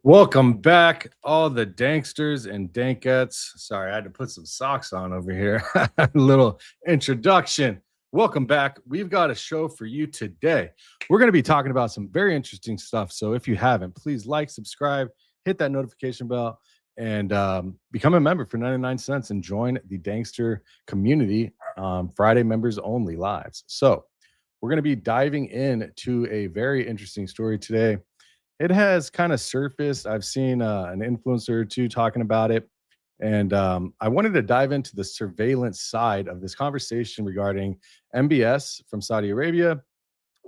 Welcome back, all the danksters and dankettes. Sorry, I had to put some socks on over here. A little introduction. Welcome back. We've got a show for you today. We're going to be talking about some very interesting stuff. So if you haven't, please like, subscribe, hit that notification bell, and become a member for 99 cents and join the Dankster community Friday members only lives. So we're going to be diving into a very interesting story today. It has kind of surfaced. I've seen an influencer or two talking about it. And I wanted to dive into the surveillance side of this conversation regarding MBS from Saudi Arabia,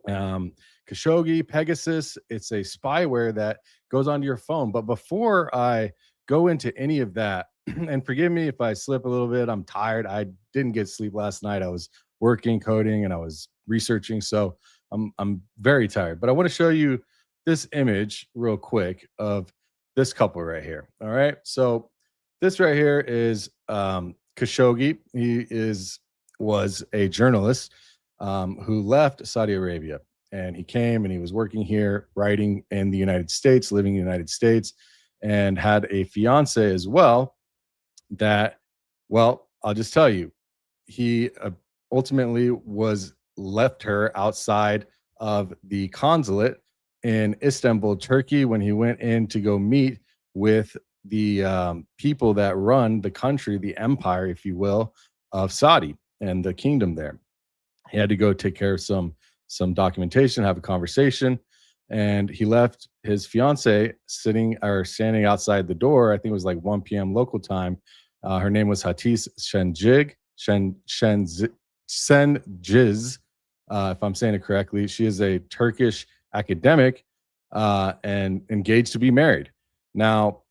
Khashoggi, Pegasus. It's a spyware that goes onto your phone. But before I go into any of that, and forgive me if I slip a little bit, I'm tired. I didn't get sleep last night. I was working, coding, and I was researching. So I'm very tired. But I want to show you this image real quick of this couple right here. All right. So this right here is Khashoggi. He was a journalist who left Saudi Arabia, and he came and he was working here, writing in the United States, living in the United States, and had a fiance as well that, well, I'll just tell you, he ultimately left her outside of the consulate in Istanbul, Turkey, when he went in to go meet with the people that run the country, the empire, if you will, of Saudi and the kingdom there. He had to go take care of some documentation, have a conversation, and he left his fiance standing outside the door. I think it was like 1 p.m. local time. Her name was Hatice Sengiz, if I'm saying it correctly. She is a Turkish academic and engaged to be married. Now,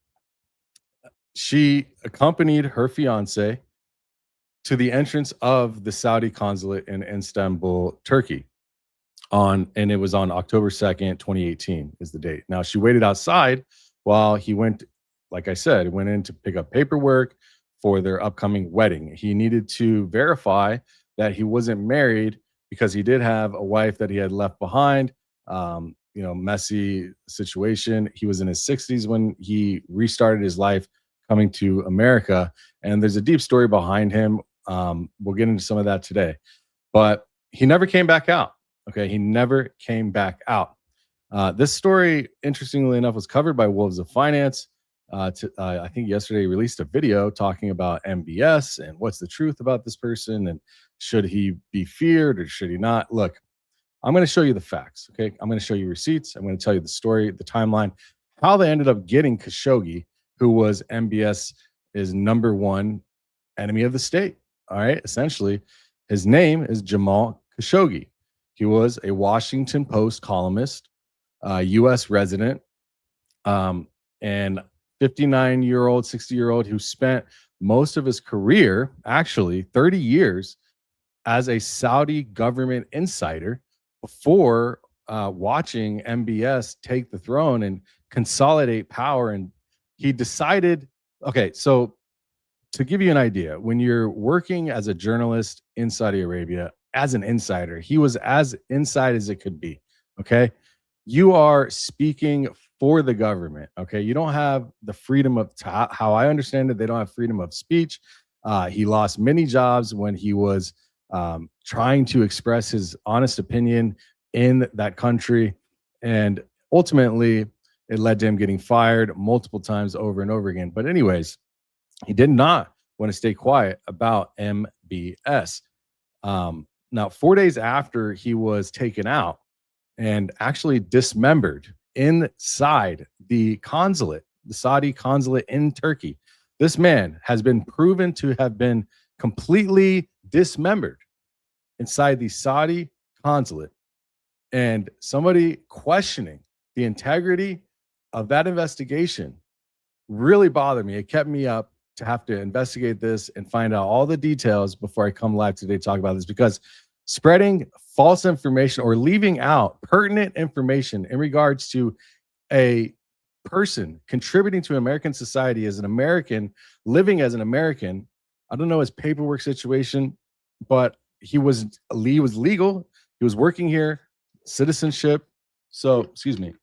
she accompanied her fiance to the entrance of the Saudi consulate in Istanbul, Turkey, and it was on October 2nd, 2018 is the date. Now, she waited outside while he went, like I said, went in to pick up paperwork for their upcoming wedding. He needed to verify that he wasn't married because he did have a wife that he had left behind. Messy situation. He was in his 60s when he restarted his life coming to America. And there's a deep story behind him. We'll get into some of that today. But he never came back out. Okay, he never came back out. This story, interestingly enough, was covered by Wolves of Finance. I think yesterday released a video talking about MBS and what's the truth about this person and should he be feared or should he not? Look, I'm going to show you the facts, okay? I'm going to show you receipts. I'm going to tell you the story, the timeline, how they ended up getting Khashoggi, who was MBS's #1 enemy of the state, all right? Essentially, his name is Jamal Khashoggi. He was a Washington Post columnist, U.S. resident, and 59-year-old, 60-year-old who spent most of his career, actually 30 years, as a Saudi government insider before watching MBS take the throne and consolidate power. And he decided, okay, so to give you an idea, when you're working as a journalist in Saudi Arabia, as an insider, he was as inside as it could be, okay? You are speaking for the government, okay? You don't have the freedom of, how I understand it, they don't have freedom of speech. He lost many jobs when he was trying to express his honest opinion in that country. And ultimately, it led to him getting fired multiple times over and over again. But anyways, he did not want to stay quiet about MBS. Now, 4 days after he was taken out and actually dismembered inside the consulate, the Saudi consulate in Turkey, this man has been proven to have been completely dismembered inside the Saudi consulate. And somebody questioning the integrity of that investigation really bothered me. It kept me up to have to investigate this and find out all the details before I come live today to talk about this, because spreading false information or leaving out pertinent information in regards to a person contributing to American society as an American, living as an American, I don't know his paperwork situation, but he was legal. He was working here, citizenship. So, excuse me.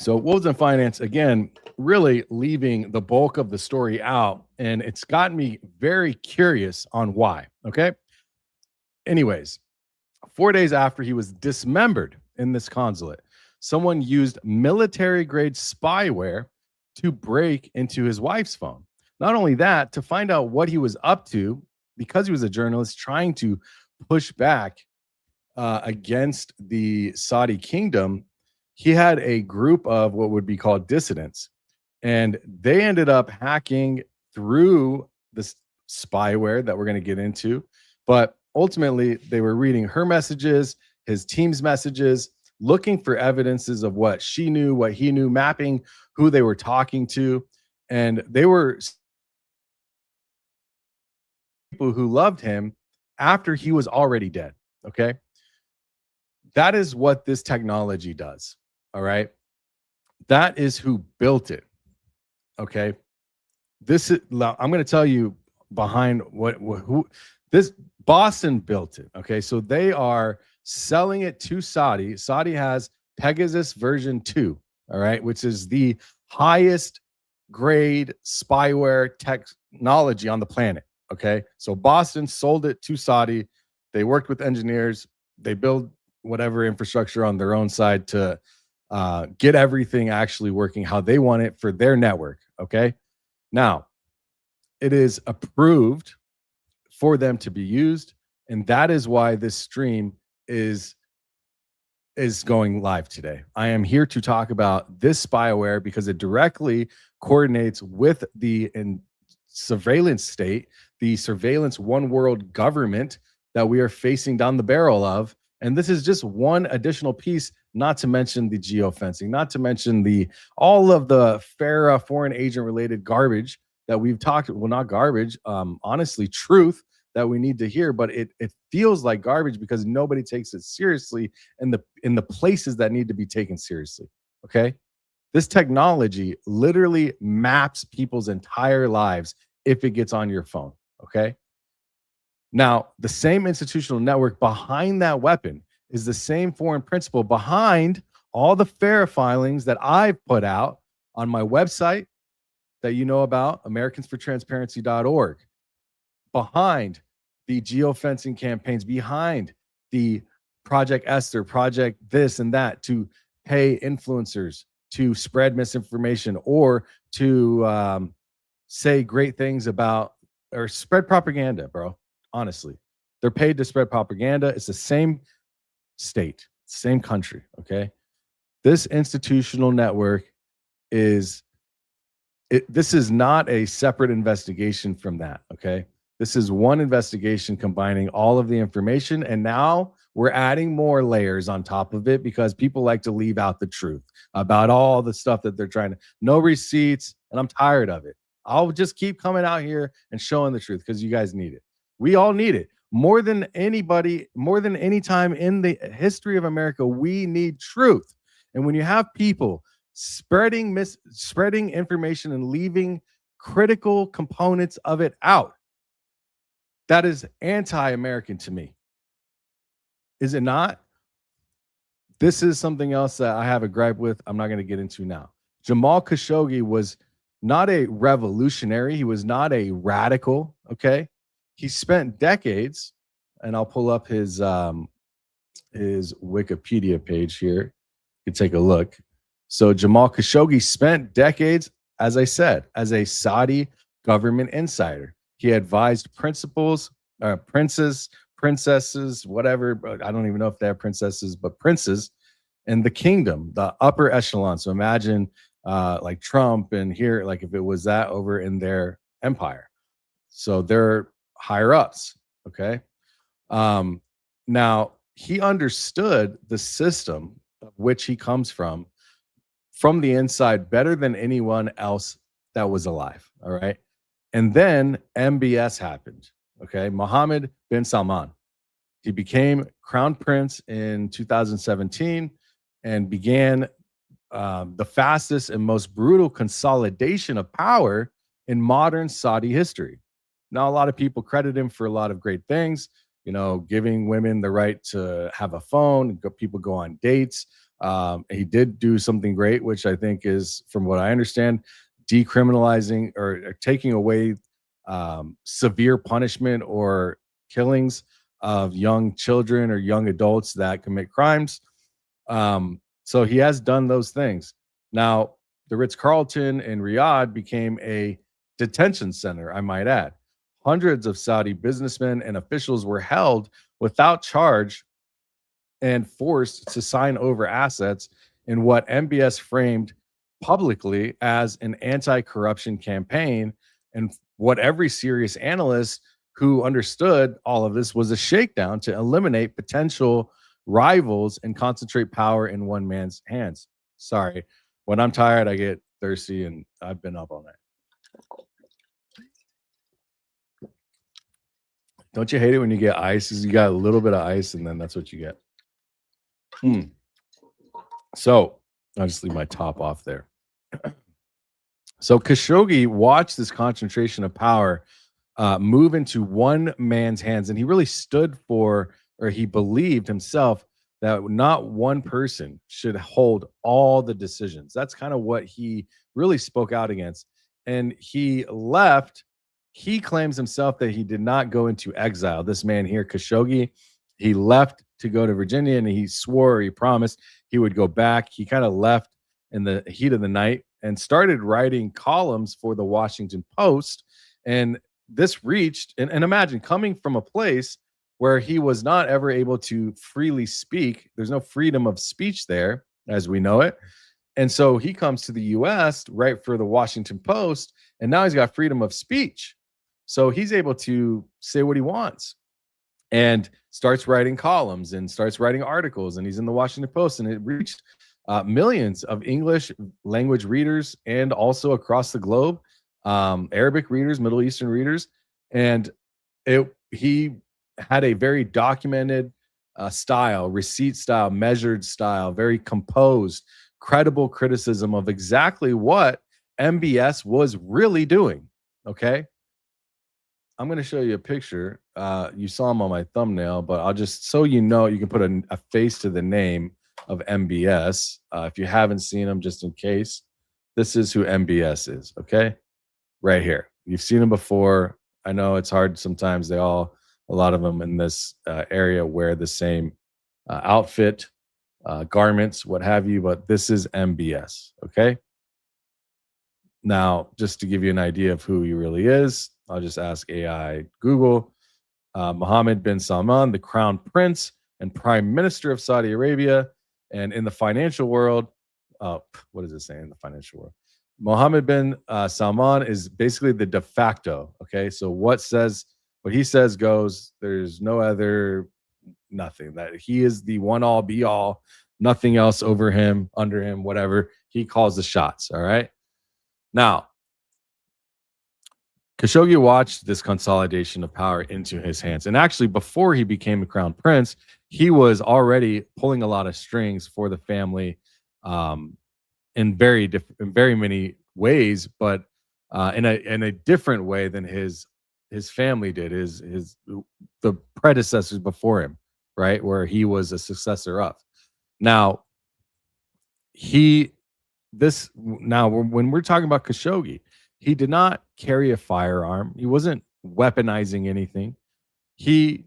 So Wolves in Finance, again, really leaving the bulk of the story out. And it's gotten me very curious on why. Okay. Anyways, 4 days after he was dismembered in this consulate, someone used military grade spyware to break into his wife's phone. Not only that, to find out what he was up to, because he was a journalist trying to push back against the Saudi kingdom, he had a group of what would be called dissidents. And they ended up hacking through this spyware that we're going to get into. But ultimately, they were reading her messages, his team's messages, looking for evidences of what she knew, what he knew, mapping who they were talking to. And they were people who loved him after he was already dead. Okay. That is what this technology does. All right. That is who built it. Okay. This is, I'm going to tell you behind who this Boston built it. Okay. So they are selling it to Saudi. Saudi has Pegasus version 2. All right. Which is the highest grade spyware technology on the planet. Okay. So Boston sold it to Saudi. They worked with engineers. They build whatever infrastructure on their own side to get everything actually working how they want it for their network. Okay. Now, it is approved for them to be used. And that is why this stream is going live today. I am here to talk about this spyware because it directly coordinates with the surveillance state, the surveillance one world government that we are facing down the barrel of. And this is just one additional piece, not to mention the geofencing, not to mention all of the FARA foreign agent related garbage that we've talked, well, not garbage, honestly, truth that we need to hear, but it feels like garbage because nobody takes it seriously in the places that need to be taken seriously. Okay. This technology literally maps people's entire lives if it gets on your phone. Okay. Now, the same institutional network behind that weapon is the same foreign principal behind all the FARA filings that I've put out on my website that you know about, americansfortransparency.org, behind the geofencing campaigns, behind the Project Esther, Project this and that, to pay influencers to spread misinformation or to say great things about or spread propaganda, bro. Honestly, they're paid to spread propaganda. It's the same state, same country. Okay. This institutional network this is not a separate investigation from that. Okay. This is one investigation combining all of the information. And now we're adding more layers on top of it because people like to leave out the truth about all the stuff that they're trying to, no receipts. And I'm tired of it. I'll just keep coming out here and showing the truth because you guys need it. We all need it more than anybody, more than any time in the history of America. We need truth. And when you have people spreading information and leaving critical components of it out, that is anti-American to me. Is it not? This is something else that I have a gripe with. I'm not going to get into now. Jamal Khashoggi was not a revolutionary. He was not a radical. Okay. He spent decades, and I'll pull up his Wikipedia page here. You can take a look. So Jamal Khashoggi spent decades, as I said, as a Saudi government insider. He advised princes, princesses, whatever. I don't even know if they have princesses, but princes in the kingdom, the upper echelon. So imagine like Trump and here, like if it was that over in their empire. So they're higher ups. Okay. Now he understood the system of which he comes from the inside better than anyone else that was alive. All right. And then MBS happened. Okay. Mohammed bin Salman. He became crown prince in 2017 and began the fastest and most brutal consolidation of power in modern Saudi history. Now, a lot of people credit him for a lot of great things, you know, giving women the right to have a phone, people go on dates, He did do something great, which I think is, from what I understand, decriminalizing or taking away severe punishment or killings of young children or young adults that commit crimes. So he has done those things. Now, the Ritz-Carlton in Riyadh became a detention center, I might add. Hundreds of Saudi businessmen and officials were held without charge and forced to sign over assets in what MBS framed publicly as an anti-corruption campaign, and what every serious analyst who understood all of this was a shakedown to eliminate potential rivals and concentrate power in one man's hands. Sorry, when I'm tired, I get thirsty, and I've been up all night. Don't you hate it when you get ice? You got a little bit of ice, and then that's what you get. So I'll just leave my top off there. So Khashoggi watched this concentration of power move into one man's hands, and he really stood for, or he believed himself, that not one person should hold all the decisions. That's kind of what he really spoke out against. And he left. He claims himself that he did not go into exile. This man here, Khashoggi, he left to go to Virginia, and he swore, he promised he would go back. He kind of left in the heat of the night and started writing columns for the Washington Post. And this reached, and imagine coming from a place where he was not ever able to freely speak. There's no freedom of speech there, as we know it. And so he comes to the US, write for the Washington Post, and now he's got freedom of speech. So he's able to say what he wants, and starts writing columns and starts writing articles. And he's in the Washington Post, and it reached millions of English language readers, and also across the globe, Arabic readers, Middle Eastern readers. And he had a very documented style, receipt style, measured style, very composed, credible criticism of exactly what MBS was really doing. Okay. I'm going to show you a picture. You saw him on my thumbnail, but I'll just, so you know, you can put a face to the name of MBS. If you haven't seen him, just in case, this is who MBS is. Okay. Right here. You've seen him before. I know it's hard sometimes. A lot of them in this area wear the same outfit, garments, what have you, but this is MBS. Okay. Now, just to give you an idea of who he really is, I'll just ask AI Google. Mohammed bin Salman, the Crown Prince and Prime Minister of Saudi Arabia. And in the financial world, what does it say in the financial world? Mohammed bin Salman is basically the de facto. Okay, so what he says goes. There's no other, nothing. That he is the one all be all, nothing else over him, under him, whatever. He calls the shots. All right. Now, Khashoggi watched this consolidation of power into his hands. And actually, before he became a crown prince, he was already pulling a lot of strings for the family in very many ways, but in a different way than his family did, the predecessors before him, right? Where he was a successor of. Now, when we're talking about Khashoggi, he did not carry a firearm. He wasn't weaponizing anything. He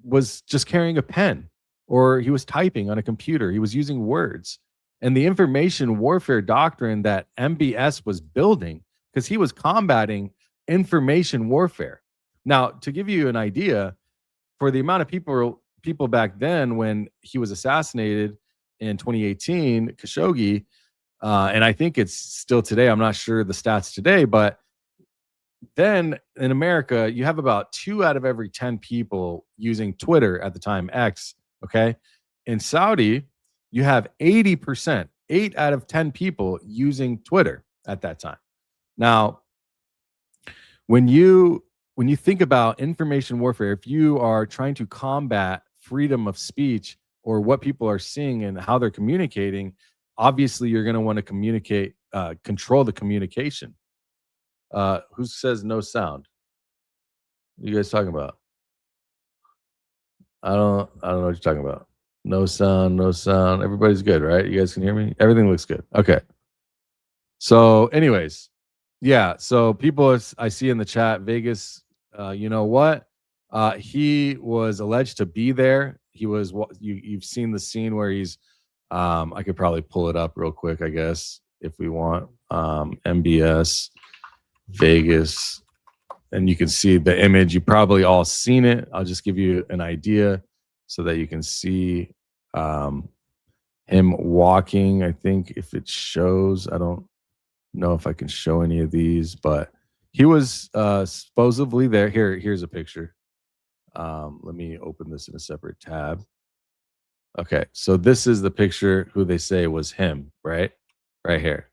was just carrying a pen, or he was typing on a computer. He was using words. And the information warfare doctrine that MBS was building, because he was combating information warfare. Now, to give you an idea, for the amount of people back then when he was assassinated in 2018, Khashoggi, and I think it's still today. I'm not sure the stats today, but then in America, you have about 2 out of every 10 people using Twitter at the time, X. Okay. In Saudi, you have 80%, 8 out of 10 people using Twitter at that time. Now, when you think about information warfare, if you are trying to combat freedom of speech or what people are seeing and how they're communicating, obviously you're going to want to control the communication. Who says no sound? What are you guys talking about? I don't know what you're talking about. No sound, no sound. Everybody's good, right? You guys can hear me? Everything looks good. Okay. So, anyways, yeah. So people I see in the chat, Vegas, you know what? He was alleged to be there. He was you've seen the scene where he's I could probably pull it up real quick, I guess, if we want. MBS Vegas, and you can see the image. You probably all seen it. I'll just give you an idea so that you can see him walking. I think if it shows, I don't know if I can show any of these, but he was supposedly there. Here's a picture. Let me open this in a separate tab. Okay, so this is the picture who they say was him, right? Right here.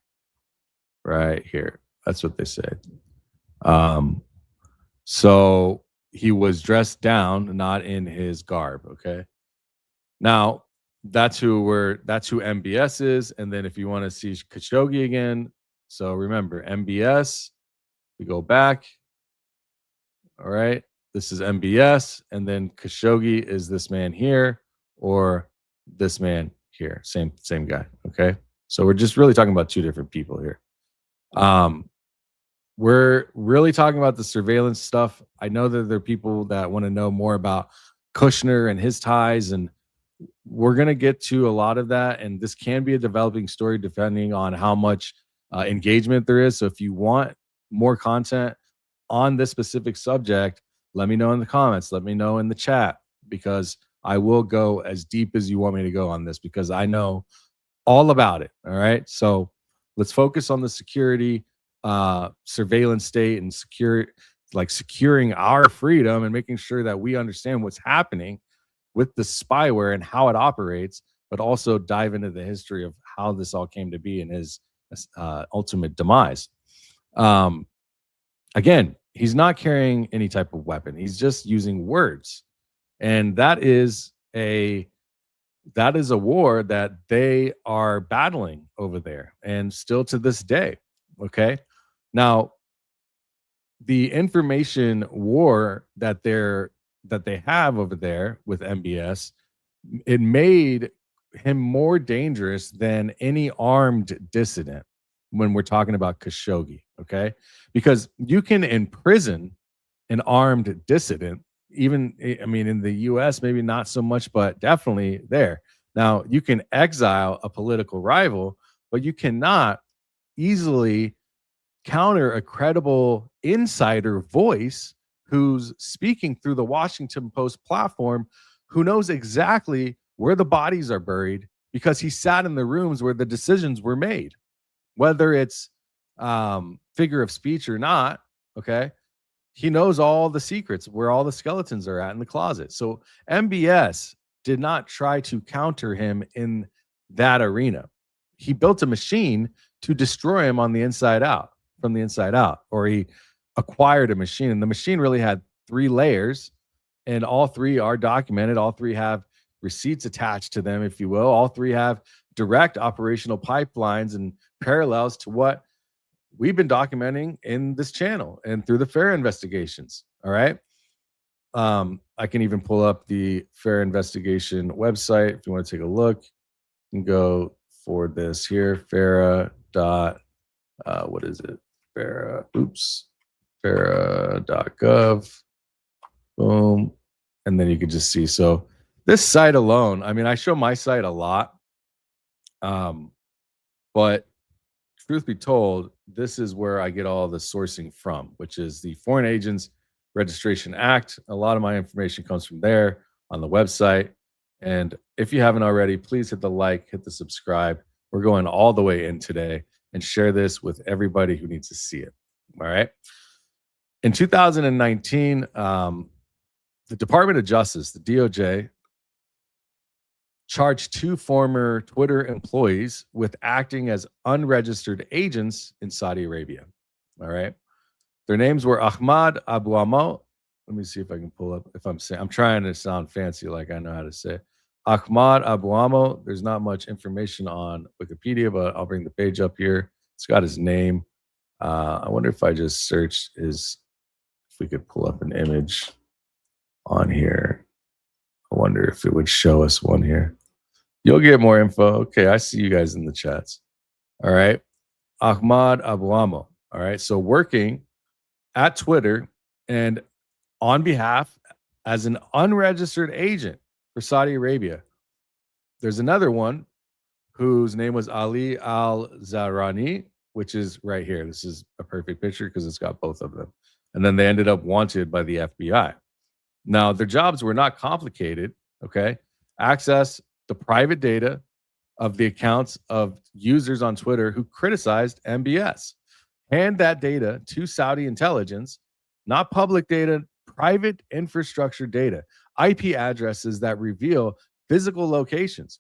Right here. That's what they said. So he was dressed down, not in his garb, okay? Now, that's who MBS is. And then if you want to see Khashoggi again, so remember, MBS, we go back. All right. This is MBS. And then Khashoggi is this man here or this man here. Same guy. Okay. So we're just really talking about two different people here. We're really talking about the surveillance stuff. I know that there are people that want to know more about Kushner and his ties, and we're going to get to a lot of that. And this can be a developing story depending on how much engagement there is. So if you want more content on this specific subject, let me know in the comments. Let me know in the chat, because I will go as deep as you want me to go on this, because I know all about it. All right. So let's focus on the security, surveillance state, and securing our freedom and making sure that we understand what's happening with the spyware and how it operates, but also dive into the history of how this all came to be and his ultimate demise. Again, he's not carrying any type of weapon. He's just using words. And that is a war that they are battling over there, and still to this day. Okay. Now, the information war that they have over there with MBS, it made him more dangerous than any armed dissident when we're talking about Khashoggi. Okay. Because you can imprison an armed dissident, even, I mean, in the US, maybe not so much, but definitely there. Now, you can exile a political rival, but you cannot easily counter a credible insider voice who's speaking through the Washington Post platform, who knows exactly where the bodies are buried because he sat in the rooms where the decisions were made, whether it's figure of speech or not. Okay. He knows all the secrets, where all the skeletons are at in the closet. So MBS did not try to counter him in that arena. He built a machine to destroy him on the inside out, from the inside out, or he acquired a machine. And the machine really had 3 layers, and all 3 are documented. All 3 have receipts attached to them, if you will. All 3 have direct operational pipelines and parallels to what we've been documenting in this channel and through the FARA investigations. All right. I can even pull up the FARA investigation website if you want to take a look. You can go for this here, FARA dot, what is it? FARA.gov. Boom. And then you can just see. So this site alone, I mean, I show my site a lot. But truth be told, this is where I get all the sourcing from, which is the Foreign Agents Registration Act. A lot of my information comes from there on the website. And if you haven't already, please hit the like, hit the subscribe. We're going all the way in today, and share this with everybody who needs to see it. All right. In 2019, the Department of Justice, the DOJ, charged 2 former Twitter employees with acting as unregistered agents in Saudi Arabia. All right. Their names were Ahmad Abuamo. Let me see if I can pull up, if I'm trying to sound fancy like I know how to say. Ahmad Abuamo. There's not much information on Wikipedia, but I'll bring the page up here. It's got his name. I wonder if I just searched if we could pull up an image on here. I wonder if it would show us one here. You'll get more info. Okay, I see you guys in the chats. All right. Ahmad Abuamo. All right. So working at Twitter and on behalf as an unregistered agent for Saudi Arabia. There's another one whose name was Ali Al-Zarani, which is right here. This is a perfect picture because it's got both of them. And then they ended up wanted by the FBI. Now, their jobs were not complicated, okay? Access the private data of the accounts of users on Twitter who criticized MBS. Hand that data to Saudi intelligence, not public data, private infrastructure data, IP addresses that reveal physical locations,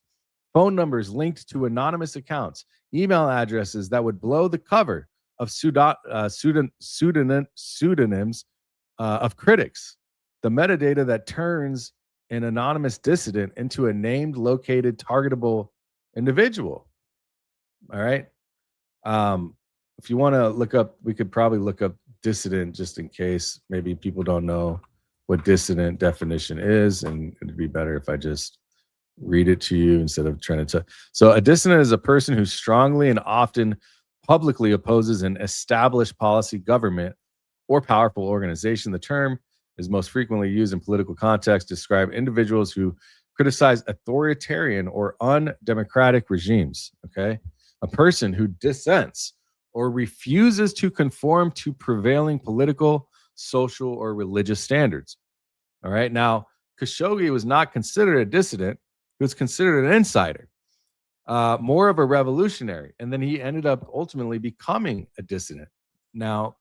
phone numbers linked to anonymous accounts, email addresses that would blow the cover of pseudonyms of critics, the metadata that turns an anonymous dissident into a named, located, targetable individual. All right. If you want to look up, we could probably look up dissident just in case maybe people don't know what dissident definition is, and it'd be better if I just read it to you instead of trying to. So a dissident is a person who strongly and often publicly opposes an established policy, government, or powerful organization. The term is most frequently used in political context to describe individuals who criticize authoritarian or undemocratic regimes. Okay. A person who dissents or refuses to conform to prevailing political, social, or religious standards. All right. Now, Khashoggi was not considered a dissident. He was considered an insider, more of a revolutionary. And then he ended up ultimately becoming a dissident. Now,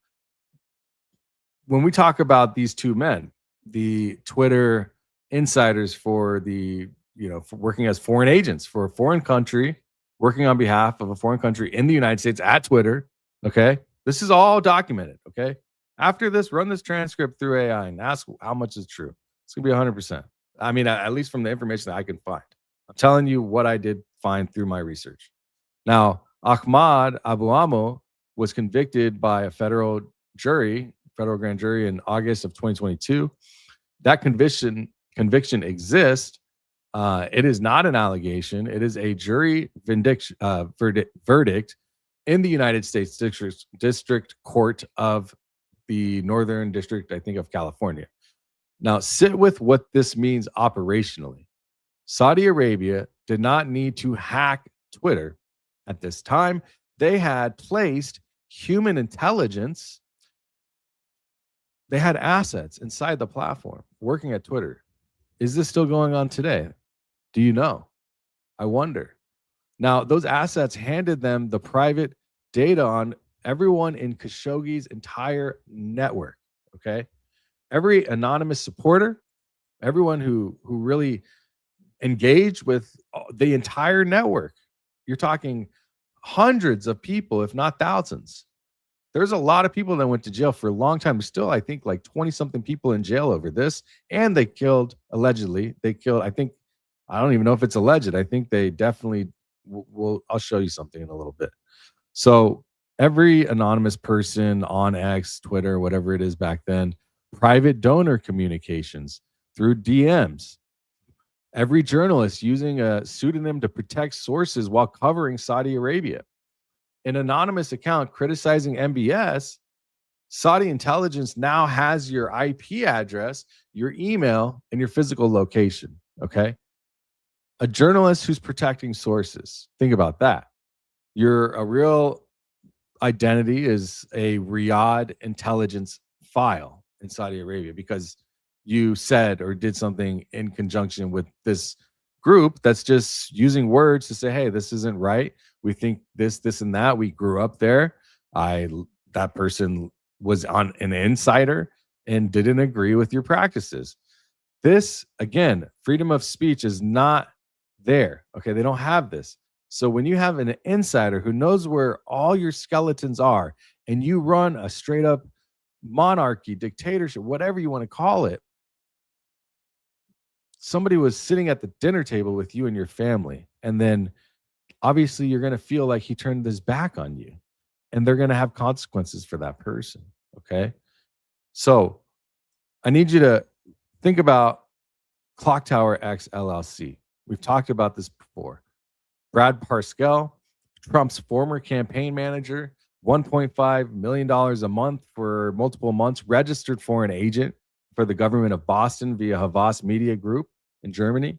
when we talk about these two men, the Twitter insiders for for working as foreign agents for a foreign country, working on behalf of a foreign country in the United States at Twitter. Okay. This is all documented. Okay. After this, run this transcript through AI and ask how much is true. It's going to be 100%. I mean, at least from the information that I can find. I'm telling you what I did find through my research. Now, Ahmad Abuamo was convicted by a federal grand jury in August of 2022. That conviction exists. It is not an allegation. It is a jury verdict in the United States District Court of the Northern District, I think, of California. Now, sit with what this means operationally. Saudi Arabia did not need to hack Twitter at this time. They had placed human intelligence. They had assets inside the platform working at Twitter. Is this still going on today? Do you know? I wonder. Now, those assets handed them the private data on everyone in Khashoggi's entire network. Okay. Every anonymous supporter, everyone who really engaged with the entire network. You're talking hundreds of people, if not thousands. There's a lot of people that went to jail for a long time. Still, I think like 20 something people in jail over this. And they killed, allegedly, I don't even know if it's alleged. I think they definitely will. I'll show you something in a little bit. So every anonymous person on X, Twitter, whatever it is back then, private donor communications through DMs, every journalist using a pseudonym to protect sources while covering Saudi Arabia, an anonymous account criticizing MBS, Saudi intelligence now has your IP address, your email, and your physical location. Okay. A journalist who's protecting sources. Think about that. Your real identity is a Riyadh intelligence file in Saudi Arabia because you said or did something in conjunction with this group that's just using words to say, hey, this isn't right. We think this, and that. We grew up there. That person was on an insider and didn't agree with your practices. This, again, freedom of speech is not there. Okay, they don't have this. So when you have an insider who knows where all your skeletons are and you run a straight up monarchy, dictatorship, whatever you want to call it, somebody was sitting at the dinner table with you and your family, and then obviously you're going to feel like he turned his back on you, and they're going to have consequences for that person. Okay. So I need you to think about Clock Tower X LLC. We've talked about this before. Brad Parscale, Trump's former campaign manager, $1.5 million a month for multiple months, registered foreign agent for the government of Boston via Havas Media Group in Germany.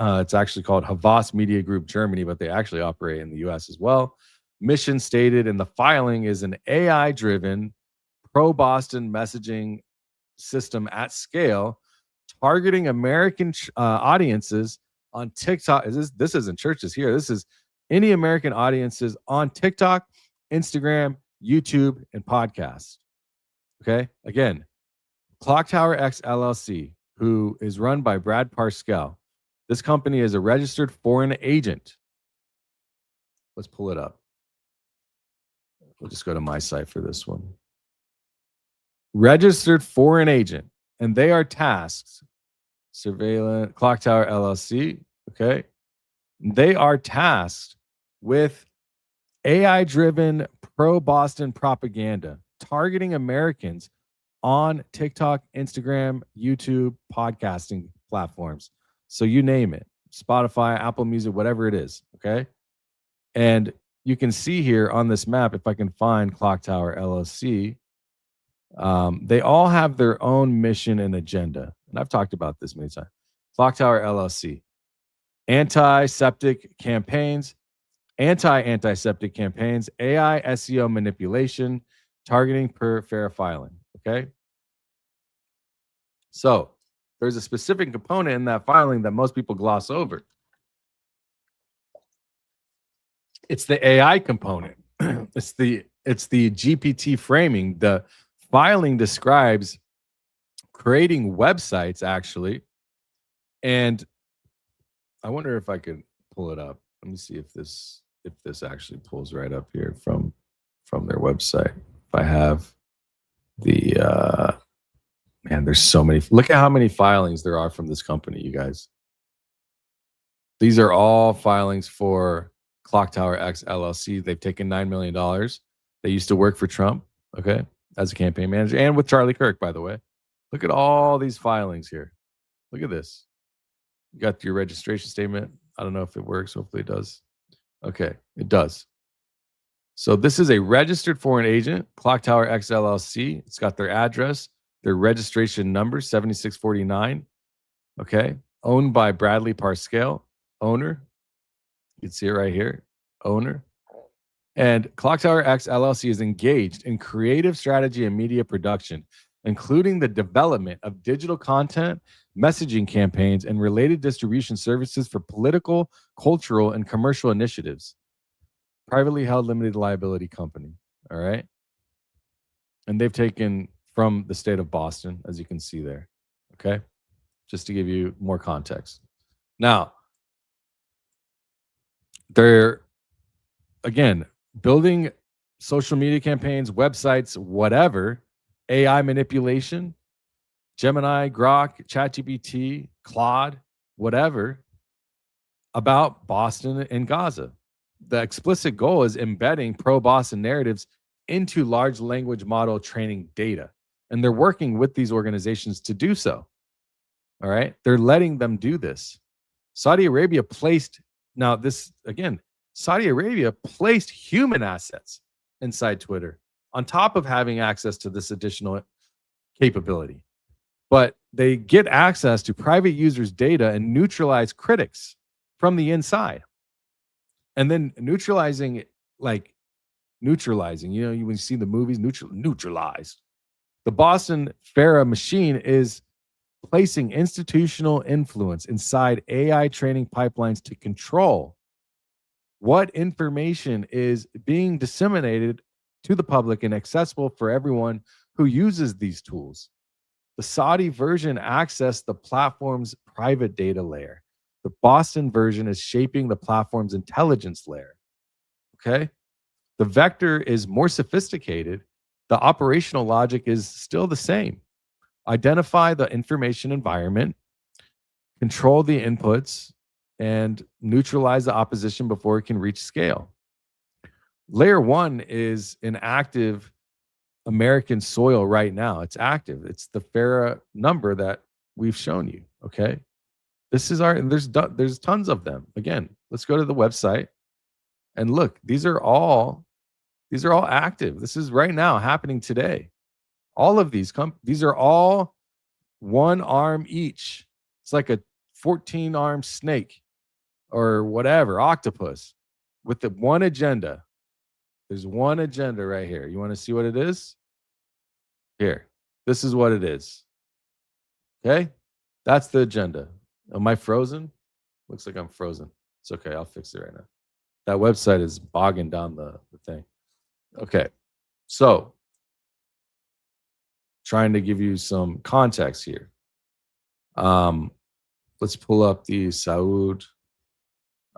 It's actually called Havas Media Group Germany, but they actually operate in the US as well. Mission stated in the filing is an AI-driven pro-Boston messaging system at scale, targeting American audiences on TikTok. This isn't churches here. This is any American audiences on TikTok, Instagram, YouTube, and podcasts. Okay. Again, Clock Tower X LLC, who is run by Brad Parscale. This company is a registered foreign agent. Let's pull it up. We'll just go to my site for this one. Registered foreign agent, and they are tasked. Surveillance Clock Tower LLC. Okay. They are tasked with AI-driven pro-Boston propaganda targeting Americans on TikTok, Instagram, YouTube, podcasting platforms. So you name it, Spotify, Apple Music, whatever it is, okay? And you can see here on this map, if I can find Clock Tower LLC, they all have their own mission and agenda. And I've talked about this many times. Clock Tower LLC, anti-antiseptic campaigns, AI SEO manipulation, targeting per FARA filing, okay? So there's a specific component in that filing that most people gloss over. It's the AI component. It's the GPT framing. The filing describes creating websites, actually. And I wonder if I could pull it up. Let me see if this actually pulls right up here from their website. If I have the man, there's so many. Look at how many filings there are from this company, you guys. These are all filings for Clock Tower X LLC. They've taken $9 million. They used to work for Trump, okay, as a campaign manager, and with Charlie Kirk, by the way. Look at all these filings here. Look at this. You got your registration statement. I don't know if it works. Hopefully it does. Okay, it does. So this is a registered foreign agent, Clock Tower X LLC. It's got their address, their registration number, 7649. Okay, owned by Bradley Parscale, owner. You can see it right here, owner. And Clock Tower X LLC is engaged in creative strategy and media production, including the development of digital content, messaging campaigns, and related distribution services for political, cultural, and commercial initiatives. Privately held limited liability company. All right. And they've taken from the state of Boston, as you can see there. Okay. Just to give you more context. Now, they're, again, building social media campaigns, websites, whatever, AI manipulation, Gemini, Grok, ChatGPT, Claude, whatever, about Boston and Gaza. The explicit goal is embedding pro-Boston narratives into large language model training data. And they're working with these organizations to do so. All right. They're letting them do this. Saudi Arabia placed, now this, again, Saudi Arabia placed human assets inside Twitter on top of having access to this additional capability. But they get access to private users' data and neutralize critics from the inside. And then neutralizing, you know, when you see the movies, neutralized. The Boston FARA machine is placing institutional influence inside AI training pipelines to control what information is being disseminated to the public and accessible for everyone who uses these tools. The Saudi version accessed the platform's private data layer. The Boston version is shaping the platform's intelligence layer. Okay? The vector is more sophisticated. The operational logic is still the same. Identify the information environment, control the inputs, and neutralize the opposition before it can reach scale. Layer 1 is in active American soil right now. It's active. It's the FARA number that we've shown you, okay? This is and there's tons of them. Again, let's go to the website and look. These are all active. This is right now happening today. All of these are all one arm each. It's like a 14-arm snake or whatever, octopus, with the one agenda. There's one agenda right here. You want to see what it is? Here. This is what it is. Okay? That's the agenda. Am I frozen? Looks like I'm frozen. It's okay. I'll fix it right now. That website is bogging down the thing. Okay. So, trying to give you some context here. Let's pull up the Saud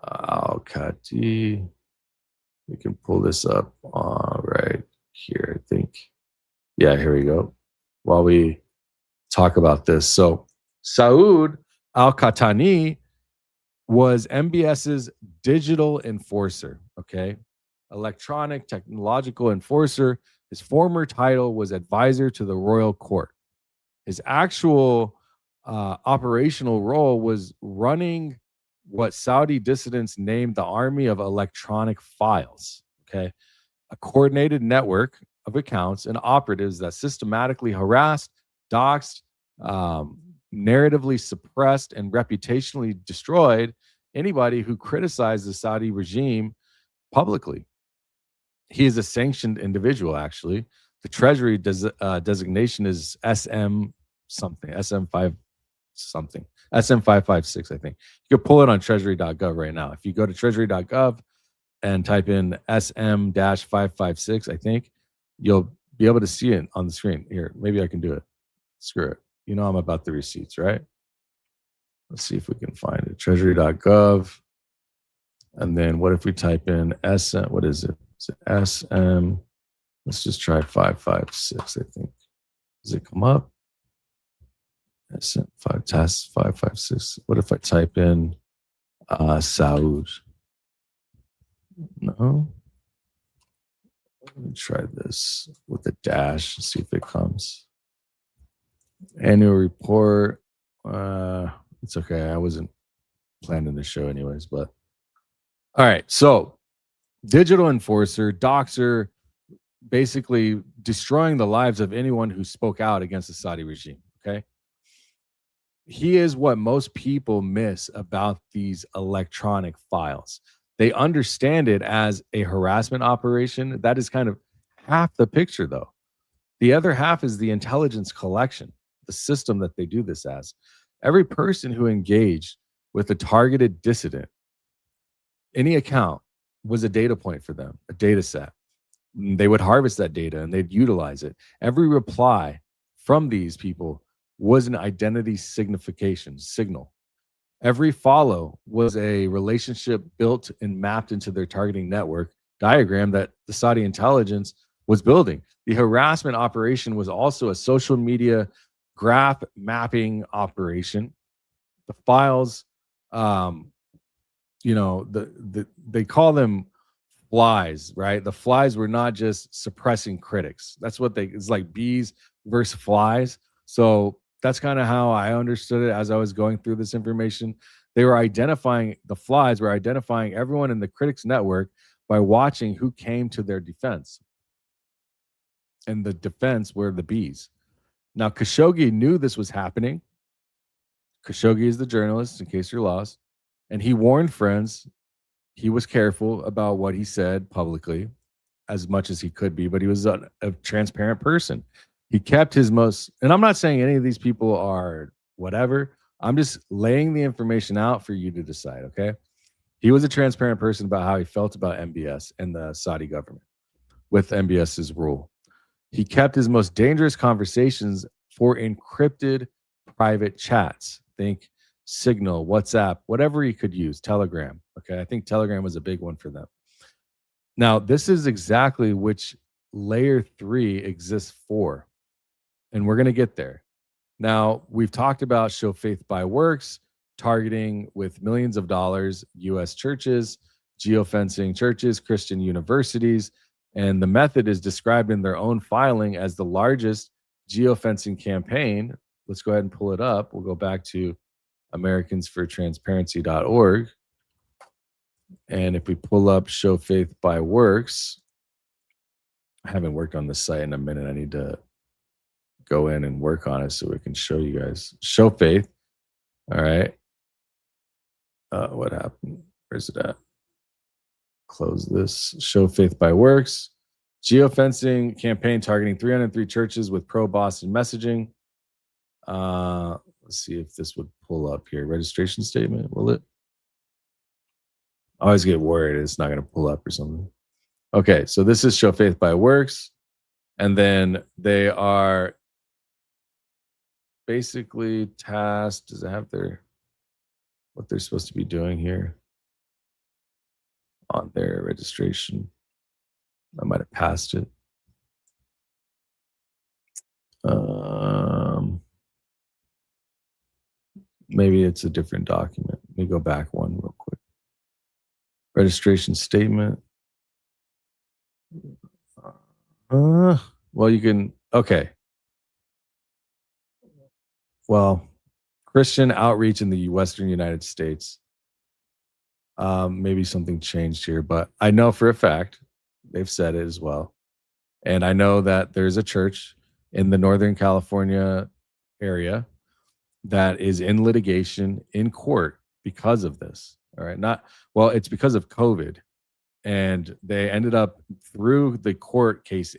al-Qahtani. We can pull this up right here, I think. Yeah, here we go. While we talk about this. So Saud al-Qahtani was MBS's digital enforcer, okay? Electronic technological enforcer. His former title was advisor to the royal court. His actual operational role was running what Saudi dissidents named the Army of Electronic Files, okay? A coordinated network of accounts and operatives that systematically harassed, doxed, narratively suppressed, and reputationally destroyed anybody who criticized the Saudi regime publicly. He is a sanctioned individual, actually. The Treasury designation is SM something, SM5 something, SM556, I think. You can pull it on treasury.gov right now. If you go to treasury.gov and type in SM-556, I think, you'll be able to see it on the screen. Here, maybe I can do it. Screw it. You know I'm about the receipts, right? Let's see if we can find it. Treasury.gov. And then what if we type in SM, what is it? Is it SM? Let's just try 556, I think. Does it come up? SM5 test 556. What if I type in Saud? No. Let me try this with a dash, see if it comes. Annual report. It's okay. I wasn't planning the show anyways, but all right. So digital enforcer, doxer, basically destroying the lives of anyone who spoke out against the Saudi regime. Okay. He is what most people miss about these electronic files. They understand it as a harassment operation. That is kind of half the picture, though. The other half is the intelligence collection, the system that they do this as. Every person who engaged with a targeted dissident, any account was a data point for them, a data set. They would harvest that data and they'd utilize it. Every reply from these people was an identity signification signal. Every follow was a relationship built and mapped into their targeting network diagram that the Saudi intelligence was building. The harassment operation was also a social media graph mapping operation. The files, they call them flies, right? The flies were not just suppressing critics. That's what it's like bees versus flies. So that's kind of how I understood it as I was going through this information. They were identifying, the flies were identifying everyone in the critics network by watching who came to their defense. And the defense were the bees. Now, Khashoggi knew this was happening. Khashoggi is the journalist, in case you're lost. And he warned friends. He was careful about what he said publicly as much as he could be, but he was a transparent person. He kept his most, and I'm not saying any of these people are whatever. I'm just laying the information out for you to decide, okay? He was a transparent person about how he felt about MBS and the Saudi government with MBS's rule. He kept his most dangerous conversations for encrypted private chats. Think Signal, WhatsApp, whatever he could use, Telegram. Okay, I think Telegram was a big one for them. Now, this is exactly which layer 3 exists for. And we're going to get there. Now, we've talked about show faith by works, targeting with millions of dollars, U.S. churches, geofencing churches, Christian universities, and the method is described in their own filing as the largest geofencing campaign. Let's go ahead and pull it up. We'll go back to americansfortransparency.org. And if we pull up Show Faith by Works, I haven't worked on this site in a minute. I need to go in and work on it so we can show you guys. Show Faith. All right. What happened? Where's it at? Close this. Show Faith by Works. Geofencing campaign targeting 303 churches with pro-Boston messaging. Let's see if this would pull up here. Registration statement, will it? I always get worried it's not going to pull up or something. Okay, so this is Show Faith by Works. And then they are basically tasked. Does it have what they're supposed to be doing here on their registration? I might have passed it. Maybe it's a different document. Let me go back one real quick. Registration statement. Well, you can, okay. Well, Christian outreach in the Western United States. Maybe something changed here, but I know for a fact, they've said it as well. And I know that there's a church in the Northern California area that is in litigation in court because of this. All right. It's because of COVID. And they ended up through the court case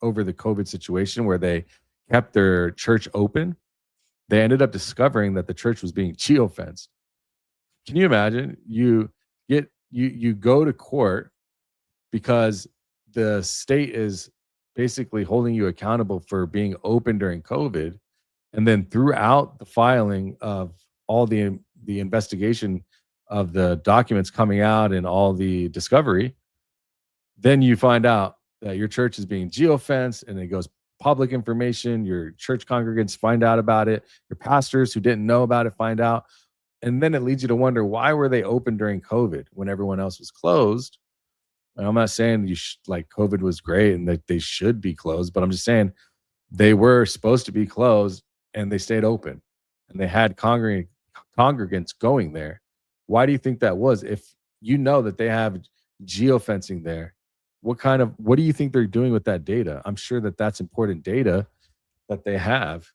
over the COVID situation where they kept their church open. They ended up discovering that the church was being geofenced. Can you imagine? You go to court because the state is basically holding you accountable for being open during COVID. And then throughout the filing of all the investigation of the documents coming out and all the discovery, then you find out that your church is being geofenced and it goes public information. Your church congregants find out about it. Your pastors who didn't know about it find out. And then it leads you to wonder, why were they open during COVID when everyone else was closed? And I'm not saying COVID was great and that they should be closed, but I'm just saying they were supposed to be closed and they stayed open and they had congregants going there. Why do you think that was? If you know that they have geofencing there, what do you think they're doing with that data? I'm sure that that's important data that they have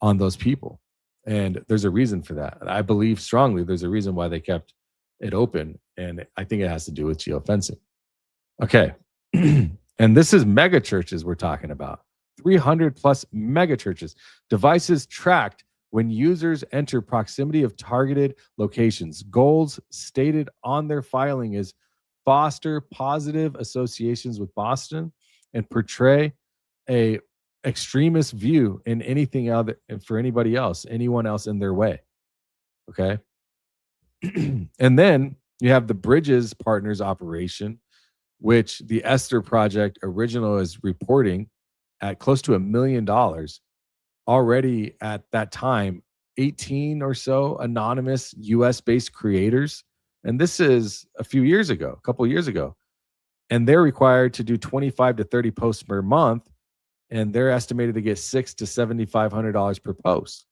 on those people. And there's a reason for that. And I believe strongly there's a reason why they kept it open. And I think it has to do with geofencing. Okay. And this is mega churches we're talking about. 300 plus mega churches. Devices tracked when users enter proximity of targeted locations. Goals stated on their filing is foster positive associations with Boston and portray a extremist view in anything other for anybody else, anyone else in their way. Okay. And then you have the Bridges Partners operation, which the Esther Project original is reporting at close to $1 million. Already at that time, 18 or so anonymous US-based creators. And this is a couple years ago. And they're required to do 25 to 30 posts per month. And they're estimated to get $600 to $7,500 per post.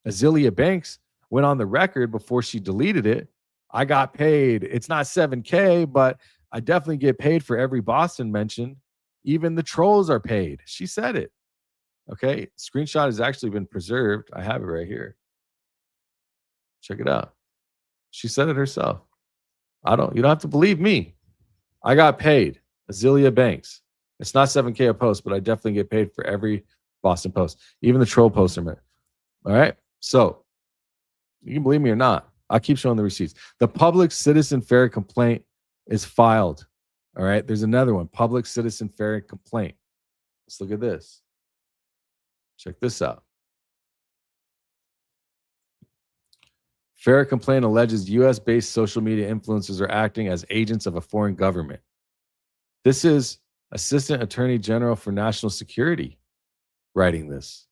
Azealia Banks went on the record before she deleted it. I got paid. It's not $7K, but I definitely get paid for every Boston mention. Even the trolls are paid. She said it. Okay. Screenshot has actually been preserved. I have it right here. Check it out. She said it herself. You don't have to believe me. I got paid. Azealia Banks. It's not $7K a post, but I definitely get paid for every Boston post. Even the troll posts are meant. All right. So you can believe me or not. I'll keep showing the receipts. The public citizen FARA complaint is filed. All right. There's another one. Public citizen FARA complaint. Let's look at this. Check this out. FARA complaint alleges US-based social media influencers are acting as agents of a foreign government. This is Assistant Attorney General for National Security writing this.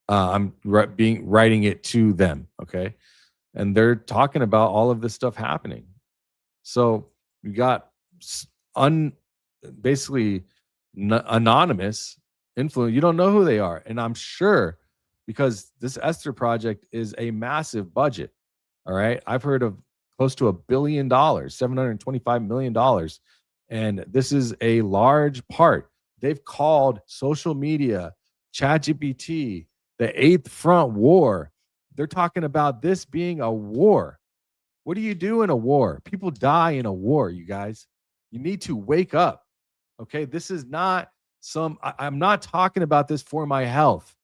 I'm writing it to them, okay? And they're talking about all of this stuff happening. So we got basically anonymous influence. You don't know who they are. And I'm sure because this Esther Project is a massive budget. All right. I've heard of close to $1 billion, $725 million. And this is a large part. They've called social media, ChatGPT, the Eighth Front War. They're talking about this being a war. What do you do in a war? People die in a war, you guys. You need to wake up. Okay. This is not I'm not talking about this for my health.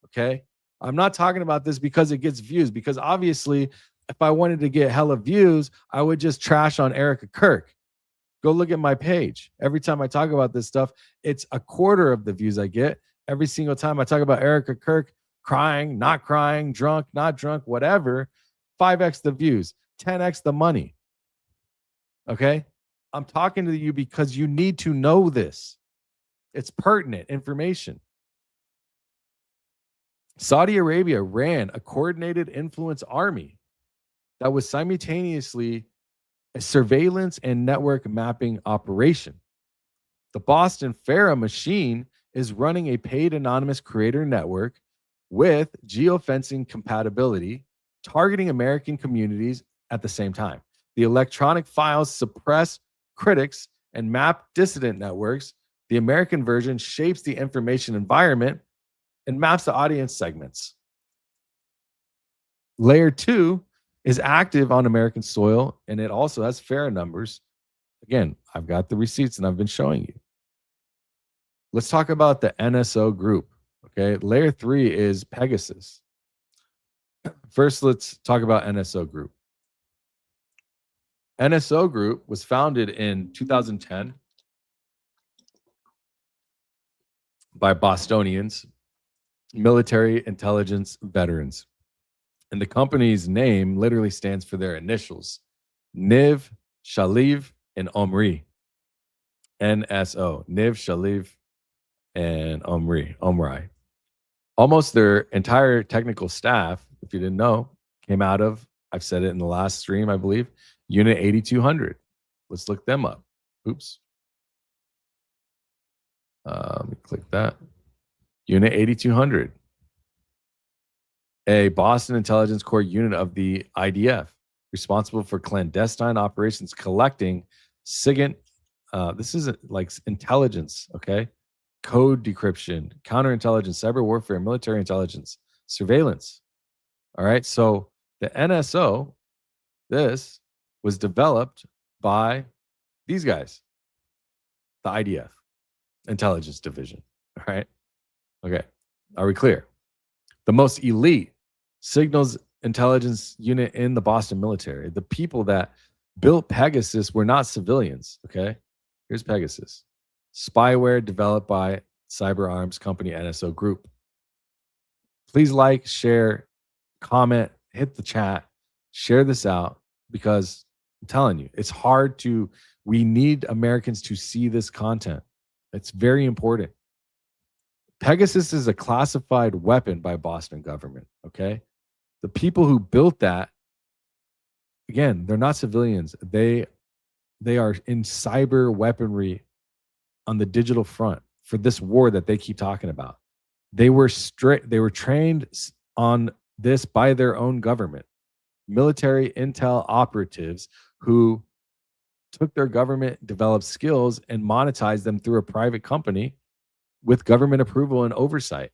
Okay. I'm not talking about this because it gets views, because obviously, if I wanted to get hella views, I would just trash on Erica Kirk. Go look at my page. Every time I talk about this stuff, it's a quarter of the views I get. Every single time I talk about Erica Kirk crying, not crying, drunk, not drunk, whatever, 5x the views, 10x the money. Okay? I'm talking to you because you need to know this. It's pertinent information. Saudi Arabia ran a coordinated influence army that was simultaneously a surveillance and network mapping operation. The Boston FARA machine is running a paid anonymous creator network with geofencing compatibility, targeting American communities at the same time. The electronic files suppress critics and map dissident networks. The American version shapes the information environment and maps the audience segments. Layer 2 is active on American soil, and it also has FARA numbers. Again, I've got the receipts and I've been showing you. Let's talk about the NSO group. Okay, layer 3 is Pegasus. First, let's talk about NSO Group. NSO Group was founded in 2010 by Bostonians, military intelligence veterans. And the company's name literally stands for their initials, Niv, Shaliv, and Omri. NSO, Niv, Shaliv, and Omri. Almost their entire technical staff, if you didn't know, came out of, I've said it in the last stream, I believe, Unit 8200. Let's look them up. Oops. Let me click that. Unit 8200. A Boston Intelligence Corps unit of the IDF, responsible for clandestine operations collecting SIGINT. This is like intelligence, okay? Code decryption, counterintelligence, cyber warfare, military intelligence, surveillance. All right. So the NSO, this was developed by these guys, the IDF, Intelligence Division. All right. Okay. Are we clear? The most elite signals intelligence unit in the Boston military. The people that built Pegasus were not civilians. Okay. Here's Pegasus. Spyware developed by cyber arms company NSO Group. Please like, share, comment, hit the chat, share this out, because I'm telling you, it's hard we need Americans to see this content. It's very important. Pegasus is a classified weapon by Boston government, okay? The people who built that, again, they're not civilians. They are in cyber weaponry on the digital front for this war that they keep talking about. They were trained on this by their own government. Military intel operatives who took their government developed skills and monetized them through a private company with government approval and oversight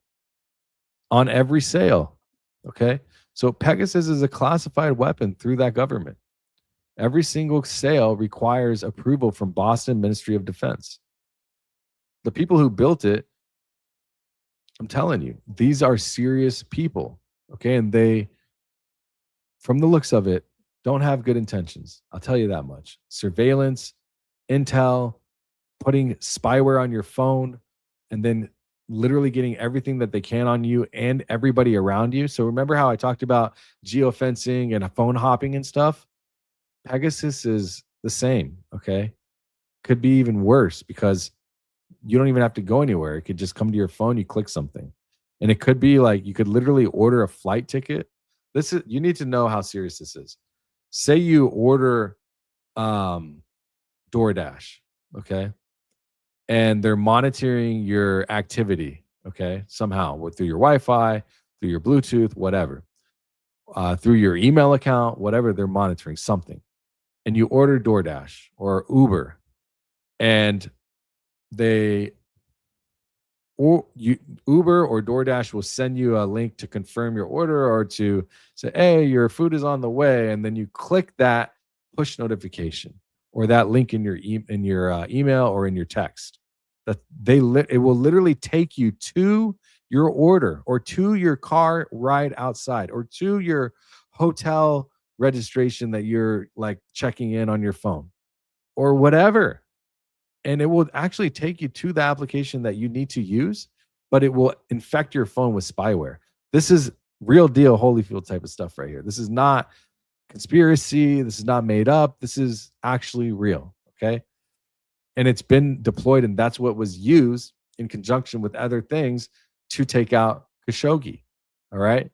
on every sale. Okay. So Pegasus is a classified weapon through that government. Every single sale requires approval from Boston Ministry of Defense. The people who built it, I'm telling you, these are serious people. Okay. And they, from the looks of it, don't have good intentions. I'll tell you that much. Surveillance, intel, putting spyware on your phone, and then literally getting everything that they can on you and everybody around you. So remember how I talked about geofencing and phone hopping and stuff? Pegasus is the same, okay? Could be even worse because you don't even have to go anywhere. It could just come to your phone, you click something. And it could be like you could literally order a flight ticket. You need to know how serious this is. Say you order DoorDash, okay? And they're monitoring your activity, okay, somehow through your Wi-Fi, through your Bluetooth, whatever, through your email account, whatever, they're monitoring something. And you order DoorDash or Uber, and Uber or DoorDash will send you a link to confirm your order or to say, hey, your food is on the way. And then you click that push notification or that link in your email or in your text. That it will literally take you to your order or to your car ride outside or to your hotel registration that you're like checking in on your phone or whatever. And it will actually take you to the application that you need to use, but it will infect your phone with spyware. This is real deal Holyfield type of stuff right here. This is not conspiracy. This is not made up. This is actually real, okay? And it's been deployed, and that's what was used in conjunction with other things to take out Khashoggi, all right?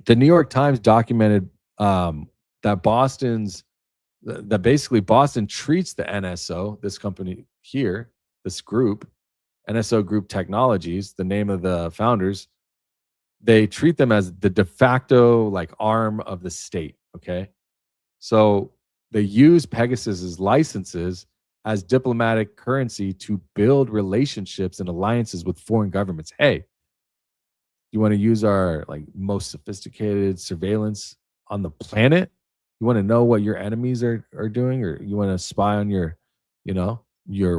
The New York Times documented that basically Boston treats the NSO, this company here, this group, NSO Group Technologies, the name of the founders, they treat them as the de facto like arm of the state, okay? So they use Pegasus's licenses as diplomatic currency to build relationships and alliances with foreign governments. Hey, you want to use our like most sophisticated surveillance on the planet? You want to know what your enemies are doing, or you want to spy on your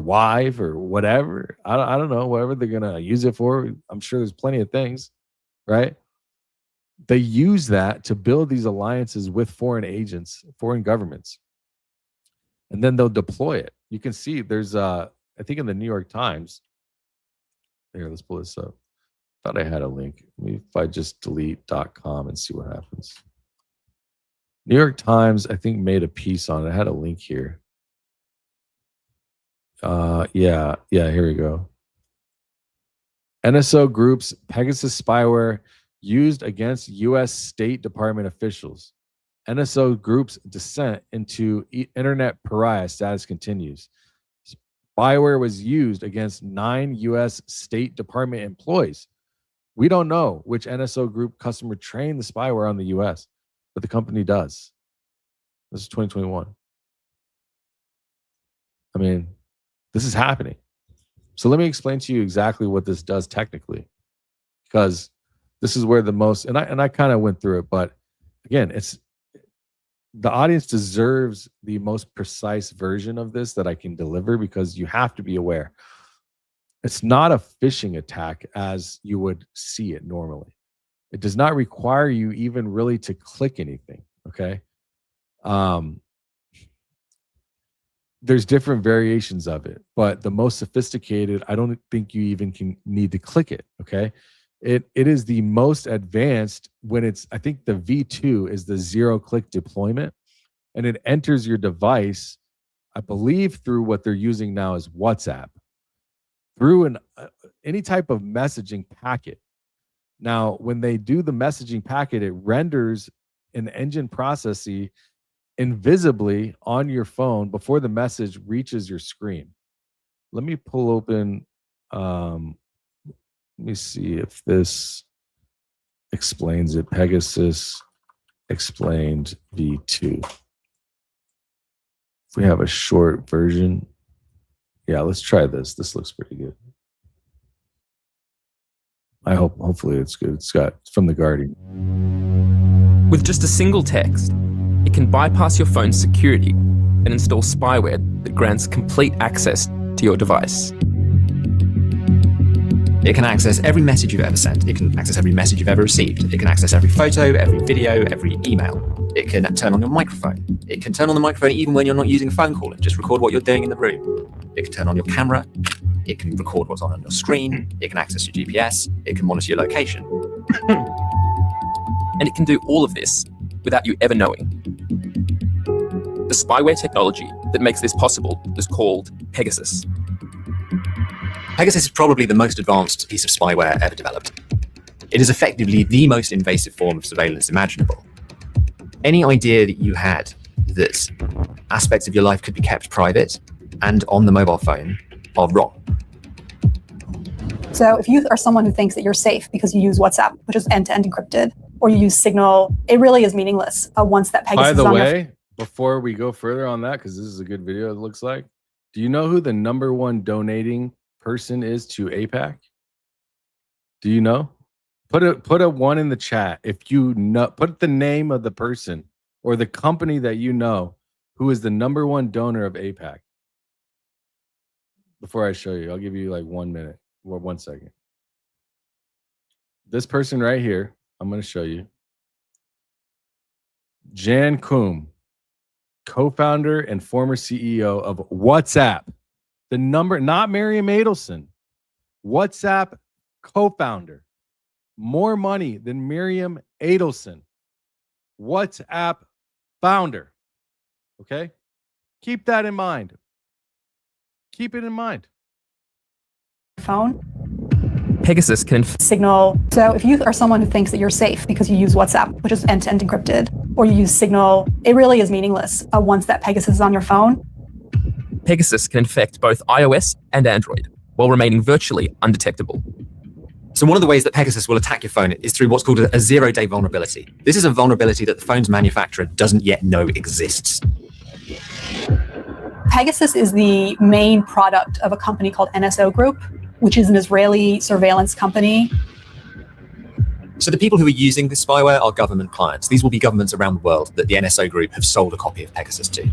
wife or whatever? I don't know, whatever they're gonna use it for. I'm sure there's plenty of things, right? They use that to build these alliances with foreign agents, foreign governments, and then they'll deploy it. You can see there's I think in the New York Times. Here, let's pull this up. Thought I had a link. Maybe if I just delete.com and see what happens. New York Times, I think, made a piece on it. I had a link here. Yeah, here we go. NSO Group's Pegasus spyware used against U.S. State Department officials. NSO Group's descent into internet pariah status continues. Spyware was used against 9 U.S. State Department employees. We don't know which NSO Group customer trained the spyware on the U.S., but the company does. This is 2021. I mean, this is happening. So let me explain to you exactly what this does technically, because this is where the most, and I kind of went through it, but again, it's the audience deserves the most precise version of this that I can deliver, because you have to be aware. It's not a phishing attack as you would see it normally. It does not require you even really to click anything, okay? There's different variations of it, but the most sophisticated, I don't think you even need to click it, okay? It is the most advanced when it's, I think the V2 is the 0-click deployment, and it enters your device, I believe, through what they're using now as WhatsApp, through any type of messaging packet. Now, when they do the messaging packet, it renders an engine processing invisibly on your phone before the message reaches your screen. Let me pull open, let me see if this explains it. Pegasus explained V2. If we have a short version, yeah, let's try this. This looks pretty good. Hopefully it's good. It's from The Guardian. With just a single text, it can bypass your phone's security and install spyware that grants complete access to your device. It can access every message you've ever sent. It can access every message you've ever received. It can access every photo, every video, every email. It can turn on your microphone. It can turn on the microphone even when you're not using a phone call and just record what you're doing in the room. It can turn on your camera. It can record what's on your screen. It can access your GPS. It can monitor your location. And it can do all of this without you ever knowing. The spyware technology that makes this possible is called Pegasus. Pegasus is probably the most advanced piece of spyware ever developed. It is effectively the most invasive form of surveillance imaginable. Any idea that you had that aspects of your life could be kept private and on the mobile phone are wrong. So if you are someone who thinks that you're safe because you use WhatsApp, which is end-to-end encrypted, or you use Signal, it really is meaningless once that Pegasus By the is on way, before we go further on that, because this is a good video, it looks like, do you know who the #1 donating person is to AIPAC? Do you know? Put a 1 in the chat if you know. Put the name of the person or the company that you know who is the #1 donor of AIPAC. Before I show you, I'll give you like 1 minute or 1 second. This person right here, I'm going to show you. Jan Koum, co-founder and former CEO of WhatsApp. The number, not Miriam Adelson. WhatsApp co-founder. More money than Miriam Adelson. WhatsApp founder. Okay? Keep that in mind. Keep it in mind. phone. Pegasus can Signal. So if you are someone who thinks that you're safe because you use WhatsApp, which is end-to-end encrypted, or you use Signal, it really is meaningless once that Pegasus is on your phone. Pegasus can infect both iOS and Android while remaining virtually undetectable. So one of the ways that Pegasus will attack your phone is through what's called a zero-day vulnerability. This is a vulnerability that the phone's manufacturer doesn't yet know exists. Pegasus is the main product of a company called NSO Group, which is an Israeli surveillance company. So the people who are using this spyware are government clients. These will be governments around the world that the NSO Group have sold a copy of Pegasus to.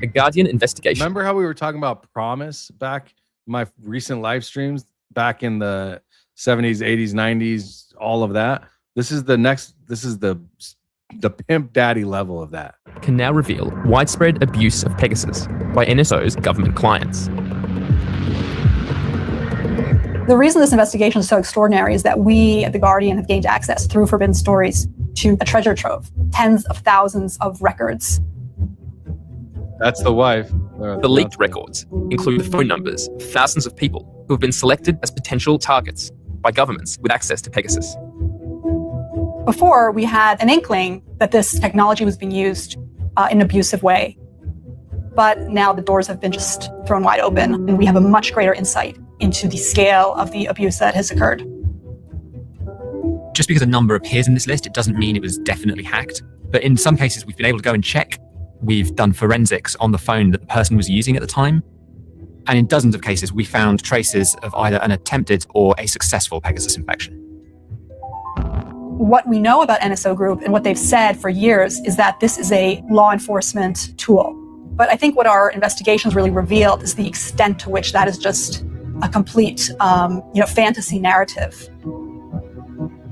A Guardian investigation. Remember how we were talking about promise back in my recent live streams back in the 70s, 80s, 90s, all of that? This is the pimp daddy level of that. Can now reveal widespread abuse of Pegasus by NSO's government clients. The reason this investigation is so extraordinary is that we at The Guardian have gained access through Forbidden Stories to a treasure trove, tens of thousands of records. That's the wife. The leaked records include the phone numbers of thousands of people who have been selected as potential targets by governments with access to Pegasus. Before, we had an inkling that this technology was being used in an abusive way. But now the doors have been just thrown wide open, and we have a much greater insight into the scale of the abuse that has occurred. Just because a number appears in this list, it doesn't mean it was definitely hacked. But in some cases, we've been able to go and check. We've done forensics on the phone that the person was using at the time. And in dozens of cases, we found traces of either an attempted or a successful Pegasus infection. What we know about NSO Group and what they've said for years is that this is a law enforcement tool. But I think what our investigations really revealed is the extent to which that is just a complete, fantasy narrative.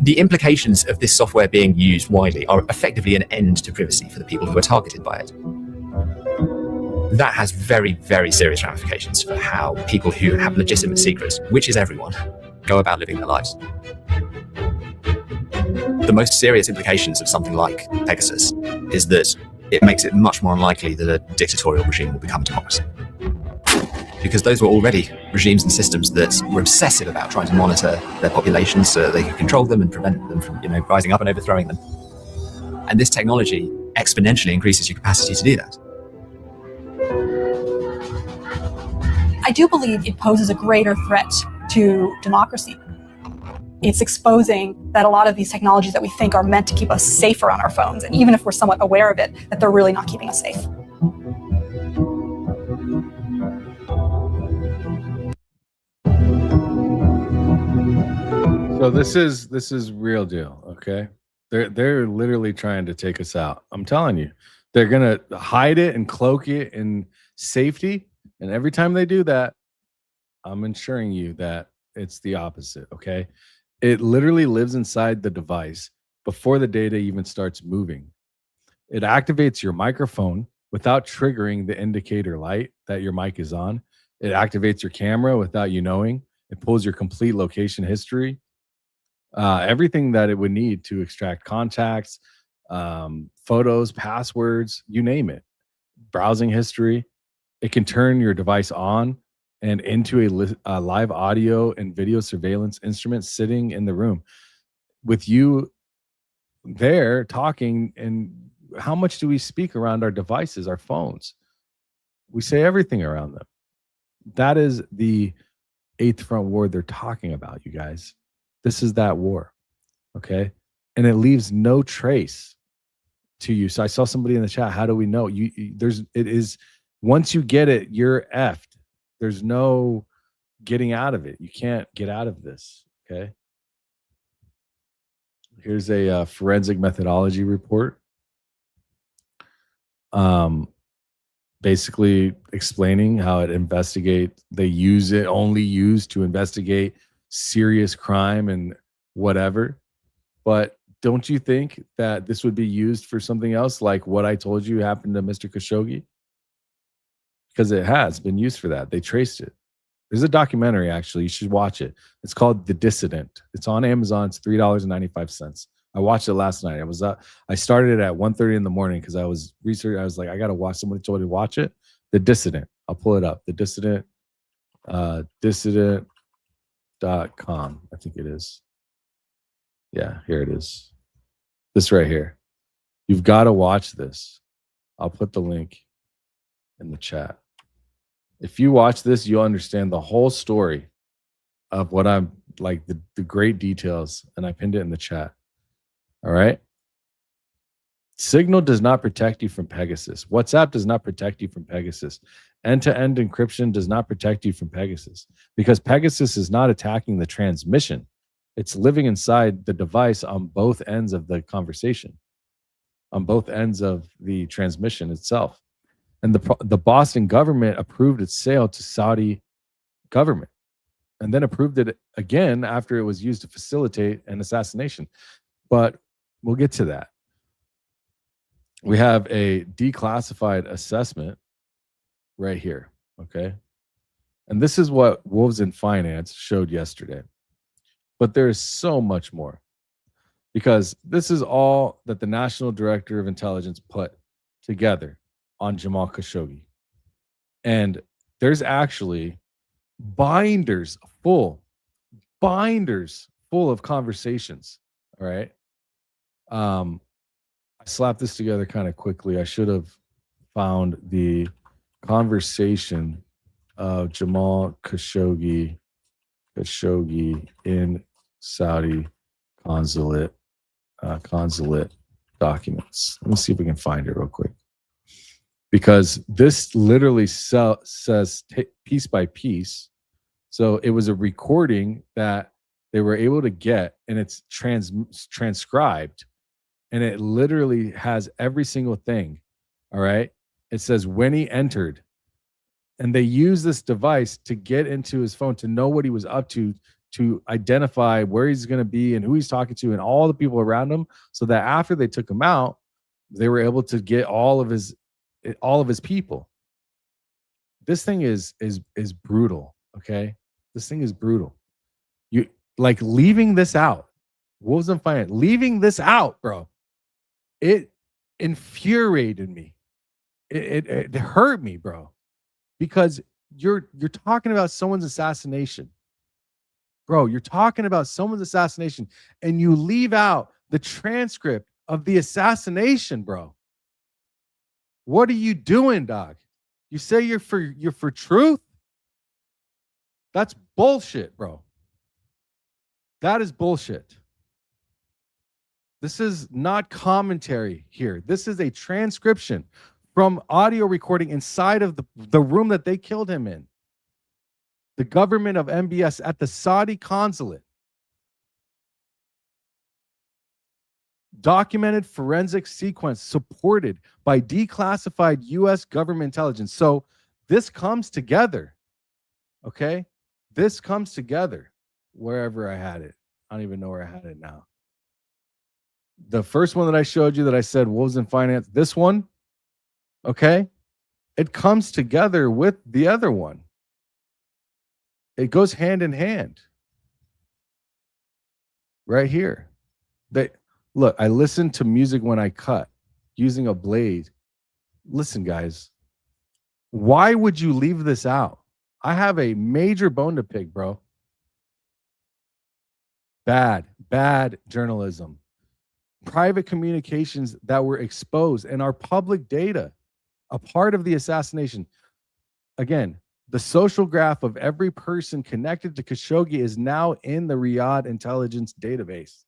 The implications of this software being used widely are effectively an end to privacy for the people who are targeted by it. That has very, very serious ramifications for how people who have legitimate secrets, which is everyone, go about living their lives. The most serious implications of something like Pegasus is that it makes it much more unlikely that a dictatorial regime will become a democracy. Because those were already regimes and systems that were obsessive about trying to monitor their populations so that they could control them and prevent them from, rising up and overthrowing them. And this technology exponentially increases your capacity to do that. I do believe it poses a greater threat to democracy. It's exposing that a lot of these technologies that we think are meant to keep us safer on our phones, and even if we're somewhat aware of it, that they're really not keeping us safe. So this is real deal, okay? They're literally trying to take us out. I'm telling you. They're going to hide it and cloak it in safety, and every time they do that, I'm ensuring you that it's the opposite, okay? It literally lives inside the device before the data even starts moving. It activates your microphone without triggering the indicator light that your mic is on. It activates your camera without you knowing. It pulls your complete location history, everything that it would need to extract contacts, photos, passwords, you name it, browsing history. It can turn your device on and into a live audio and video surveillance instrument sitting in the room with you there talking. And how much do we speak around our devices, our phones? We say everything around them. That is the Eighth Front War they're talking about, you guys. This is that war, okay? And it leaves no trace to you. So I saw somebody in the chat. How do we know? It is once you get it, you're effed. There's no getting out of it. You can't get out of this. Okay. Here's a forensic methodology report. Basically explaining how it only use to investigate serious crime and whatever. But don't you think that this would be used for something else, like what I told you happened to Mr. Khashoggi? Because it has been used for that. They traced it. There's a documentary, actually. You should watch it. It's called The Dissident. It's on Amazon. It's $3.95. I watched it last night. I started it at 1:30 in the morning because I was researching. I was like, I got to watch. Somebody told me to watch it. The Dissident. I'll pull it up. The Dissident. Dissident.com. I think it is. Yeah, here it is. This right here. You've got to watch this. I'll put the link in the chat. If you watch this, you'll understand the whole story of what I'm like, the great details, and I pinned it in the chat. All right. Signal does not protect you from Pegasus. WhatsApp does not protect you from Pegasus. End-to-end encryption does not protect you from Pegasus, because Pegasus is not attacking the transmission. It's living inside the device on both ends of the conversation, on both ends of the transmission itself. And the Boston government approved its sale to Saudi government, and then approved it again after it was used to facilitate an assassination. But we'll get to that. We have a declassified assessment right here, okay? And this is what Wolves in Finance showed yesterday. But there is so much more, because this is all that the National Director of Intelligence put together on Jamal Khashoggi. And there's actually binders full of conversations, all right? I slapped this together kind of quickly. I should have found the conversation of Jamal Khashoggi in Saudi consulate documents. Let me see if we can find it real quick, because this literally says piece by piece. So it was a recording that they were able to get, and it's transcribed, and it literally has every single thing. All right. It says when he entered, and they use this device to get into his phone to know what he was up to identify where he's going to be and who he's talking to and all the people around him, so that after they took him out, they were able to get all of his people. This thing is brutal. Okay. This thing is brutal. You like leaving this out. Wolves in Finance, leaving this out, bro. It infuriated me. It hurt me, bro, because you're talking about someone's assassination. Bro, you're talking about someone's assassination, and you leave out the transcript of the assassination, bro. What are you doing, dog? You say you're for truth? That's bullshit, bro. That is bullshit. This is not commentary here. This is a transcription from audio recording inside of the room that they killed him in. The government of MBS at the Saudi consulate. Documented forensic sequence supported by declassified U.S. government intelligence. So this comes together, okay? This comes together wherever I had it. I don't even know where I had it now. The first one that I showed you that I said Wolves in Finance, this one, okay? It comes together with the other one. It goes hand in hand. Right here. Look, I listen to music when I cut using a blade. Listen, guys, why would you leave this out? I have a major bone to pick, bro. Bad journalism. Private communications that were exposed and our public data, a part of the assassination. Again, The social graph of every person connected to Khashoggi is now in the Riyadh intelligence database.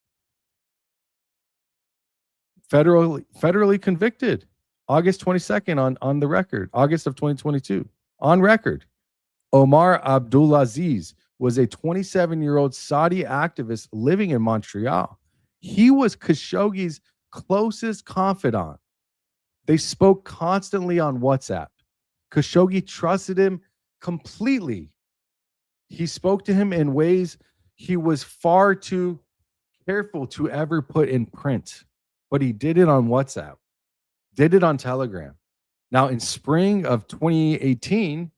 Federally convicted, August 22nd on the record, August of 2022, on record. Omar Abdulaziz was a 27-year-old Saudi activist living in Montreal. He was Khashoggi's closest confidant. They spoke constantly on WhatsApp. Khashoggi trusted him completely. He spoke to him in ways he was far too careful to ever put in print, but he did it on WhatsApp, did it on Telegram. Now, in spring of 2018,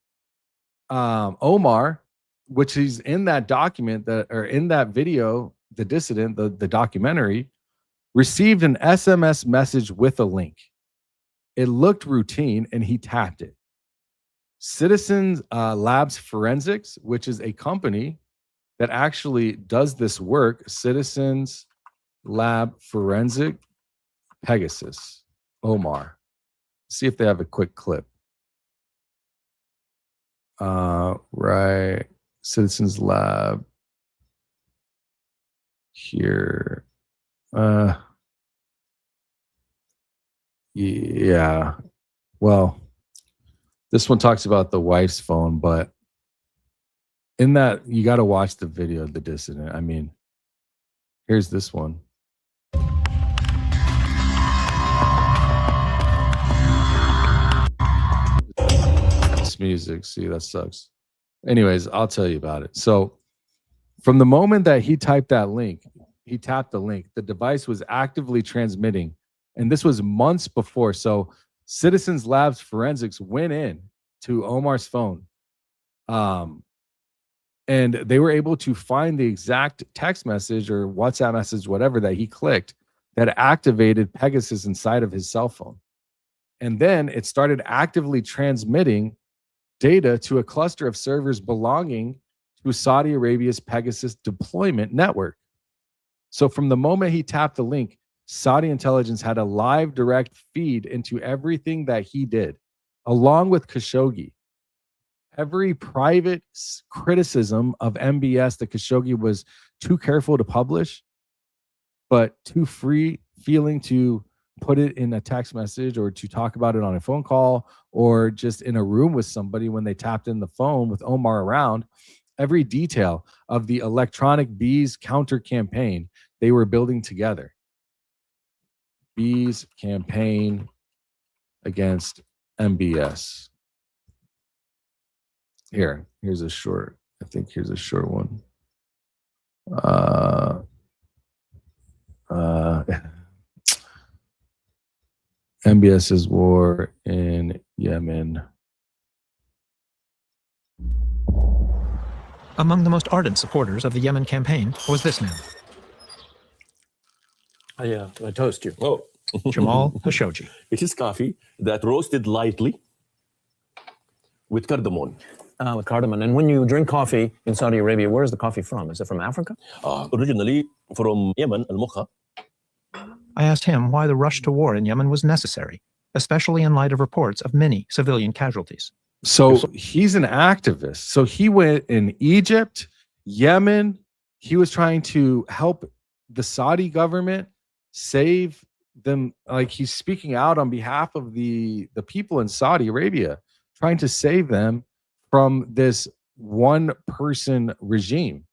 Omar, which is in that document or in that video, The Dissident, the documentary, received an SMS message with a link. It looked routine and he tapped it. Citizens Labs Forensics, which is a company that actually does this work, Citizens Lab Forensic Pegasus, Omar. See if they have a quick clip. Right. Citizens Lab here. Yeah. Well, this one talks about the wife's phone, but in that, you got to watch the video of The Dissident. I mean, here's this one. This music, see, that sucks. Anyways, I'll tell you about it. So from the moment that he typed that link, he tapped the link, the device was actively transmitting. And this was months before. So Citizens Labs Forensics went in to Omar's phone. And they were able to find the exact text message or WhatsApp message, whatever, that he clicked that activated Pegasus inside of his cell phone. And then it started actively transmitting data to a cluster of servers belonging to Saudi Arabia's Pegasus deployment network. So from the moment he tapped the link, Saudi intelligence had a live direct feed into everything that he did, along with Khashoggi. Every private criticism of MBS that Khashoggi was too careful to publish, but too free feeling to put it in a text message or to talk about it on a phone call or just in a room with somebody when they tapped in the phone with Omar around, every detail of the electronic bees counter campaign they were building together. Bees campaign against MBS. Here's a short. I think here's a short one. MBS's war in Yemen. Among the most ardent supporters of the Yemen campaign was this man, I toast you. Oh, Jamal Khashoggi. it is coffee that roasted lightly with cardamom. With cardamom. And when you drink coffee in Saudi Arabia, where is the coffee from? Is it from Africa? Originally from Yemen, al-Mukha. I asked him why the rush to war in Yemen was necessary, especially in light of reports of many civilian casualties. So he's an activist. So he went in Egypt, Yemen. He was trying to help the Saudi government save them. Like, he's speaking out on behalf of the people in Saudi Arabia, trying to save them from this one-person regime.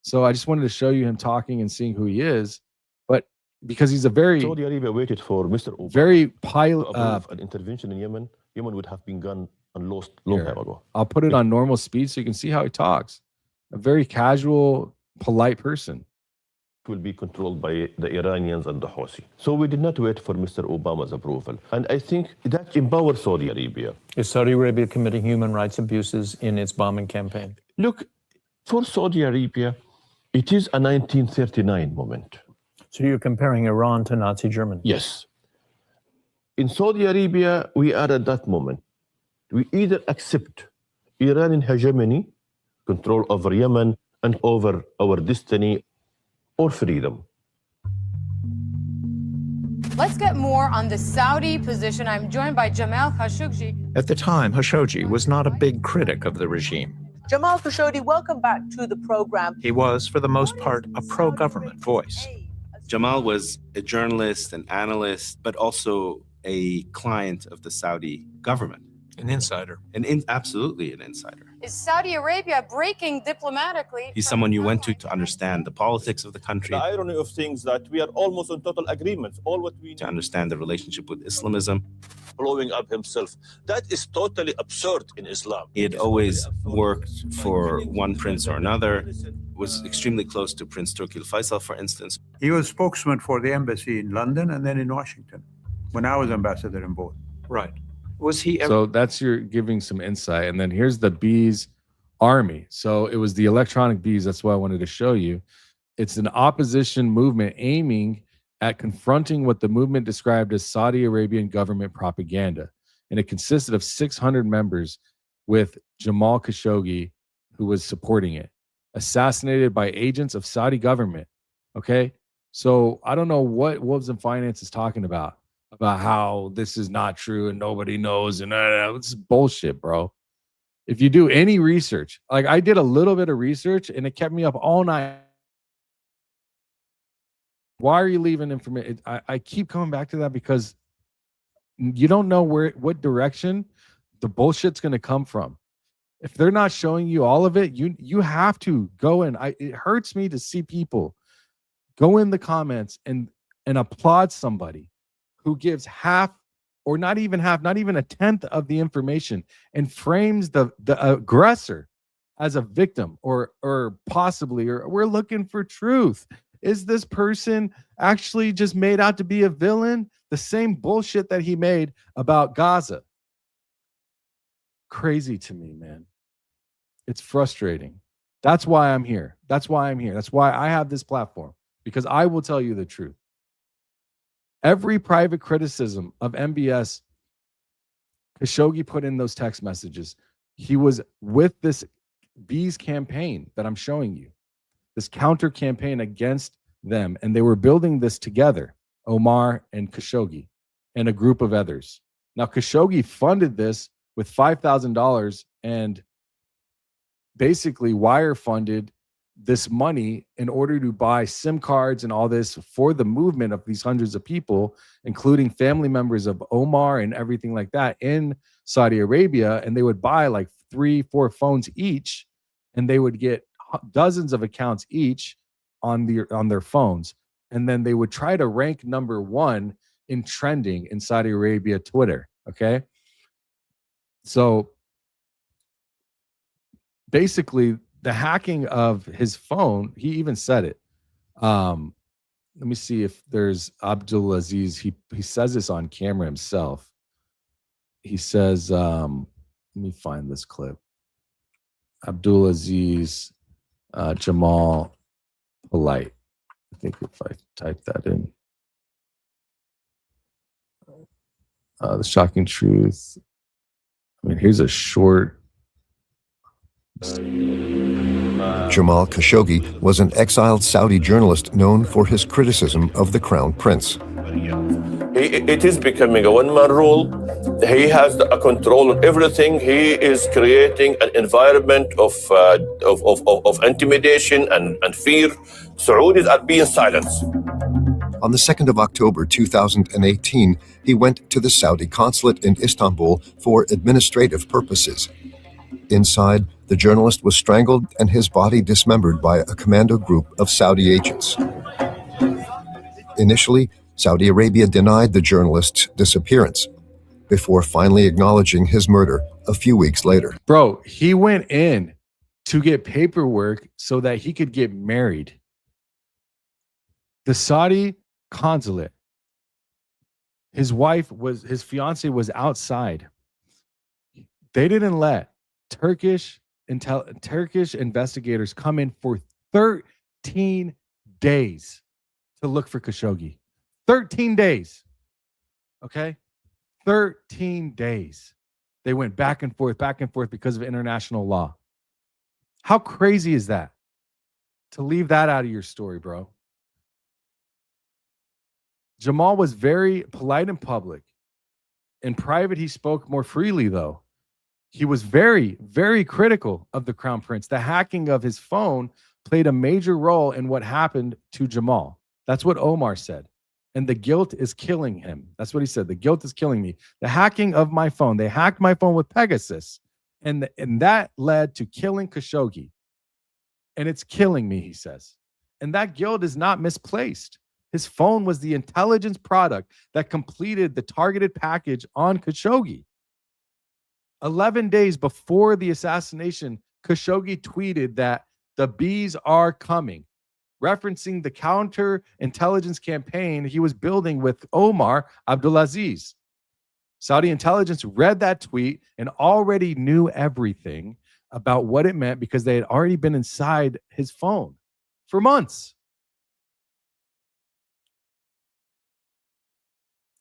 So I just wanted to show you him talking and seeing who he is. But because he's a very... Saudi Arabia waited for Mr. Obama very an intervention in Yemen. Yemen would have been gone and lost long time ago. I'll put it on normal speed so you can see how he talks. A very casual, polite person. Will be controlled by the Iranians and the Houthi. So we did not wait for Mr. Obama's approval. And I think that empowers Saudi Arabia. Is Saudi Arabia committing human rights abuses in its bombing campaign? Look, for Saudi Arabia, it is a 1939 moment. So you're comparing Iran to Nazi Germany? Yes. In Saudi Arabia, we are at that moment. We either accept Iranian hegemony, control over Yemen and over our destiny, or freedom. Let's get more on the Saudi position. I'm joined by Jamal Khashoggi. At the time, Khashoggi was not a big critic of the regime. Jamal Khashoggi, welcome back to the program. He was, for the most part, a pro-government voice. Jamal was a journalist, an analyst, but also a client of the Saudi government. An insider. Absolutely an insider. Is Saudi Arabia breaking diplomatically? He's someone you went to understand the politics of the country. The irony of things that we are almost in total agreement. All what we To understand the relationship with Islamism. blowing up himself. That is totally absurd in Islam. He had always worked for one prince or another, was extremely close to Prince Turki Faisal, for instance. He was spokesman for the embassy in London and then in Washington when I was ambassador in both. Right. Was he ever... So that's your giving some insight. And then here's the bees army. So it was the electronic bees. That's what I wanted to show you. It's an opposition movement aiming at confronting what the movement described as Saudi Arabian government propaganda. And it consisted of 600 members with Jamal Khashoggi, who was supporting it, assassinated by agents of Saudi government. Okay. So I don't know what Wolves in Finance is talking about how this is not true and nobody knows. And this is bullshit, bro. If you do any research, like I did a little bit of research and it kept me up all night. Why are you leaving information? I keep coming back to that because you don't know what direction the bullshit's going to come from. If they're not showing you all of it, you have to go in. It hurts me to see people go in the comments and applaud somebody who gives half or not even half, not even a tenth of the information and frames the aggressor as a victim or possibly, or we're looking for truth. Is this person actually just made out to be a villain? The same bullshit that he made about Gaza. Crazy to me, man. It's frustrating. That's why I'm here. That's why I have this platform, because I will tell you the truth. Every private criticism of MBS, Khashoggi put in those text messages. He was with this Bees campaign that I'm showing you, this counter campaign against them. And they were building this together, Omar and Khashoggi and a group of others. Now, Khashoggi funded this with $5,000 and basically wire funded this money in order to buy SIM cards and all this for the movement of these hundreds of people, including family members of Omar and everything like that in Saudi Arabia. And they would buy like 3-4 phones each, and they would get dozens of accounts each on their phones. And then they would try to rank number one in trending in Saudi Arabia Twitter. Okay. So basically, the hacking of his phone, he even said it. Let me see if there's Abdulaziz. He says this on camera himself. He says, let me find this clip. Abdulaziz Jamal Polite. I think if I type that in. The shocking truth. I mean, here's a short. Jamal Khashoggi was an exiled Saudi journalist known for his criticism of the Crown Prince. It is becoming a one-man rule. He has a control of everything. He is creating an environment of intimidation and fear. Saudis are being silenced. On the 2nd of October 2018, he went to the Saudi consulate in Istanbul for administrative purposes. Inside, the journalist was strangled and his body dismembered by a commando group of Saudi agents. Initially, Saudi Arabia denied the journalist's disappearance, before finally acknowledging his murder a few weeks later. Bro, he went in to get paperwork so that he could get married. The Saudi consulate, his fiance was outside. They didn't let Turkish investigators come in for 13 days to look for Khashoggi. 13 days. Okay? 13 days. They went back and forth because of international law. How crazy is that? To leave that out of your story, bro. Jamal was very polite in public. In private, he spoke more freely, though. He was very, very critical of the Crown Prince. The hacking of his phone played a major role in what happened to Jamal. That's what Omar said. And the guilt is killing him. That's what he said. The guilt is killing me. The hacking of my phone. They hacked my phone with Pegasus. And that led to killing Khashoggi. And it's killing me, he says. And that guilt is not misplaced. His phone was the intelligence product that completed the targeted package on Khashoggi. 11 days before the assassination, Khashoggi tweeted that the bees are coming, referencing the counterintelligence campaign he was building with Omar Abdulaziz. Saudi intelligence read that tweet and already knew everything about what it meant because they had already been inside his phone for months.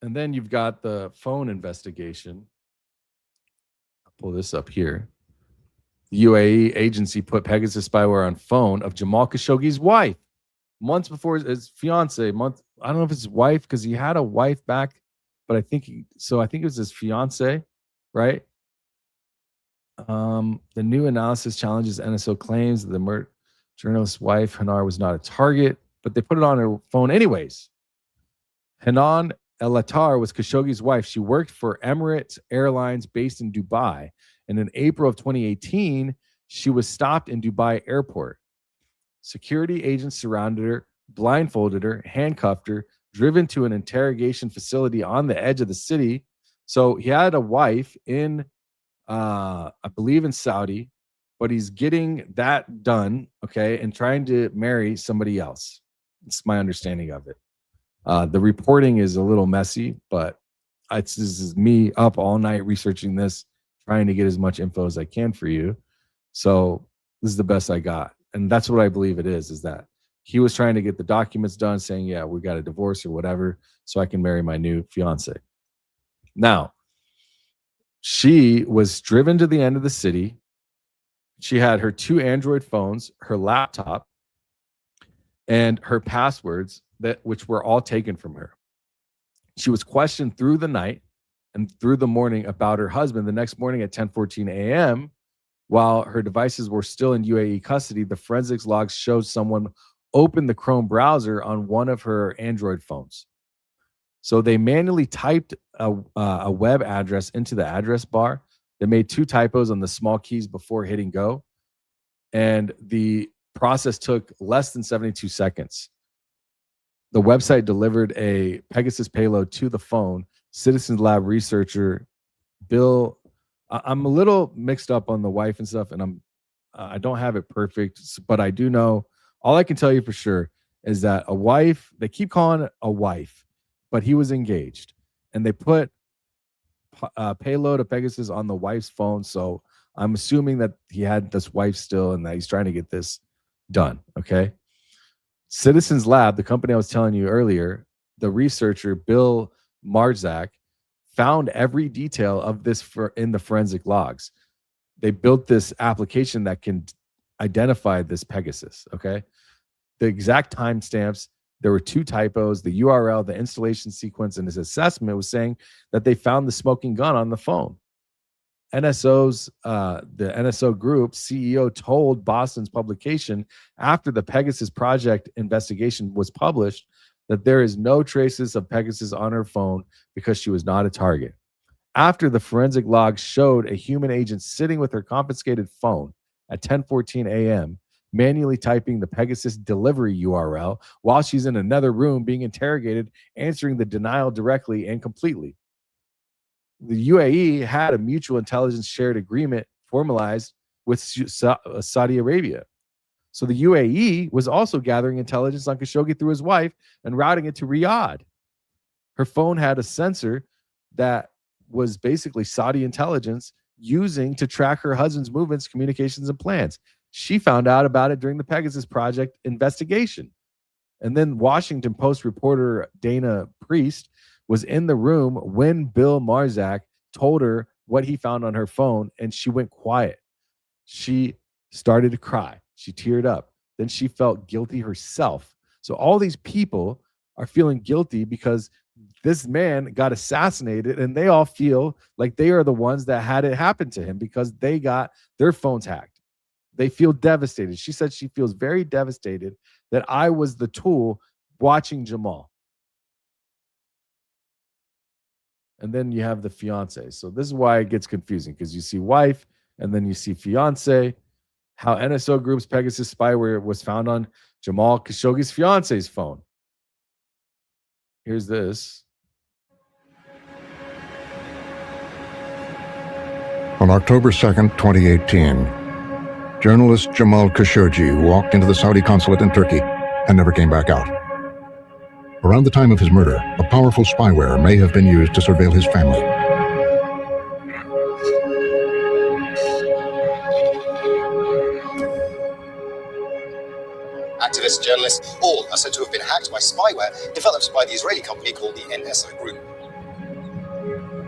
And then you've got the phone investigation. I'll pull this up here. The UAE agency put Pegasus spyware on phone of Jamal Khashoggi's wife months before his fiance. I don't know if it's his wife because he had a wife back, but I think it was his fiance, right? The new analysis challenges NSO claims that the journalist's wife, Hanar, was not a target, but they put it on her phone anyways. Hanan El-Attar was Khashoggi's wife. She worked for Emirates Airlines based in Dubai. And in April of 2018, she was stopped in Dubai airport. Security agents surrounded her, blindfolded her, handcuffed her, driven to an interrogation facility on the edge of the city. So he had a wife in, I believe in Saudi, but he's getting that done, okay, and trying to marry somebody else. It's my understanding of it. The reporting is a little messy, but this is me up all night researching this, trying to get as much info as I can for you. So this is the best I got. And that's what I believe it is that he was trying to get the documents done saying, yeah, we got a divorce or whatever, so I can marry my new fiance. Now, she was driven to the end of the city. She had her 2 Android phones, her laptop, and her passwords, which were all taken from her. She was questioned through the night and through the morning about her husband. The next morning at 10:14 a.m., while her devices were still in UAE custody, the forensics logs showed someone opened the Chrome browser on one of her Android phones. So they manually typed a web address into the address bar. They made 2 typos on the small keys before hitting go. And the process took less than 72 seconds. The website delivered a Pegasus payload to the phone. Citizens Lab researcher Bill, I'm a little mixed up on the wife and stuff, and I don't have it perfect, but I do know, all I can tell you for sure is that a wife, they keep calling it a wife, but he was engaged, and they put payload of Pegasus on the wife's phone. So I'm assuming that he had this wife still and that he's trying to get this done. Okay. Citizens Lab, the company I was telling you earlier, the researcher Bill Marzak found every detail of this in the forensic logs. They built this application that can identify this Pegasus. Okay. The exact timestamps. There were 2 typos, the URL, the installation sequence, and his assessment was saying that they found the smoking gun on the phone. The NSO Group CEO told Boston's publication after the Pegasus Project investigation was published that there is no traces of Pegasus on her phone because she was not a target. After the forensic logs showed a human agent sitting with her confiscated phone at 10:14 a.m., manually typing the Pegasus delivery URL while she's in another room being interrogated, answering the denial directly and completely. The UAE had a mutual intelligence shared agreement formalized with Saudi Arabia. So the UAE was also gathering intelligence on Khashoggi through his wife and routing it to Riyadh. Her phone had a sensor that was basically Saudi intelligence using to track her husband's movements, communications, and plans. She found out about it during the Pegasus Project investigation. And then Washington Post reporter Dana Priest was in the room when Bill Marzak told her what he found on her phone, and she went quiet. She started to cry. She teared up. Then she felt guilty herself. So all these people are feeling guilty because this man got assassinated, and they all feel like they are the ones that had it happen to him because they got their phones hacked. They feel devastated. She said she feels very devastated that I was the tool watching Jamal. And then you have the fiance. So this is why it gets confusing, because you see wife and then you see fiance. How NSO Group's Pegasus spyware was found on Jamal Khashoggi's fiance's phone. Here's this. On October 2nd, 2018, journalist Jamal Khashoggi walked into the Saudi consulate in Turkey and never came back out. Around the time of his murder, a powerful spyware may have been used to surveil his family. Activists, journalists, all are said to have been hacked by spyware developed by the Israeli company called the NSO Group.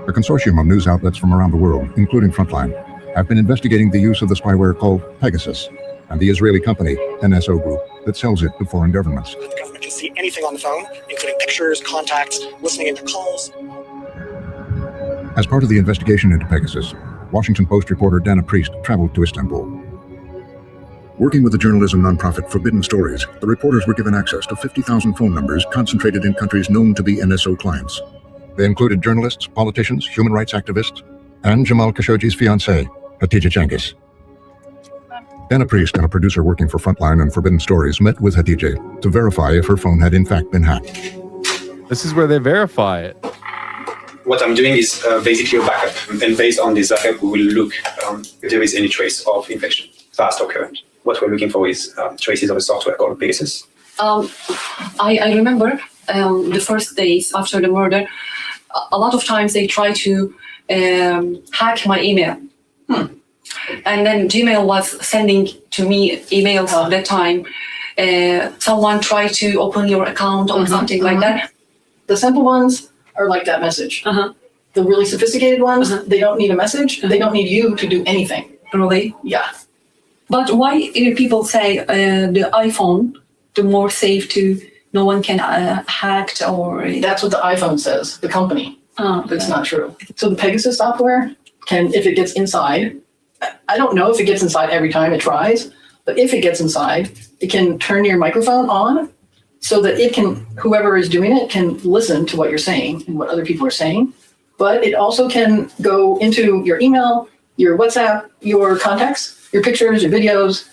A consortium of news outlets from around the world, including Frontline, have been investigating the use of the spyware called Pegasus and the Israeli company NSO Group that sells it to foreign governments. The government can see anything on the phone, including pictures, contacts, listening into calls. As part of the investigation into Pegasus, Washington Post reporter Dana Priest traveled to Istanbul. Working with the journalism nonprofit Forbidden Stories, the reporters were given access to 50,000 phone numbers concentrated in countries known to be NSO clients. They included journalists, politicians, human rights activists, and Jamal Khashoggi's fiancée, Hatice Cengiz. Dana Priest and a producer working for Frontline and Forbidden Stories met with Hatice to verify if her phone had in fact been hacked. This is where they verify it. What I'm doing is basically a backup, and based on this backup, we will look if there is any trace of infection, past or current. What we're looking for is traces of a software called Pegasus. I remember the first days after the murder, a lot of times they try to hack my email. And then Gmail was sending to me emails at that time. Someone tried to open your account or something like that. The simple ones are like that message. The really sophisticated ones, they don't need a message. They don't need you to do anything. Really? Yeah. But why people say the iPhone, the more safe to no one can hack or... That's what the iPhone says, the company. That's not true. So the Pegasus software can, if it gets inside, I don't know if it gets inside every time it tries, but if it gets inside, it can turn your microphone on so that it can, whoever is doing it can listen to what you're saying and what other people are saying. But it also can go into your email, your WhatsApp, your contacts, your pictures, your videos,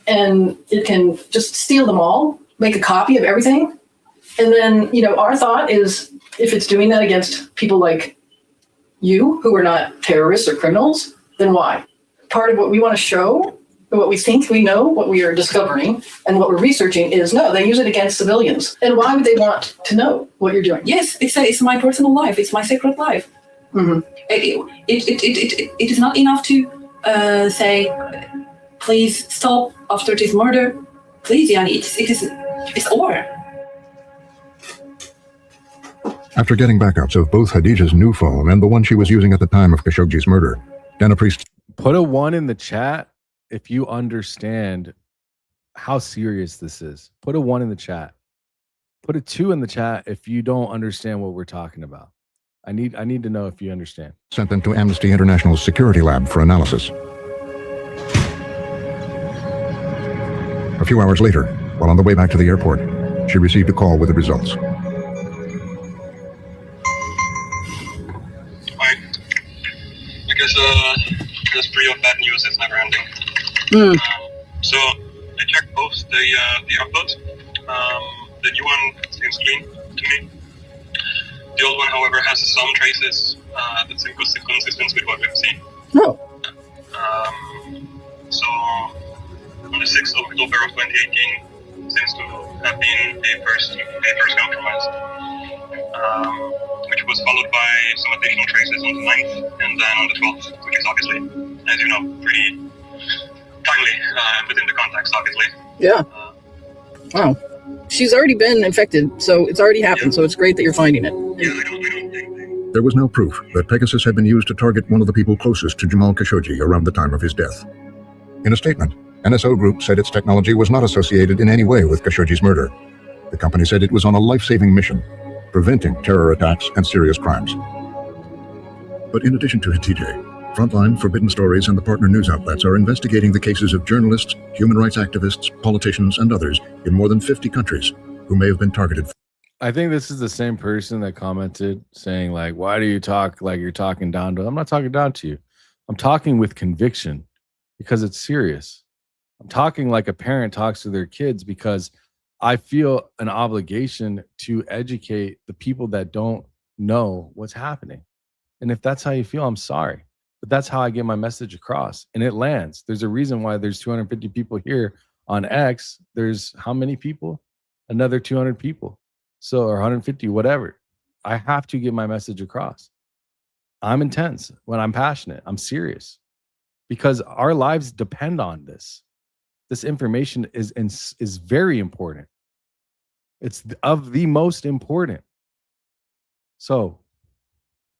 and it can just steal them all, make a copy of everything. And then, our thought is if it's doing that against people like you who are not terrorists or criminals, then why? Part of what we want to show, what we think we know, what we are discovering, and what we're researching is no, they use it against civilians. And why would they want to know what you're doing? Yes, it's my personal life. It's my secret life. It is not enough to say, please stop after this murder. Please, Yani, it's over. After getting backups of both Hatice's new phone and the one she was using at the time of Khashoggi's murder, Dana Priest... Put a 1 in the chat if you understand how serious this is. Put a 1 in the chat. Put a 2 in the chat if you don't understand what we're talking about. I need to know if you understand. Sent them to Amnesty International's security lab for analysis. A few hours later, while on the way back to the airport, she received a call with the results. I guess the spree of bad news is never ending. So I checked both the uploads. The new one seems clean to me. The old one, however, has some traces that's inconsistent with what we've seen. So on the 6th of October of 2018 seems to have been a first compromise, which was followed by some additional traces on the 9th and then on the 12th, which is obviously, as you know, pretty timely within the context, obviously. Yeah. Wow. She's already been infected, so it's already happened, so it's great that you're finding it. There was no proof that Pegasus had been used to target one of the people closest to Jamal Khashoggi around the time of his death. In a statement, NSO Group said its technology was not associated in any way with Khashoggi's murder. The company said it was on a life-saving mission, preventing terror attacks and serious crimes. But in addition to TJ, Frontline, Forbidden Stories, and the partner news outlets are investigating the cases of journalists, human rights activists, politicians, and others in more than 50 countries who may have been targeted. I think this is the same person that commented saying, like, why do you talk like you're talking down to? I'm not talking down to you. I'm talking with conviction because it's serious. I'm talking like a parent talks to their kids because I feel an obligation to educate the people that don't know what's happening. And if that's how you feel, I'm sorry. But that's how I get my message across. And it lands. There's a reason why there's 250 people here on X. There's how many people? Another 200 people. So, or 150, whatever. I have to get my message across. I'm intense when I'm passionate. I'm serious. Because our lives depend on this. This information is very important. It's of the most important. So,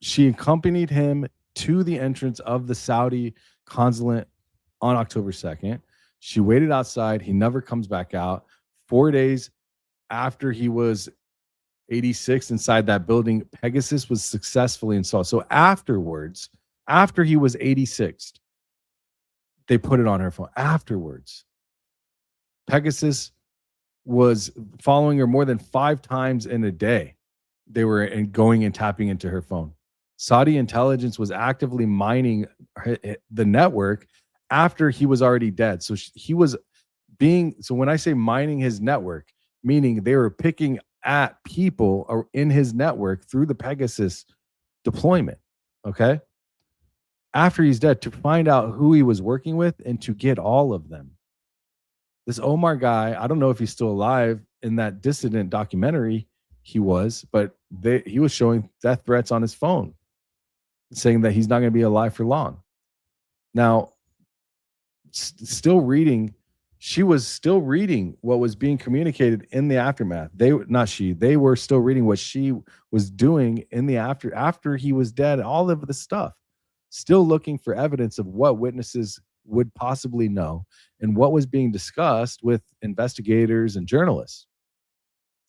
she accompanied him to the entrance of the Saudi consulate on October 2nd. She waited outside. He never comes back out. 4 days after he was 86 inside that building, Pegasus was successfully installed. So afterwards, after he was 86, they put it on her phone. Afterwards, Pegasus was following her more than 5 times in a day. They were going and tapping into her phone. Saudi intelligence was actively mining the network after he was already dead. So he was so when I say mining his network, meaning they were picking at people in his network through the Pegasus deployment, okay? After he's dead, to find out who he was working with and to get all of them. This Omar guy, I don't know if he's still alive. In that dissident documentary, he was, but he was showing death threats on his phone, saying that he's not going to be alive for long. Now, still reading, she was still reading what was being communicated in the aftermath. They were still reading what she was doing in the after he was dead, all of the stuff, still looking for evidence of what witnesses would possibly know and what was being discussed with investigators and journalists.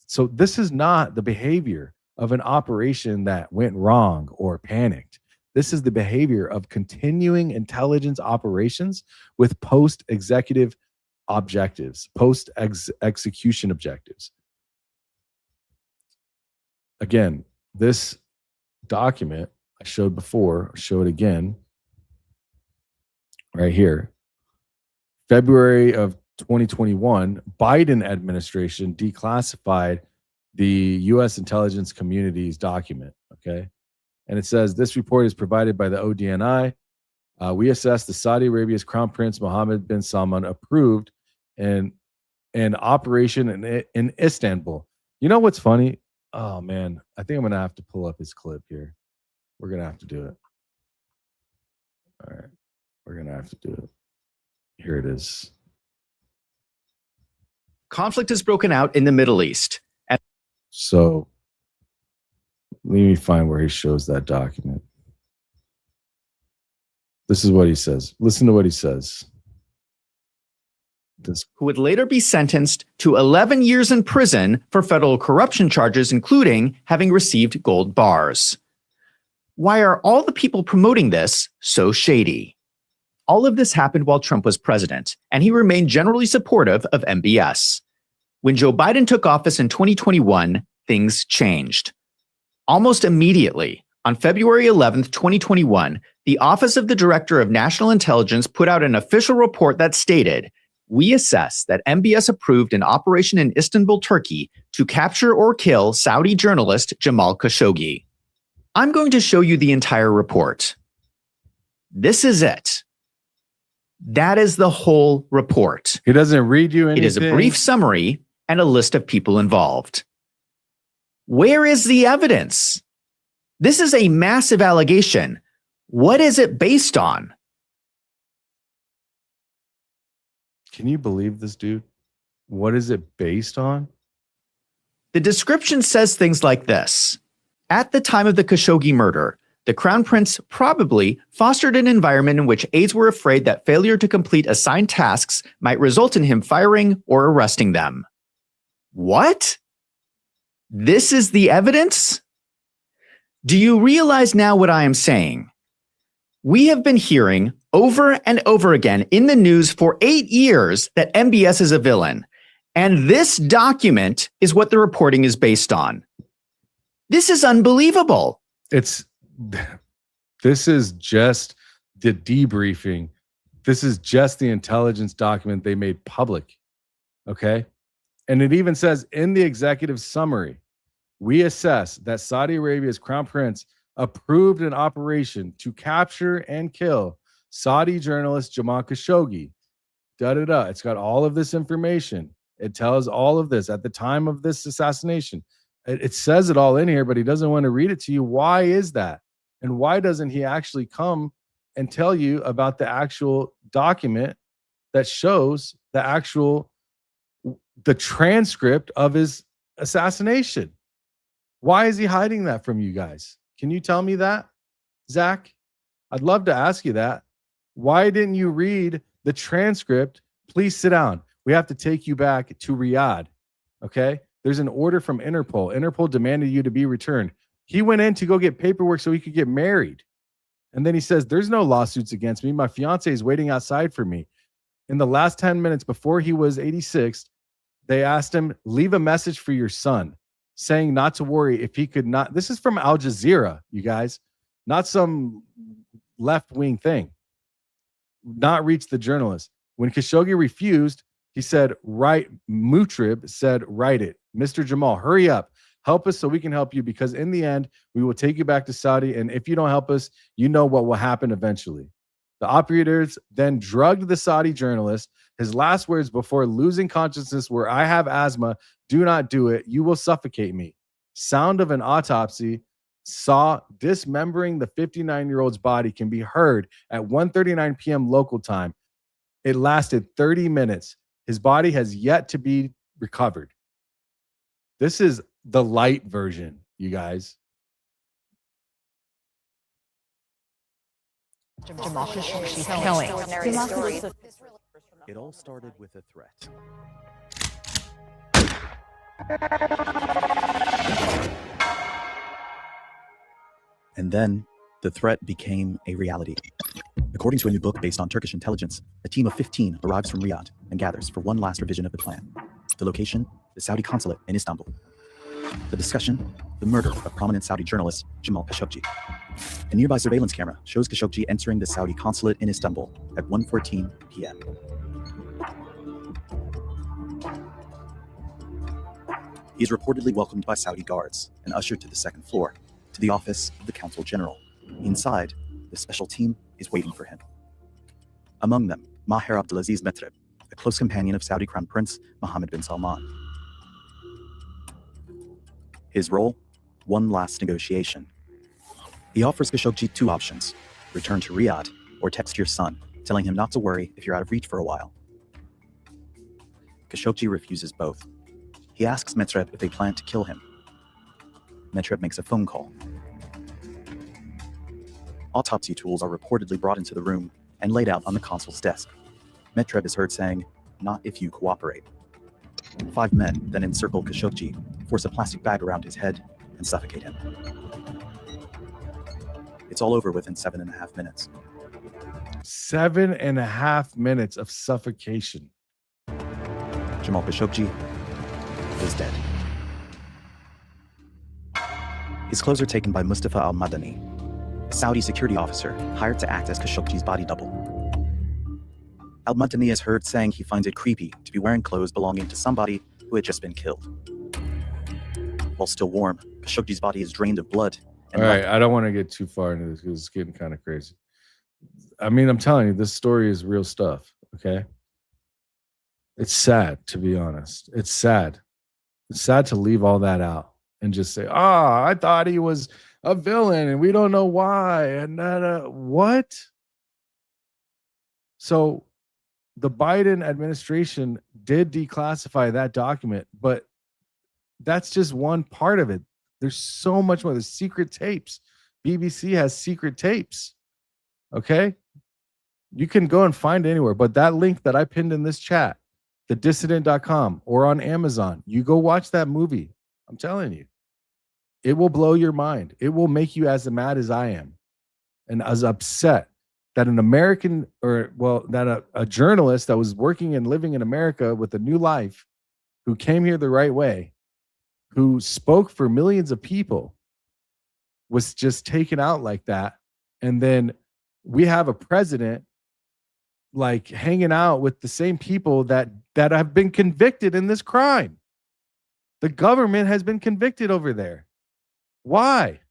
So this is not the behavior of an operation that went wrong or panicked. This is the behavior of continuing intelligence operations with post-executive objectives, post-execution objectives. Again, this document I showed before, show it again, right here. February of 2021, Biden administration declassified the U.S. intelligence community's document, okay? And it says, this report is provided by the ODNI. We assess the Saudi Arabia's Crown Prince Mohammed bin Salman approved an operation in Istanbul. You know what's funny? Oh, man. I think I'm going to have to pull up his clip here. We're going to have to do it. All right. We're going to have to do it. Here it is. Conflict has broken out in the Middle East. So let me find where he shows that document. This is what he says. Listen to what he says. Who would later be sentenced to 11 years in prison for federal corruption charges, including having received gold bars. Why are all the people promoting this so shady? All of this happened while Trump was president, and he remained generally supportive of MBS. When Joe Biden took office in 2021, things changed. Almost immediately, on February 11th, 2021, the Office of the Director of National Intelligence put out an official report that stated, we assess that MBS approved an operation in Istanbul, Turkey to capture or kill Saudi journalist Jamal Khashoggi. I'm going to show you the entire report. This is it. That is the whole report. He doesn't read you anything. It is a brief summary and a list of people involved. Where is the evidence? This is a massive allegation. What is it based on? Can you believe this, dude? What is it based on? The description says things like this. At the time of the Khashoggi murder, the Crown Prince probably fostered an environment in which aides were afraid that failure to complete assigned tasks might result in him firing or arresting them. What? This is the evidence? Do you realize now what I am saying? We have been hearing over and over again in the news for 8 years that MBS is a villain. And this document is what the reporting is based on. This is unbelievable. This is just the debriefing. This is just the intelligence document they made public. Okay. And it even says in the executive summary, we assess that Saudi Arabia's crown prince approved an operation to capture and kill Saudi journalist Jamal Khashoggi. It's got all of this information. It tells all of this at the time of this assassination. It says it all in here, but he doesn't want to read it to you. Why is that? And why doesn't he actually come and tell you about the actual document that shows the transcript of his assassination? Why is he hiding that from you guys? Can you tell me that, Zach? I'd love to ask you that. Why didn't you read the transcript? Please sit down. We have to take you back to Riyadh. Okay? There's an order from Interpol. Interpol demanded you to be returned. He went in to go get paperwork so he could get married. And then he says, there's no lawsuits against me. My fiance is waiting outside for me. In the last 10 minutes before he was 86, they asked him, leave a message for your son, saying not to worry if he could not. This is from Al Jazeera, you guys, not some left-wing thing. Not reach the journalist. When Khashoggi refused, he said, Mutrib said, write it. Mr. Jamal, hurry up. Help us so we can help you, because in the end, we will take you back to Saudi. And if you don't help us, you know what will happen eventually. The operators then drugged the Saudi journalist. His last words before losing consciousness were, I have asthma. Do not do it. You will suffocate me. Sound of an autopsy saw dismembering the 59-year-old's body can be heard at 1:39 p.m. local time. It lasted 30 minutes. His body has yet to be recovered. This is the light version, you guys. Jamal Khashoggi's killing. It all started with a threat. And then the threat became a reality. According to a new book based on Turkish intelligence, a team of 15 arrives from Riyadh and gathers for one last revision of the plan. The location, the Saudi consulate in Istanbul. The discussion, the murder of prominent Saudi journalist Jamal Khashoggi. A nearby surveillance camera shows Khashoggi entering the Saudi consulate in Istanbul at 1:14 p.m. He is reportedly welcomed by Saudi guards and ushered to the second floor, to the office of the Consul General. Inside, the special team is waiting for him. Among them, Omar Abdulaziz Pegasus, a close companion of Saudi Crown Prince Mohammed bin Salman. His role? One last negotiation. He offers Khashoggi two options: return to Riyadh or text your son, telling him not to worry if you're out of reach for a while. Khashoggi refuses both. He asks Metreb if they plan to kill him. Metreb makes a phone call. Autopsy tools are reportedly brought into the room and laid out on the consul's desk. Metreb is heard saying, "Not if you cooperate." 5 men then encircle Khashoggi, force a plastic bag around his head, and suffocate him. It's all over within 7.5 minutes. 7.5 minutes of suffocation. Jamal Khashoggi is dead. His clothes are taken by Mustafa al-Madani, a Saudi security officer hired to act as Khashoggi's body double. Al-Madani is heard saying he finds it creepy to be wearing clothes belonging to somebody who had just been killed. While still warm, Khashoggi's body is drained of blood. All right, I don't want to get too far into this because it's getting kind of crazy. I mean, I'm telling you, this story is real stuff, okay? It's sad, to be honest. It's sad. It's sad to leave all that out and just say, I thought he was a villain and we don't know why. And what? So the Biden administration did declassify that document, but that's just one part of it. There's so much more. There's secret tapes. BBC has secret tapes. Okay? You can go and find it anywhere. But that link that I pinned in this chat, thedissident.com or on Amazon, you go watch that movie. I'm telling you. It will blow your mind. It will make you as mad as I am and as upset that an American that a journalist that was working and living in America with a new life, who came here the right way, who spoke for millions of people, was just taken out like that. And then we have a president like hanging out with the same people that have been convicted in this crime. The government has been convicted over there. Why?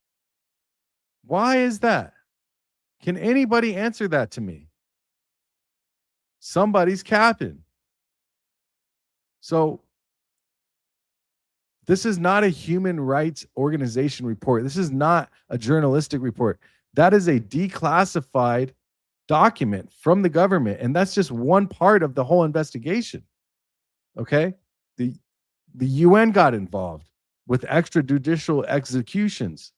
Why is that? Can anybody answer that to me? Somebody's capping. So this is not a human rights organization report. This is not a journalistic report. That is a declassified document from the government. And that's just one part of the whole investigation. Okay? The UN got involved with extrajudicial executions.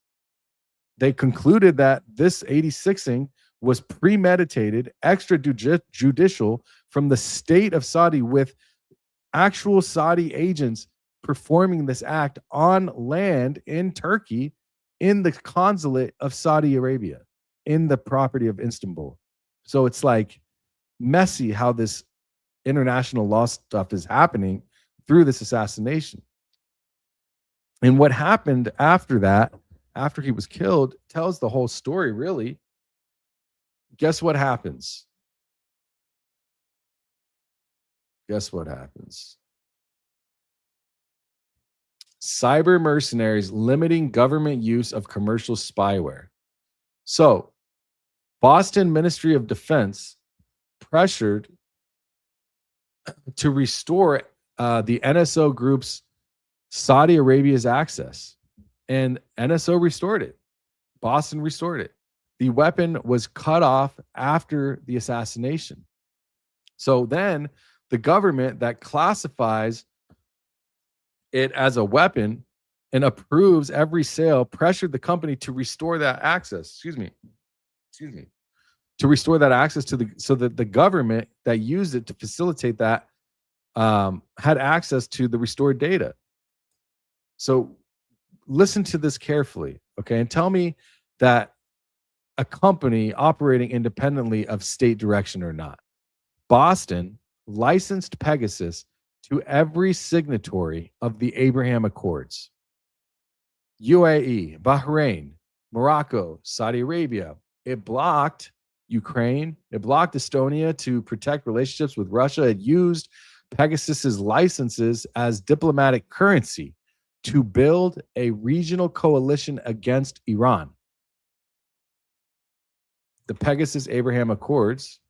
They concluded that this 86ing was premeditated, extrajudicial from the state of Saudi, with actual Saudi agents performing this act on land in Turkey, in the consulate of Saudi Arabia, in the property of Istanbul. So it's like messy how this international law stuff is happening through this assassination. And what happened after that, after he was killed, tells the whole story, really. Guess what happens? Guess what happens? Cyber mercenaries limiting government use of commercial spyware. So, Boston Ministry of Defense pressured to restore the NSO Group's Saudi Arabia's access. And NSO restored it. Boston restored it. The weapon was cut off after the assassination. So then the government that classifies it as a weapon and approves every sale pressured the company to restore that access. Excuse me. To restore that access so that the government that used it to facilitate that had access to the restored data. So listen to this carefully, okay? And tell me that a company operating independently of state direction or not. Boston licensed Pegasus to every signatory of the Abraham Accords. UAE, Bahrain, Morocco, Saudi Arabia. It blocked Ukraine. It blocked Estonia to protect relationships with Russia. It used Pegasus's licenses as diplomatic currency to build a regional coalition against Iran. The Pegasus Abraham Accords,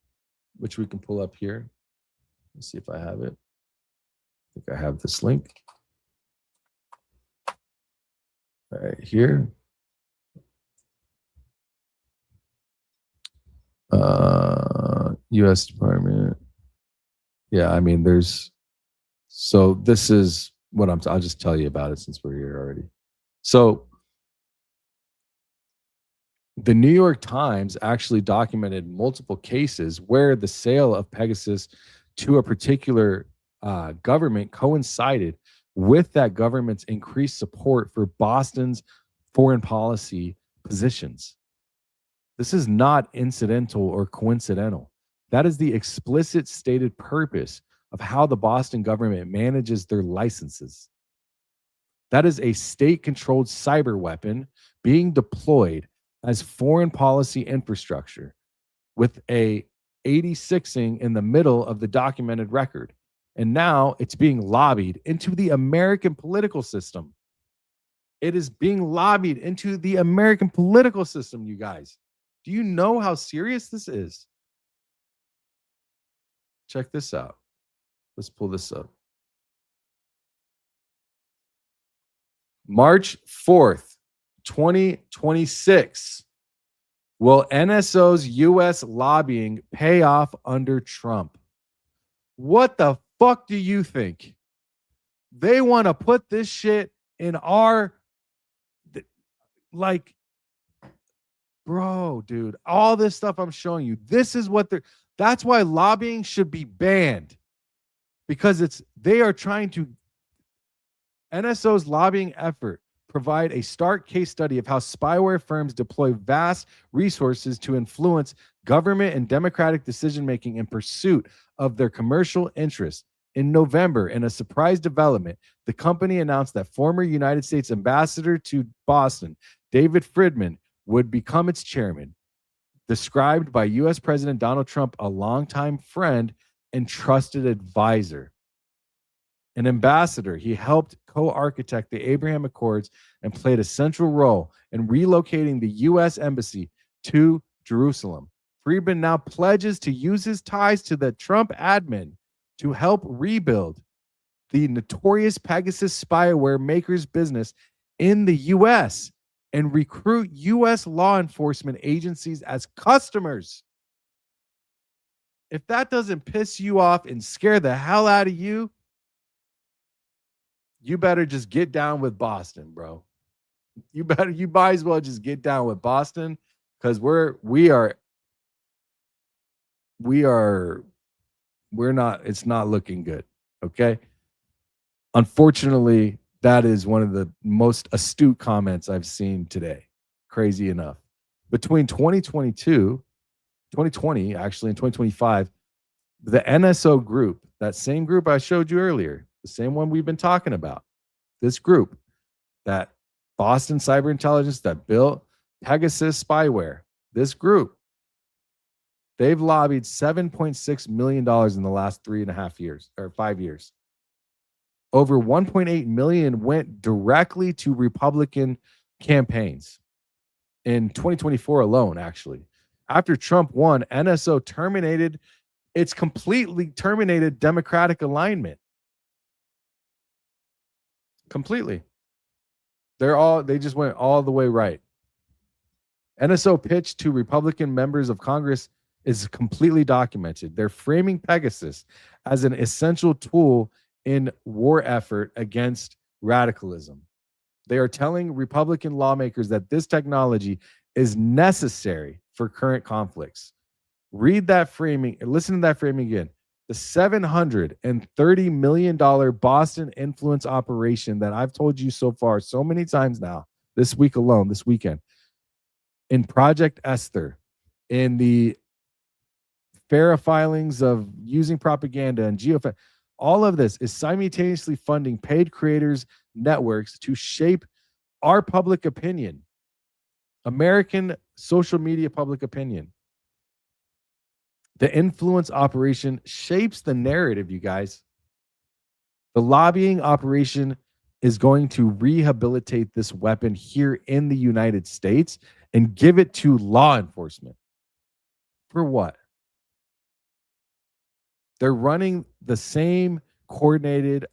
which we can pull up here. Let's see if I have it. I think I have this link. Right here. U.S. Department. Yeah, I mean, so this is what I'll just tell you about it since we're here already. So the New York Times actually documented multiple cases where the sale of Pegasus to a particular government coincided with that government's increased support for Boston's foreign policy positions. This is not incidental or coincidental. That is the explicit stated purpose of how the Boston government manages their licenses. That is a state-controlled cyber weapon being deployed as foreign policy infrastructure with a 86ing in the middle of the documented record. And now it's being lobbied into the American political system. It is being lobbied into the American political system, you guys. Do you know how serious this is? Check this out. Let's pull this up. March 4th, 2026. Will NSO's U.S. lobbying pay off under Trump? What the fuck do you think? They want to put this shit in our, like, bro, dude, all this stuff I'm showing you, this is what that's why lobbying should be banned, because they are trying to NSO's lobbying effort provide a stark case study of how spyware firms deploy vast resources to influence government and democratic decision-making in pursuit of their commercial interests. In November, in a surprise development, the company announced that former United States ambassador to Boston, David Friedman, would become its chairman. Described by U.S. President Donald Trump, a longtime friend and trusted advisor. An ambassador, he helped co-architect the Abraham Accords and played a central role in relocating the U.S. Embassy to Jerusalem. Friedman now pledges to use his ties to the Trump admin to help rebuild the notorious Pegasus spyware maker's business in the U.S. and recruit U.S. law enforcement agencies as customers. If that doesn't piss you off and scare the hell out of you, you better just get down with Boston, bro. You might as well just get down with Boston, because we're not, it's not looking good. Okay. Unfortunately, that is one of the most astute comments I've seen today. Crazy enough. Between 2020, actually, and 2025, the NSO group, that same group I showed you earlier, the same one we've been talking about, this group, that Boston Cyber Intelligence that built Pegasus spyware, this group, they've lobbied $7.6 million in the last 3.5 years or 5 years. Over 1.8 million went directly to Republican campaigns in 2024 alone, actually. After Trump won, NSO completely terminated Democratic alignment. Completely. They just went all the way right. NSO pitch to Republican members of Congress is completely documented. They're framing Pegasus as an essential tool in war effort against radicalism. They are telling Republican lawmakers that this technology is necessary for current conflicts. Read that framing and listen to that framing again. The $730 million Boston influence operation that I've told you so far so many times now, this week alone, this weekend, in Project Esther, in the FARA filings of using propaganda and geofenced, all of this is simultaneously funding paid creators' networks to shape our public opinion, American social media public opinion. The influence operation shapes the narrative, you guys. The lobbying operation is going to rehabilitate this weapon here in the United States and give it to law enforcement. For what? They're running the same coordinated,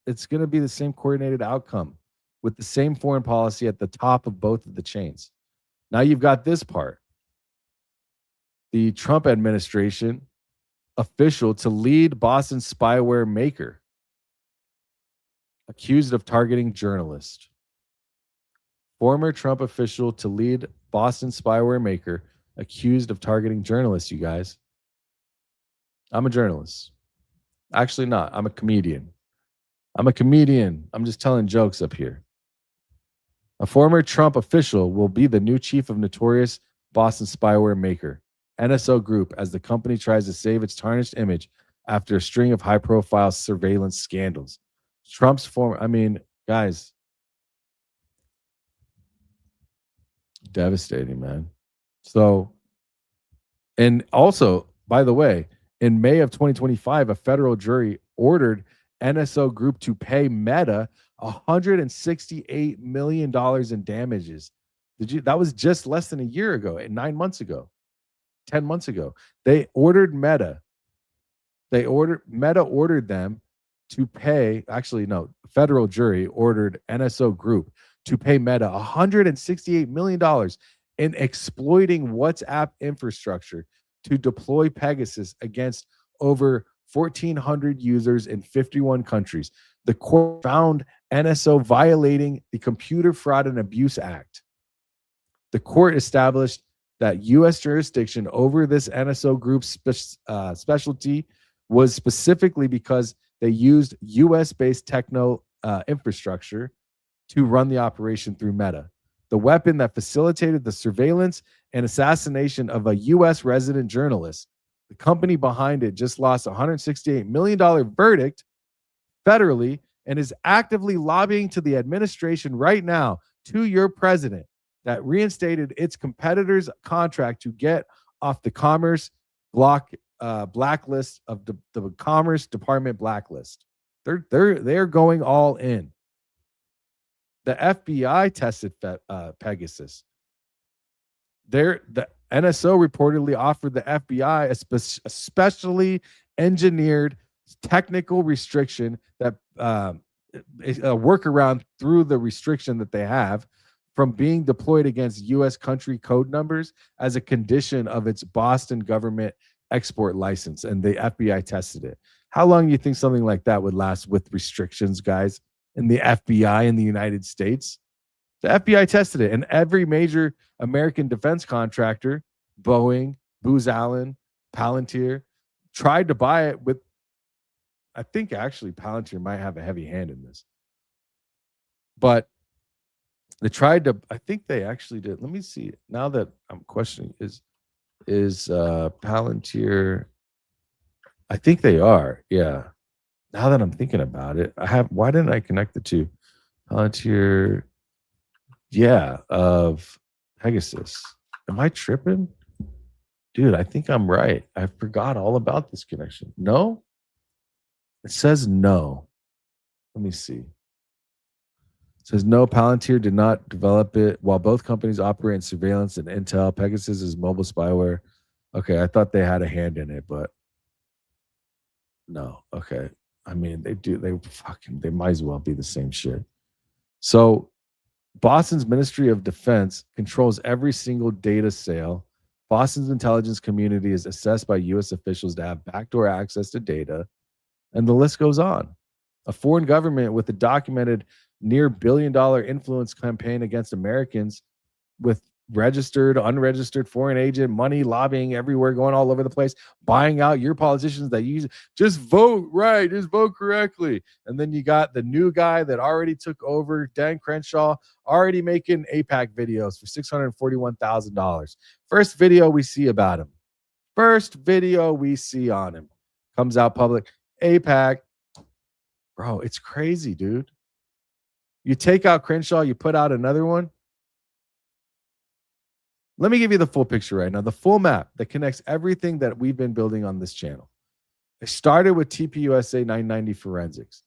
it's going to be the same coordinated outcome with the same foreign policy at the top of both of the chains. Now you've got this part. The Trump administration official to lead Boston spyware maker, accused of targeting journalists. Former Trump official to lead Boston spyware maker, accused of targeting journalists, you guys. I'm a journalist. Actually not. I'm a comedian. I'm just telling jokes up here. A former Trump official will be the new chief of notorious Boston spyware maker, NSO Group, as the company tries to save its tarnished image after a string of high-profile surveillance scandals. Trump's guys, devastating, man. So, and also, by the way, in May of 2025, a federal jury ordered NSO Group to pay Meta $168 million in damages. That was just less than a year ago, 9 months ago, 10 months ago. They ordered Meta. Meta ordered them to pay, actually, no, federal jury ordered NSO Group to pay Meta $168 million in exploiting WhatsApp infrastructure to deploy Pegasus against over 1,400 users in 51 countries. The court found NSO violating the Computer Fraud and Abuse Act. The court established that U.S. jurisdiction over this NSO group's specialty was specifically because they used U.S.-based infrastructure to run the operation through Meta, the weapon that facilitated the surveillance and assassination of a U.S. resident journalist. The company behind it just lost a $168 million verdict federally and is actively lobbying to the administration right now, to your president, that reinstated its competitor's contract to get off the Commerce blacklist of the Commerce Department blacklist. They're going all in. The FBI tested Pegasus. The NSO reportedly offered the FBI a specially engineered technical restriction that a workaround through the restriction that they have from being deployed against U.S. country code numbers as a condition of its Boston government export license, and the FBI tested it. How long do you think something like that would last with restrictions, guys, in the FBI in the United States? The FBI tested it, and every major American defense contractor, Boeing, Booz Allen, Palantir, tried to buy it with, I think actually Palantir might have a heavy hand in this, but they tried to, I think they actually did. Let me see. Now that I'm questioning, is Palantir, I think they are. Yeah. Now that I'm thinking about it, why didn't I connect the two? Palantir, yeah, of Pegasus. Am I tripping? Dude, I think I'm right. I forgot all about this connection. No? It says no. Let me see. It says no, Palantir did not develop it. While both companies operate in surveillance and intel, Pegasus is mobile spyware. Okay, I thought they had a hand in it, but no. Okay. I mean, they might as well be the same shit. So Boston's Ministry of Defense controls every single data sale. Boston's intelligence community is assessed by U.S. officials to have backdoor access to data, and the list goes on. A foreign government with a documented near $1 billion influence campaign against Americans with registered, unregistered foreign agent money, lobbying everywhere, going all over the place, buying out your politicians that you just vote right, just vote correctly. And then you got the new guy that already took over, Dan Crenshaw, already making APAC videos for $641,000. First video we see about him. First video we see on him. Comes out public. APAC. Bro, it's crazy, dude. You take out Crenshaw, you put out another one. Let me give you the full picture right now, the full map that connects everything that we've been building on this channel. It started with TPUSA 990 forensics,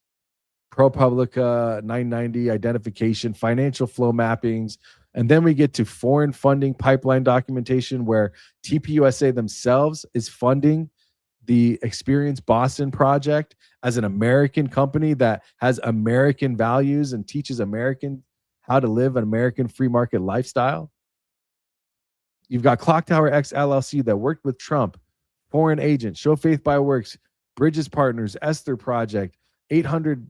ProPublica 990 identification, financial flow mappings, and then we get to foreign funding pipeline documentation where TPUSA themselves is funding the Experience Boston project as an American company that has American values and teaches Americans how to live an American free market lifestyle. You've got Clock Tower X LLC that worked with Trump, foreign agent, Show Faith by Works, Bridges Partners, Esther Project, $1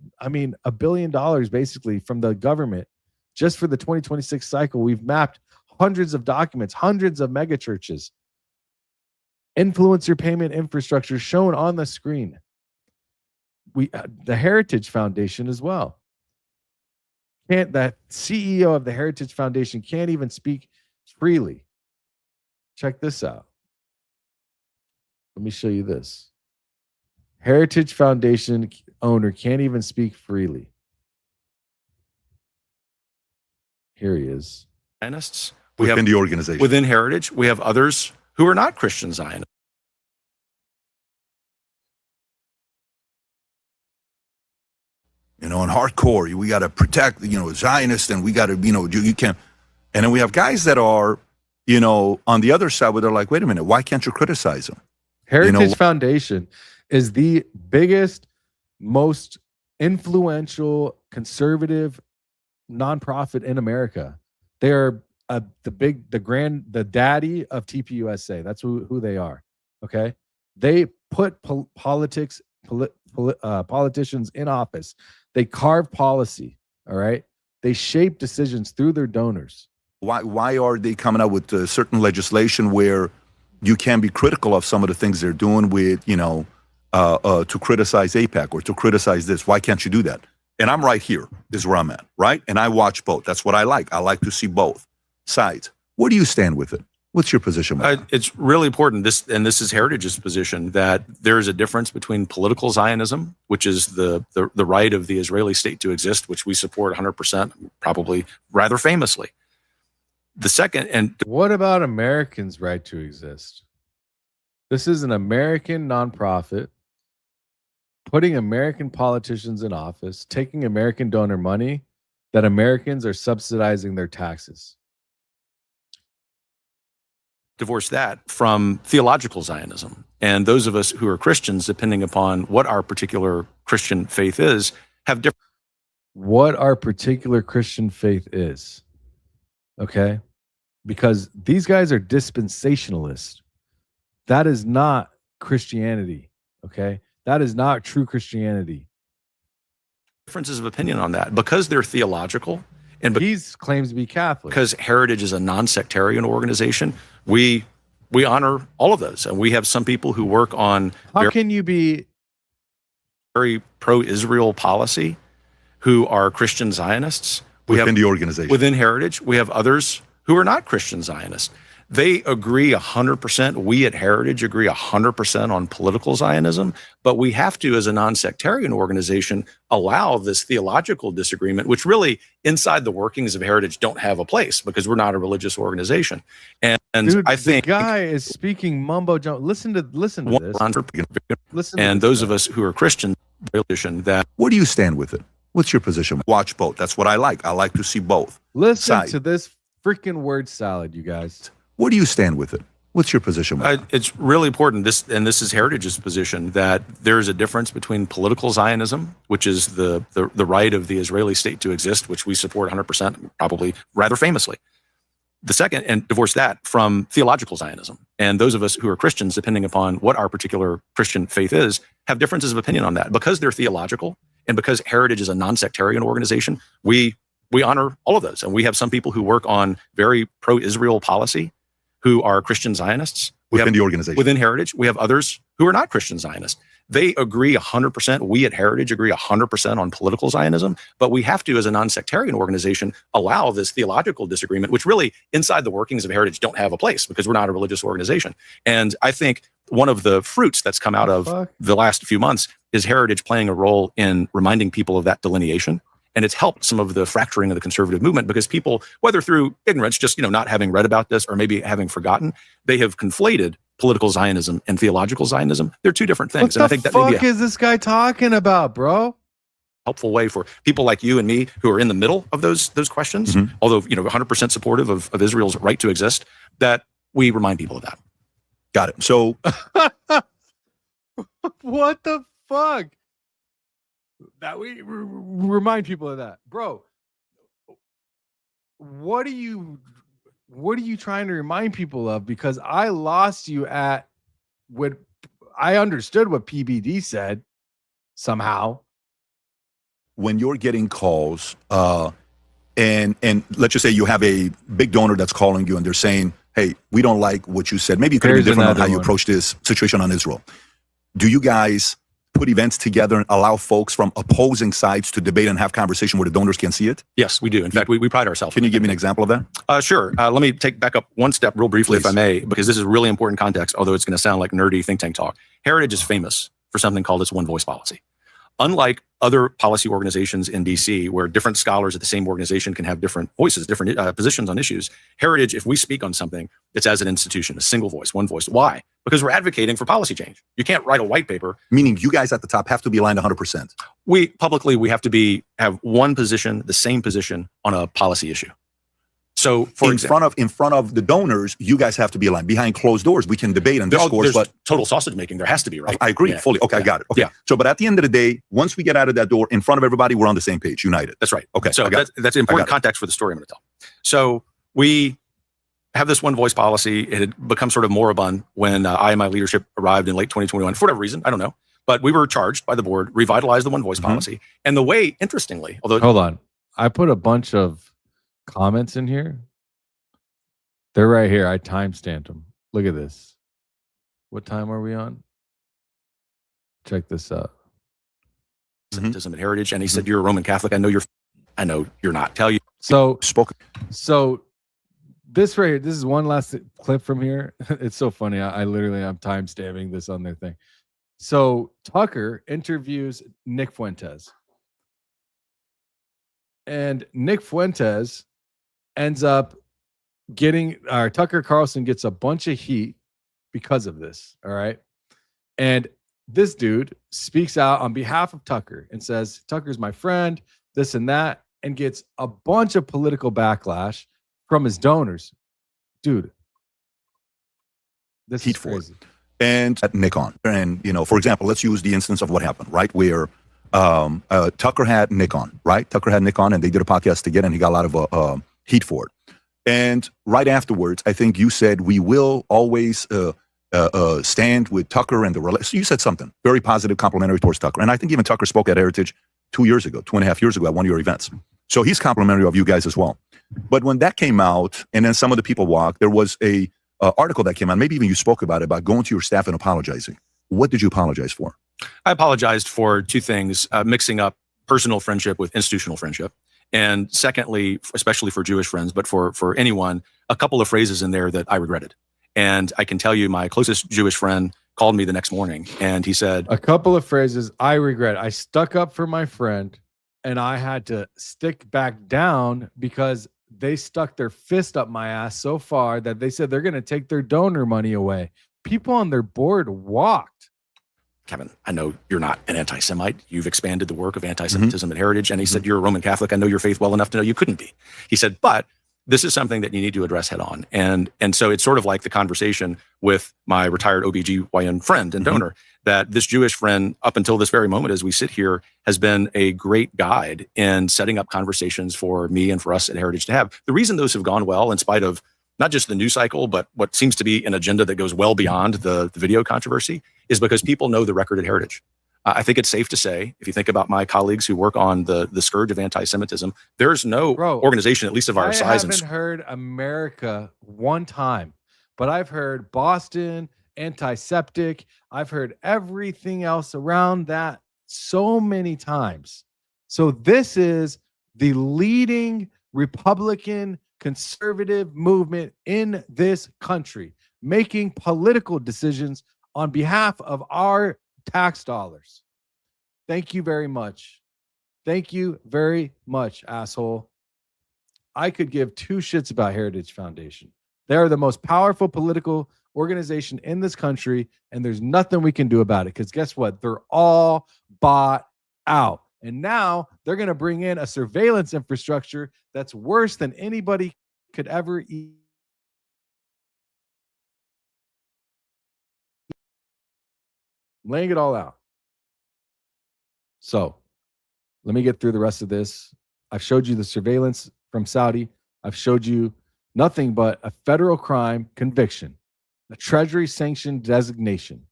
billion basically from the government. Just for the 2026 cycle, we've mapped hundreds of documents, hundreds of mega churches. Influencer payment infrastructure shown on the screen. The Heritage Foundation as well. The CEO of the Heritage Foundation can't even speak freely. Check this out. Let me show you this. Heritage Foundation owner can't even speak freely. Here he is. Zionists. Within the organization. Within Heritage, we have others who are not Christian Zionists. And hardcore, we got to protect, Zionists, and we got to, you can't. And then we have guys that are, on the other side where they're like, wait a minute, why can't you criticize them? Heritage Foundation is the biggest, most influential, conservative nonprofit in America. They are the daddy of TPUSA. That's who they are. Okay. They put politicians in office. They carve policy. All right. They shape decisions through their donors. Why are they coming out with certain legislation where you can be critical of some of the things they're doing with, to criticize APAC or to criticize this? Why can't you do that? and I'm right here, is where I'm at, right? And I watch both. That's what I like. I like to see both sides. Where do you stand with it? What's your position with it? It's really important, this is Heritage's position, that there is a difference between political Zionism, which is the right of the Israeli state to exist, which we support 100%, probably rather famously. The second, and what about Americans' right to exist? This is an American nonprofit putting American politicians in office, taking American donor money that Americans are subsidizing their taxes. divorce that from theological Zionism. And those of us who are Christians, depending upon what our particular Christian faith is, have different. What our particular Christian faith is. Okay? Because these guys are dispensationalists. That is not Christianity. Okay? That is not true Christianity. Differences of opinion on that because they're theological. And he claims to be Catholic. Because Heritage is a non-sectarian organization, we honor all of those. And we have some people who work on How can you be very pro-Israel policy who are Christian Zionists. Within the organization. Within Heritage. We have others who are not Christian Zionists. They agree 100%. We at Heritage agree 100% on political Zionism, but we have to, as a non-sectarian organization, allow this theological disagreement, which really, inside the workings of Heritage, don't have a place because we're not a religious organization. And Dude, I think the guy is speaking mumbo jumbo. Listen to this. Listen. And those of us who are Christian, that where do you stand with it? What's your position? Watch both. That's what I like. I like to see both. Listen to this freaking word salad, you guys. Where do you stand with it? What's your position with it? It's really important, this is Heritage's position, that there is a difference between political Zionism, which is the right of the Israeli state to exist, which we support 100%, probably rather famously. The second, and divorce that from theological Zionism. And those of us who are Christians, depending upon what our particular Christian faith is, have differences of opinion on that. Because they're theological and because Heritage is a non-sectarian organization, we honor all of those. And we have some people who work on very pro-Israel policy who are Christian Zionists. Within the organization. Within Heritage. We have others who are not Christian Zionists. They agree 100%. We at Heritage agree 100% on political Zionism, but we have to, as a non-sectarian organization, allow this theological disagreement, which really, inside the workings of Heritage, don't have a place because we're not a religious organization. And I think one of the fruits that's come out of the last few months is Heritage playing a role in reminding people of that delineation. And it's helped some of the fracturing of the conservative movement because people, whether through ignorance, just not having read about this or maybe having forgotten, they have conflated political Zionism and theological Zionism. They're two different things. What and I think the that may be fuck is this guy talking about, bro? Helpful way for people like you and me who are in the middle of those questions, although 100% supportive of Israel's right to exist, that we remind people of that. Got it. So what the fuck? That we remind people of that, bro. What are you trying to remind people of? Because I lost you at what I understood what PBD said somehow. When you're getting calls, and let's just say you have a big donor that's calling you and they're saying, "Hey, we don't like what you said. Maybe you could be different on how you approach this situation on Israel." Do you guys put events together and allow folks from opposing sides to debate and have conversation where the donors can see it? Yes, we do. In fact, we pride ourselves. Can you give me an example of that? Sure. Let me take back up one step real briefly, if I may, because this is really important context, although it's going to sound like nerdy think tank talk. Heritage is famous for something called its one voice policy. Unlike other policy organizations in DC, where different scholars at the same organization can have different voices, different positions on issues, Heritage, if we speak on something, it's as an institution, a single voice, one voice. Why? Because we're advocating for policy change. You can't write a white paper. Meaning you guys at the top have to be aligned 100%. We have to have one position, the same position on a policy issue. So, in front of the donors, you guys have to be aligned. Behind closed doors, we can debate and discourse, but total sausage making, there has to be, right? I agree fully. Okay, I got it. Okay. Yeah. So, but at the end of the day, once we get out of that door, in front of everybody, we're on the same page, united. That's right. Okay. So that's important context for the story I'm going to tell. So we have this one voice policy. It had become sort of moribund when I and my leadership arrived in late 2021 for whatever reason. I don't know, but we were charged by the board, revitalize the one voice policy. And the way, interestingly, although hold on, I put a bunch of comments in here. They're right here. I timestamped them. Look at this. What time are we on? Check this out. anti-Semitism at Heritage, and he said, "You're a Roman Catholic. I know you're not. Tell you." So spoke. So this right here, this is one last clip from here. It's so funny. I literally am timestamping this on their thing. So Tucker interviews Nick Fuentes, and Nick Fuentes ends up getting Tucker Carlson gets a bunch of heat because of this. All right. And this dude speaks out on behalf of Tucker and says, Tucker's my friend, this and that, and gets a bunch of political backlash from his donors. Dude, this heat is crazy. And at Nikon. And, for example, let's use the instance of what happened, right? Where Tucker had Nikon, right? Tucker had Nikon, and they did a podcast together, and he got a lot of heat for it. And right afterwards, I think you said, we will always stand with Tucker and the relationship. You said something very positive, complimentary towards Tucker. And I think even Tucker spoke at Heritage 2.5 years ago at one of your events. So he's complimentary of you guys as well. But when that came out, and then some of the people walked, there was a article that came out, maybe even you spoke about going to your staff and apologizing. What did you apologize for? I apologized for two things, mixing up personal friendship with institutional friendship. And secondly, especially for Jewish friends, but for anyone, a couple of phrases in there that I regretted. And I can tell you, my closest Jewish friend called me the next morning, and he said, a couple of phrases I regret. I stuck up for my friend, and I had to stick back down because they stuck their fist up my ass so far that they said they're going to take their donor money away. People on their board walked. Kevin, I know you're not an anti-Semite. You've expanded the work of anti-Semitism at Heritage. And he said, you're a Roman Catholic. I know your faith well enough to know you couldn't be. He said, but this is something that you need to address head on. And so it's sort of like the conversation with my retired OBGYN friend and donor, that this Jewish friend, up until this very moment, as we sit here, has been a great guide in setting up conversations for me and for us at Heritage to have. The reason those have gone well, in spite of not just the news cycle, but what seems to be an agenda that goes well beyond the video controversy, is because people know the record at Heritage. I think it's safe to say, if you think about my colleagues who work on the scourge of anti-Semitism, there's no organization, at least of our size. I haven't heard America one time, but I've heard Boston, antiseptic. I've heard everything else around that so many times. So this is the leading Republican conservative movement in this country, making political decisions on behalf of our tax dollars. Thank you very much. Thank you very much, asshole. I could give two shits about Heritage Foundation. They are the most powerful political organization in this country, and there's nothing we can do about it, because guess what? They're all bought out. And now they're going to bring in a surveillance infrastructure that's worse than anybody could ever eat. Laying it all out. So let me get through the rest of this. I've showed you the surveillance from Saudi. I've showed you nothing but a federal crime conviction, a Treasury sanctioned designation,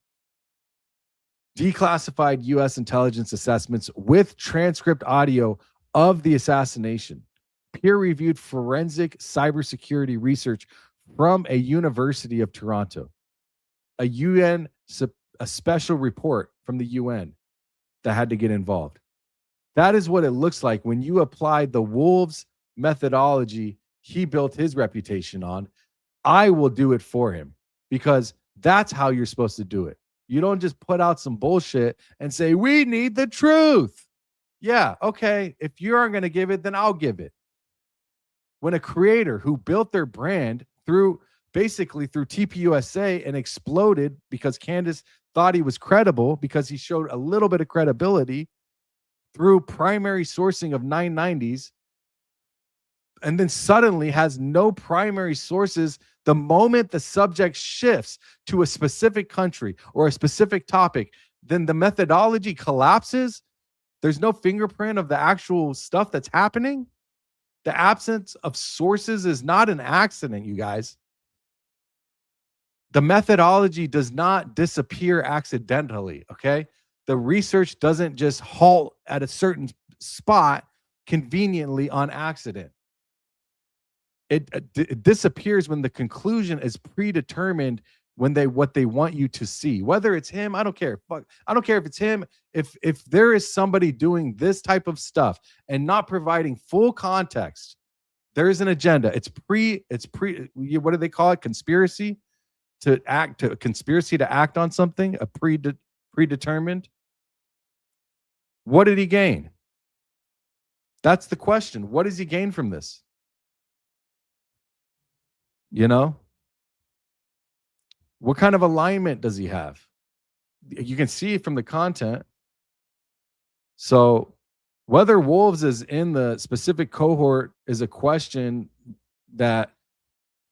declassified U.S. intelligence assessments with transcript audio of the assassination, peer-reviewed forensic cybersecurity research from a University of Toronto, a special report from the UN that had to get involved. That is what it looks like when you apply the Wolves methodology he built his reputation on. I will do it for him, because that's how you're supposed to do it. You don't just put out some bullshit and say, we need the truth. Yeah, okay. If you aren't going to give it, then I'll give it. When a creator who built their brand through TPUSA and exploded because Candace thought he was credible because he showed a little bit of credibility through primary sourcing of 990s, and then suddenly has no primary sources the moment the subject shifts to a specific country or a specific topic, then the methodology collapses. There's no fingerprint of the actual stuff that's happening. The absence of sources is not an accident, you guys. The methodology does not disappear accidentally, okay? The research doesn't just halt at a certain spot conveniently on accident. It disappears when the conclusion is predetermined what they want you to see. Whether it's him, I don't care. Fuck, I don't care if it's him. If there is somebody doing this type of stuff and not providing full context, there is an agenda. It's pre. What do they call it? Conspiracy to act on something. A predetermined. What did he gain? That's the question. What does he gain from this? You know? What kind of alignment does he have? You can see from the content. So whether Wolves is in the specific cohort is a question that,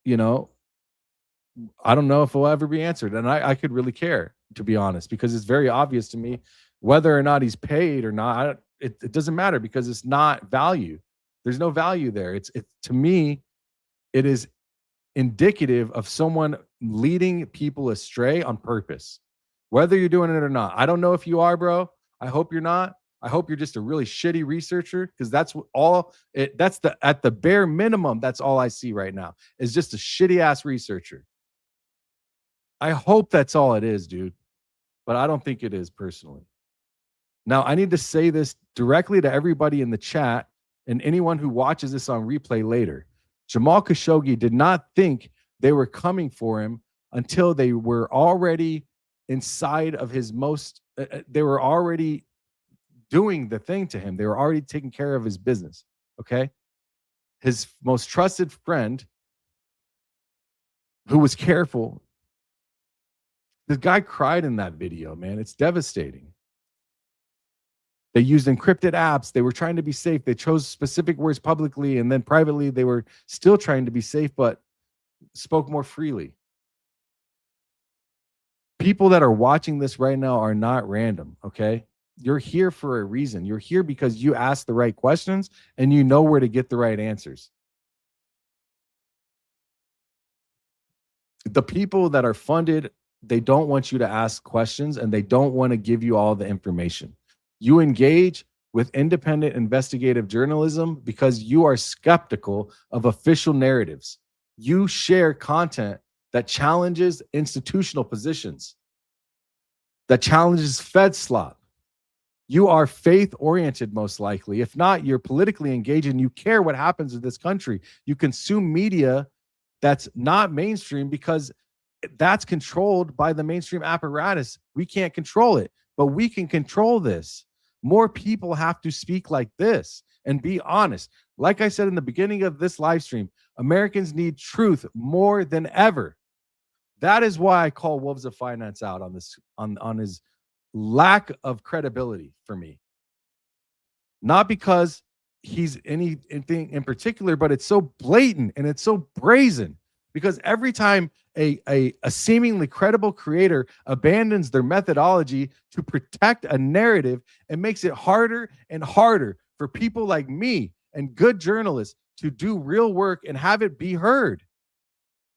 you know, I don't know if it will ever be answered. And I could really care, to be honest, because it's very obvious to me whether or not he's paid or not. It doesn't matter because it's not value. There's no value there. It's to me, it is indicative of someone leading people astray on purpose, whether you're doing it or not. I don't know if you are, bro. I hope you're not. I hope you're just a really shitty researcher, because that's at the bare minimum, that's all I see right now is just a shitty ass researcher. I hope that's all it is, dude. But I don't think it is personally. Now, I need to say this directly to everybody in the chat and anyone who watches this on replay later. Jamal Khashoggi did not think they were coming for him until they were already inside of his they were already doing the thing to him. They were already taking care of his business, okay? His most trusted friend, who was careful, this guy cried in that video, man. It's devastating. They used encrypted apps. They were trying to be safe. They chose specific words publicly, and then privately they were still trying to be safe, but spoke more freely. People that are watching this right now are not random, okay? You're here for a reason. You're here because you asked the right questions and you know where to get the right answers. The people that are funded, they don't want you to ask questions and they don't want to give you all the information. You engage with independent investigative journalism because you are skeptical of official narratives. You share content that challenges institutional positions, that challenges Fed slop. You are faith-oriented, most likely. If not, you're politically engaged and you care what happens in this country. You consume media that's not mainstream because that's controlled by the mainstream apparatus. We can't control it, but we can control this. More people have to speak like this and be honest. Like I said in the beginning of this live stream, Americans need truth more than ever. That is why I call Wolves of Finance out on this, on his lack of credibility for me. Not because he's anything in particular, but it's so blatant and it's so brazen. Because every time a seemingly credible creator abandons their methodology to protect a narrative, it makes it harder and harder for people like me and good journalists to do real work and have it be heard.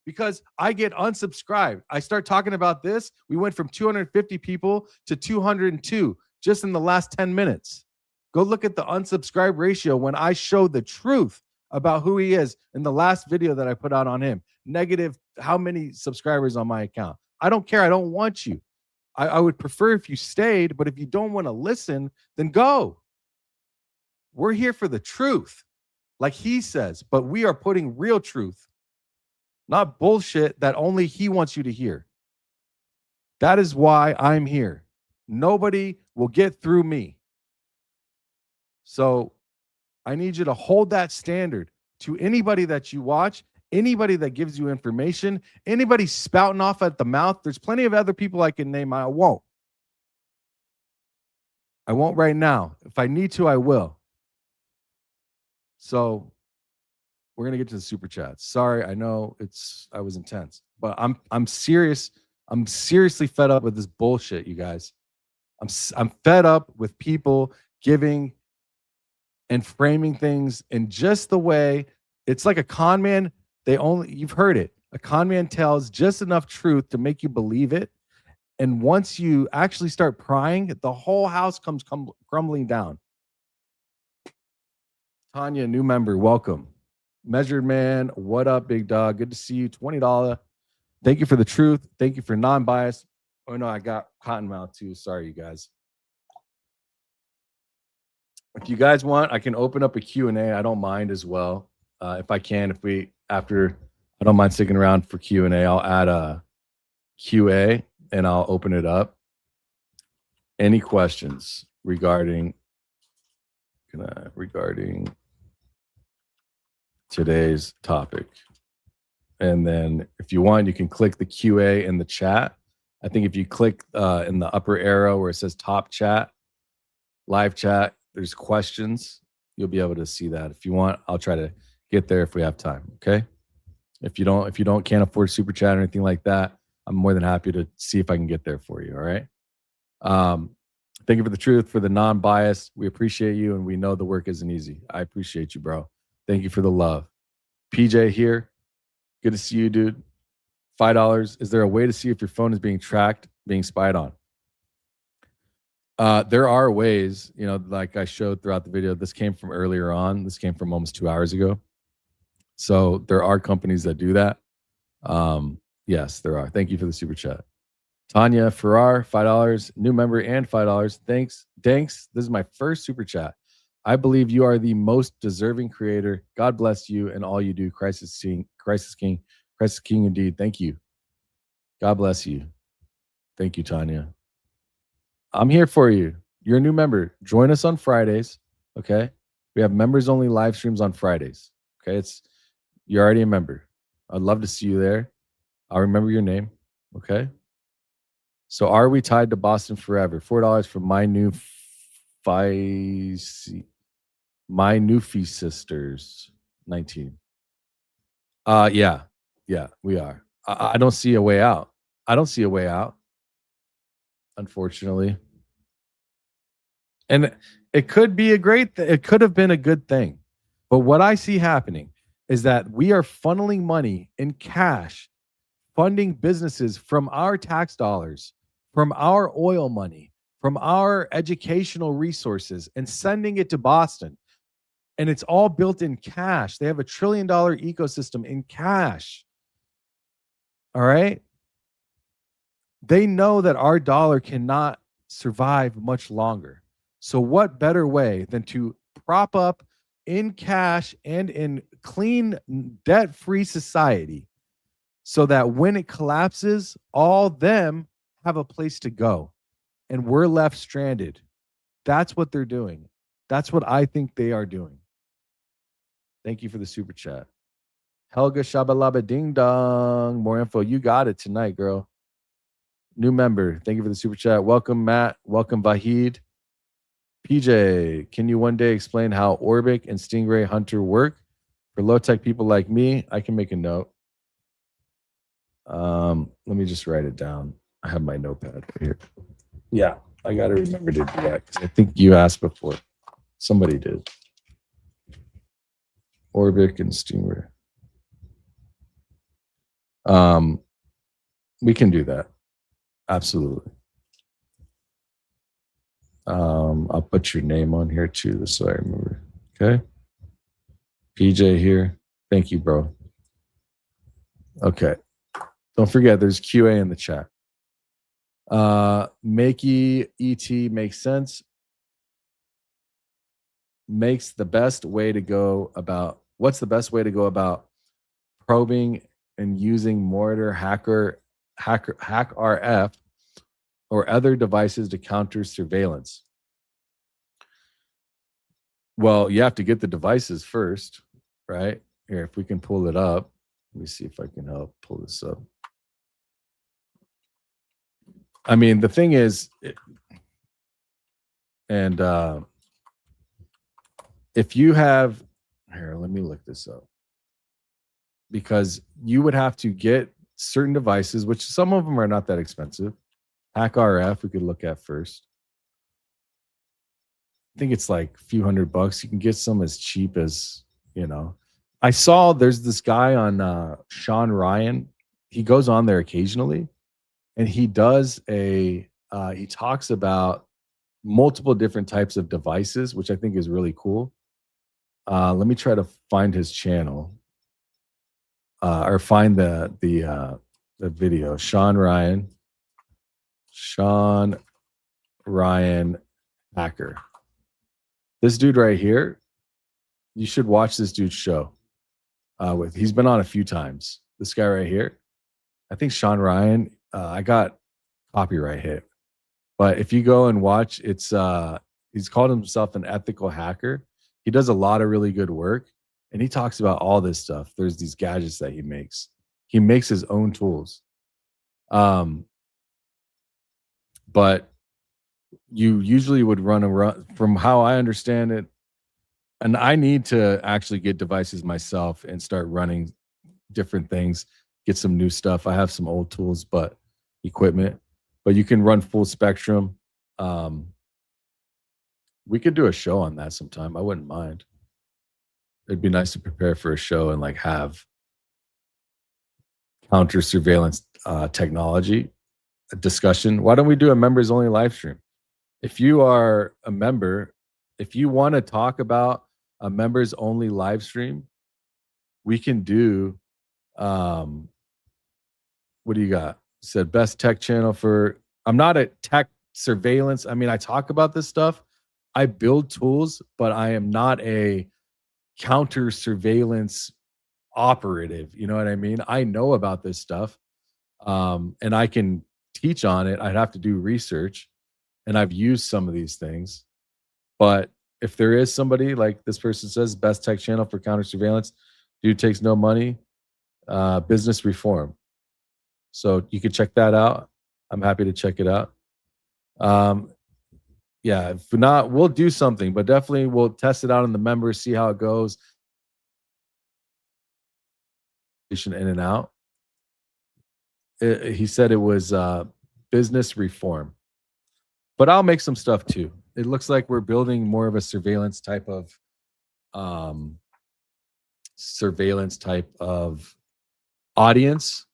Because I get unsubscribed. I start talking about this. We went from 250 people to 202 just in the last 10 minutes. Go look at the unsubscribe ratio when I show the truth about who he is in the last video that I put out on him. Negative how many subscribers on my account. I don't care. I don't want you. I would prefer if you stayed, but if you don't want to listen, then go. We're here for the truth, like he says, but we are putting real truth, not bullshit that only he wants you to hear. That is why I'm here. Nobody will get through me. So I need you to hold that standard to anybody that you watch, anybody that gives you information, anybody spouting off at the mouth. There's plenty of other people I can name. I won't. I won't right now. If I need to, I will. So we're going to get to the super chats. Sorry, I know I was intense, but I'm serious. I'm seriously fed up with this bullshit, you guys. I'm fed up with people giving and framing things in just the way it's like a con man. You've heard it. A con man tells just enough truth to make you believe it. And once you actually start prying, the whole house comes crumbling down. Tanya, new member, welcome. Measured Man, what up, big dog? Good to see you. $20 Thank you for the truth. Thank you for non-bias. Oh no, I got cottonmouth too. Sorry, you guys. If you guys want, I can open up a Q&A. I don't mind as well. If I can, I don't mind sticking around for Q&A. I'll add a QA and I'll open it up. Any questions regarding today's topic? And then if you want, you can click the QA in the chat. I think if you click in the upper arrow where it says top chat, live chat, there's questions. You'll be able to see that. If you want, I'll try to get there if we have time. Okay. If you can't afford super chat or anything like that, I'm more than happy to see if I can get there for you. All right. Thank you for the truth, for the non-bias. We appreciate you, and we know the work isn't easy. I appreciate you, bro. Thank you for the love. PJ here. Good to see you, dude. $5. Is there a way to see if your phone is being tracked, being spied on? There are ways, like I showed throughout the video. This came from earlier on. This came from almost 2 hours ago. So there are companies that do that. Yes, there are. Thank you for the super chat. Tanya Farrar, $5. New member and $5. Thanks. This is my first super chat. I believe you are the most deserving creator. God bless you and all you do. Crisis King indeed. Thank you. God bless you. Thank you, Tanya. I'm here for you. You're a new member. Join us on Fridays. Okay. We have members only live streams on Fridays. Okay. You're already a member. I'd love to see you there. I'll remember your name. Okay. So are we tied to Boston forever? $4 for my Newfie sisters. 19. Yeah, we are. I don't see a way out. Unfortunately. And it could be it could have been a good thing. But what I see happening is that we are funneling money in cash, funding businesses from our tax dollars, from our oil money, from our educational resources, and sending it to Boston. And it's all built in cash. They have $1 trillion ecosystem in cash. All right. They know that our dollar cannot survive much longer. So what better way than to prop up in cash and in clean, debt-free society so that when it collapses, all them have a place to go and we're left stranded. That's what they're doing. That's what I think they are doing. Thank you for the super chat. Helga Shabalaba Ding Dong. More info. You got it tonight, girl. New member. Thank you for the super chat. Welcome, Matt. Welcome, Vahid. PJ, can you one day explain how Orbic and Stingray Hunter work? For low-tech people like me, I can make a note. Let me just write it down. I have my notepad right here. Yeah, I got to remember to do that because I think you asked before. Somebody did. Orbic and Stingray. We can do that. Absolutely. I'll put your name on here too, so I remember. Okay. PJ here. Thank you, bro. Okay. Don't forget, there's QA in the chat. Makey ET makes sense. What's the best way to go about probing and using Mortar, HackRF, or other devices to counter surveillance? Well, you have to get the devices first, right? Here, if we can pull it up. Let me see if I can help pull this up. I mean, the thing is, if you have, here, let me look this up. Because you would have to get certain devices, which some of them are not that expensive. HackRF, we could look at first. I think it's like a few $100. You can get some as cheap as, I saw there's this guy on Sean Ryan. He goes on there occasionally and he does he talks about multiple different types of devices, which I think is really cool. Let me try to find his channel or find the the video. Sean Ryan hacker. This dude right here, you should watch this dude's show. He's been on a few times. This guy right here, I think Sean Ryan. I got copyright hit, but if you go and watch, it's he's called himself an ethical hacker. He does a lot of really good work, and he talks about all this stuff. There's these gadgets that he makes. He makes his own tools. But you usually would run around, from how I understand it, and I need to actually get devices myself and start running different things, get some new stuff. I have some old tools, but equipment, but you can run full spectrum. We could do a show on that sometime. I wouldn't mind. It'd be nice to prepare for a show and like have counter surveillance technology discussion. Why don't we do a members only live stream? If you are a member, if you want to talk about a members only live stream, we can do what do you got? You said best tech channel for, I'm not a tech surveillance. I mean, I talk about this stuff. I build tools, but I am not a counter surveillance operative. You know what I mean? I know about this stuff, and I can teach on it. I'd have to do research, and I've used some of these things. But if there is somebody, like this person says, best tech channel for counter surveillance, dude takes no money, business reform. So you can check that out. I'm happy to check it out. Yeah, if not, we'll do something, but definitely we'll test it out on the members, see how it goes. In and out. He said it was business reform, but I'll make some stuff too. It looks like we're building more of a surveillance type of audience.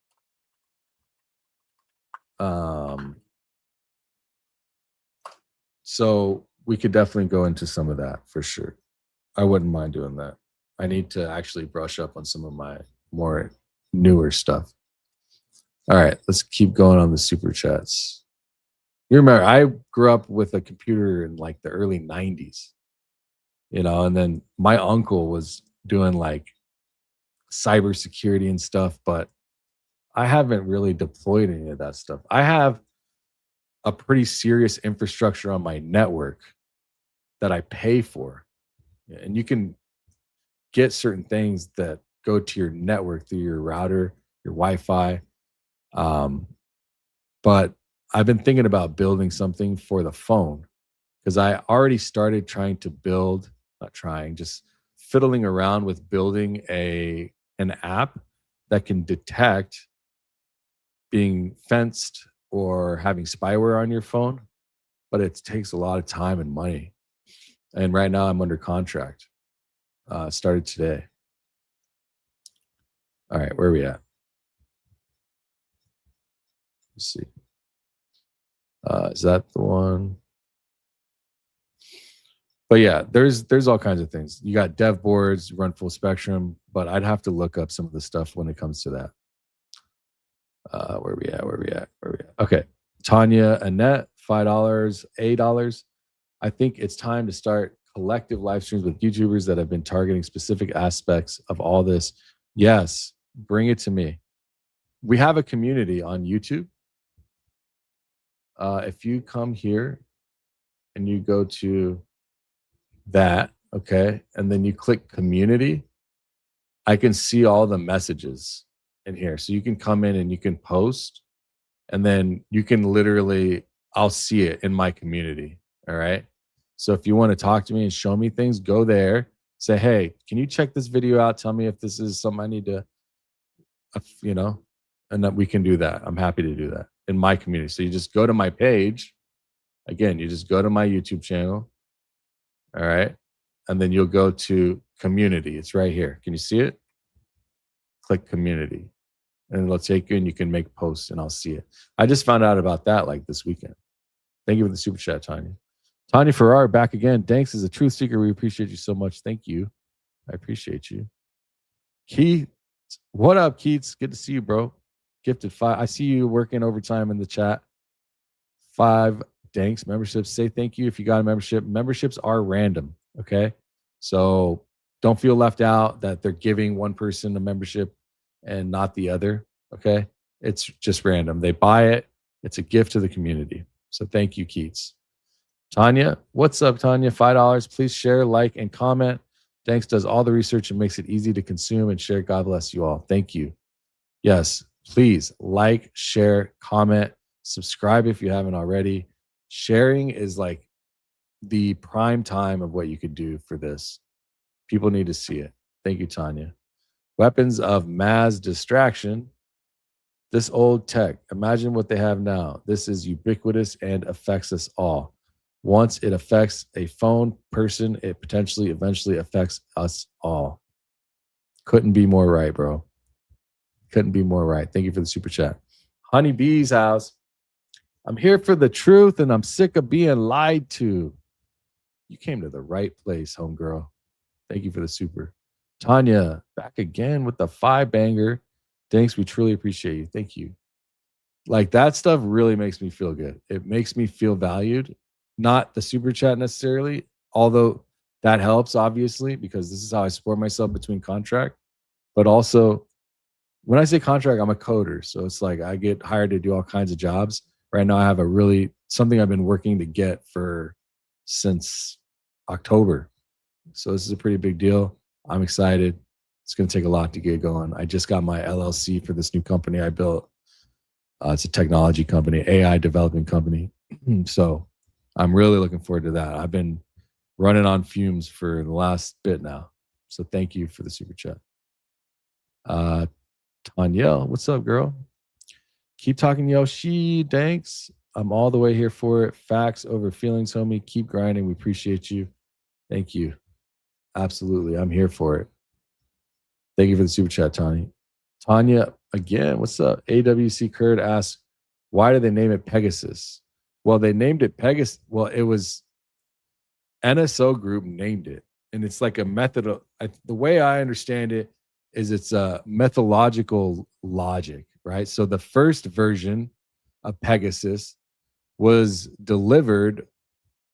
So we could definitely go into some of that for sure. I wouldn't mind doing that. I need to actually brush up on some of my more newer stuff. All right, let's keep going on the super chats. You remember, I grew up with a computer in like the early 90s, you know, and then my uncle was doing like cybersecurity and stuff, but I haven't really deployed any of that stuff. I have a pretty serious infrastructure on my network that I pay for. And you can get certain things that go to your network through your router, your Wi-Fi. But I've been thinking about building something for the phone because I already started trying to build, just fiddling around with building an app that can detect being fenced or having spyware on your phone, but it takes a lot of time and money. And right now I'm under contract. Started today. All right, where are we at? Let's see. Is that the one? But yeah, there's all kinds of things. You got dev boards, run full spectrum, but I'd have to look up some of the stuff when it comes to that. Where are we at? Okay. Tanya Annette, $5, $8. I think it's time to start collective live streams with YouTubers that have been targeting specific aspects of all this. Yes, bring it to me. We have a community on YouTube. If you come here and you go to that, okay, and then you click community, I can see all the messages in here. So you can come in and you can post, and then you can literally, I'll see it in my community. All right. So if you want to talk to me and show me things, go there, say, hey, can you check this video out? Tell me if this is something I need to, you know, and that we can do that. I'm happy to do that in my community. So you just go to my page. Again, you just go to my YouTube channel. All right. And then you'll go to community. It's right here. Can you see it? Click community. And it'll take you and you can make posts and I'll see it. I just found out about that like this weekend. Thank you for the super chat, Tanya. Tanya Farrar back again. Danks is a truth seeker. We appreciate you so much. Thank you. I appreciate you. Keith, what up, Keith? Good to see you, bro. gifted 5. I see you working overtime in the chat. 5 Danks memberships. Say thank you if you got a membership. Memberships are random. Okay. So don't feel left out that they're giving one person a membership and not the other. Okay. It's just random. They buy it. It's a gift to the community. So thank you, Keats. Tanya, what's up, Tanya? $5. Please share, like, and comment. Danks does all the research and makes it easy to consume and share. God bless you all. Thank you. Yes, please like, share, comment, subscribe if you haven't already. Sharing is like the prime time of what you could do for this. People need to see it. Thank you, Tanya. Weapons of mass distraction. This old tech, imagine what they have now. This is ubiquitous and affects us all. Once it affects a phone person, it potentially eventually affects us all. Couldn't be more right, bro. Couldn't be more right. Thank you for the super chat. Honeybee's house. I'm here for the truth and I'm sick of being lied to. You came to the right place, homegirl. Thank you for the super. Tanya, back again with the 5 banger. Thanks. We truly appreciate you. Thank you. Like that stuff really makes me feel good. It makes me feel valued. Not the super chat necessarily, although that helps obviously because this is how I support myself between contract. But also, when I say contract, I'm a coder. So it's like I get hired to do all kinds of jobs. Right now I have something I've been working to get since October. So this is a pretty big deal. I'm excited. It's going to take a lot to get going. I just got my LLC for this new company I built. It's a technology company, AI development company. So I'm really looking forward to that. I've been running on fumes for the last bit now. So thank you for the super chat. Tanya, what's up, girl? Keep talking, Yoshi. Thanks. I'm all the way here for it. Facts over feelings, homie. Keep grinding. We appreciate you. Thank you. Absolutely. I'm here for it. Thank you for the super chat, Tanya. Tanya, again, what's up? AWC Kurd asks, why did they name it Pegasus? Well, they named it Pegasus. Well, it was NSO Group named it. And it's like a method. The way I understand it is it's a methodological logic, right? So the first version of Pegasus was delivered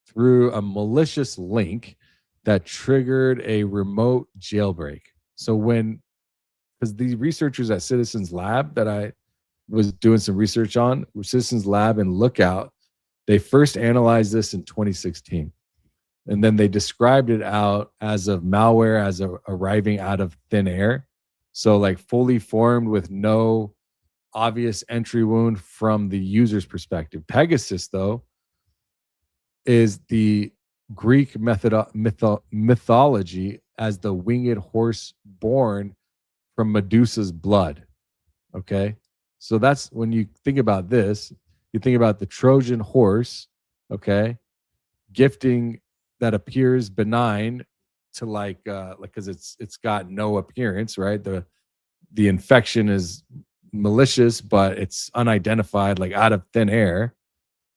through a malicious link that triggered a remote jailbreak. So because the researchers at Citizens Lab that I was doing some research on, Citizens Lab and Lookout, they first analyzed this in 2016. And then they described it out as of malware arriving out of thin air. So like fully formed with no obvious entry wound from the user's perspective. Pegasus, though, is the Greek mythology as the winged horse born from Medusa's blood. Okay? So that's when you think about this, you think about the Trojan horse, okay, gifting that appears benign to like because it's got no appearance, right? The infection is malicious, but it's unidentified, like out of thin air.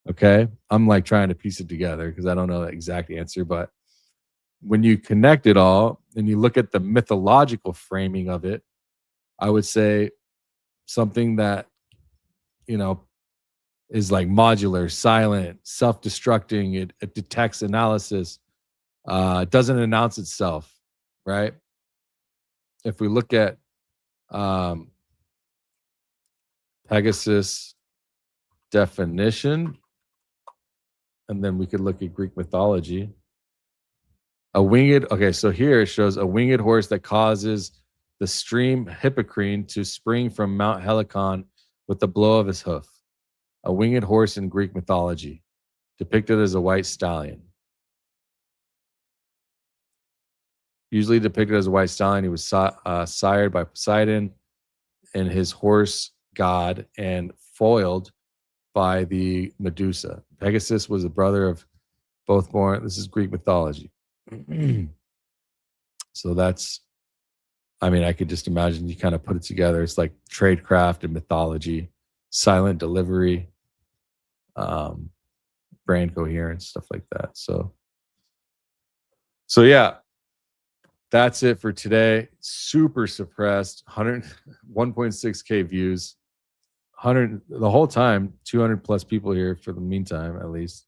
Okay, I'm like trying to piece it together because I don't know the exact answer, but when you connect it all and you look at the mythological framing of it, I would say something that, you know, is like modular, silent, self-destructing. It detects analysis. It doesn't announce itself, right? If we look at Pegasus definition, and then we could look at Greek mythology. So here it shows a winged horse that causes the stream Hippocrene to spring from Mount Helicon with the blow of his hoof. A winged horse in Greek mythology, depicted as a white stallion. Usually depicted as a white stallion, he was sired by Poseidon and his horse god and foiled by the Medusa. Pegasus was a brother of both born. This is Greek mythology. So that's, I mean, I could just imagine you kind of put it together. It's like tradecraft and mythology, silent delivery, brand coherence, stuff like that. So yeah, that's it for today. Super suppressed, 1.6K views. 100 the whole time, 200 plus people here for the meantime, at least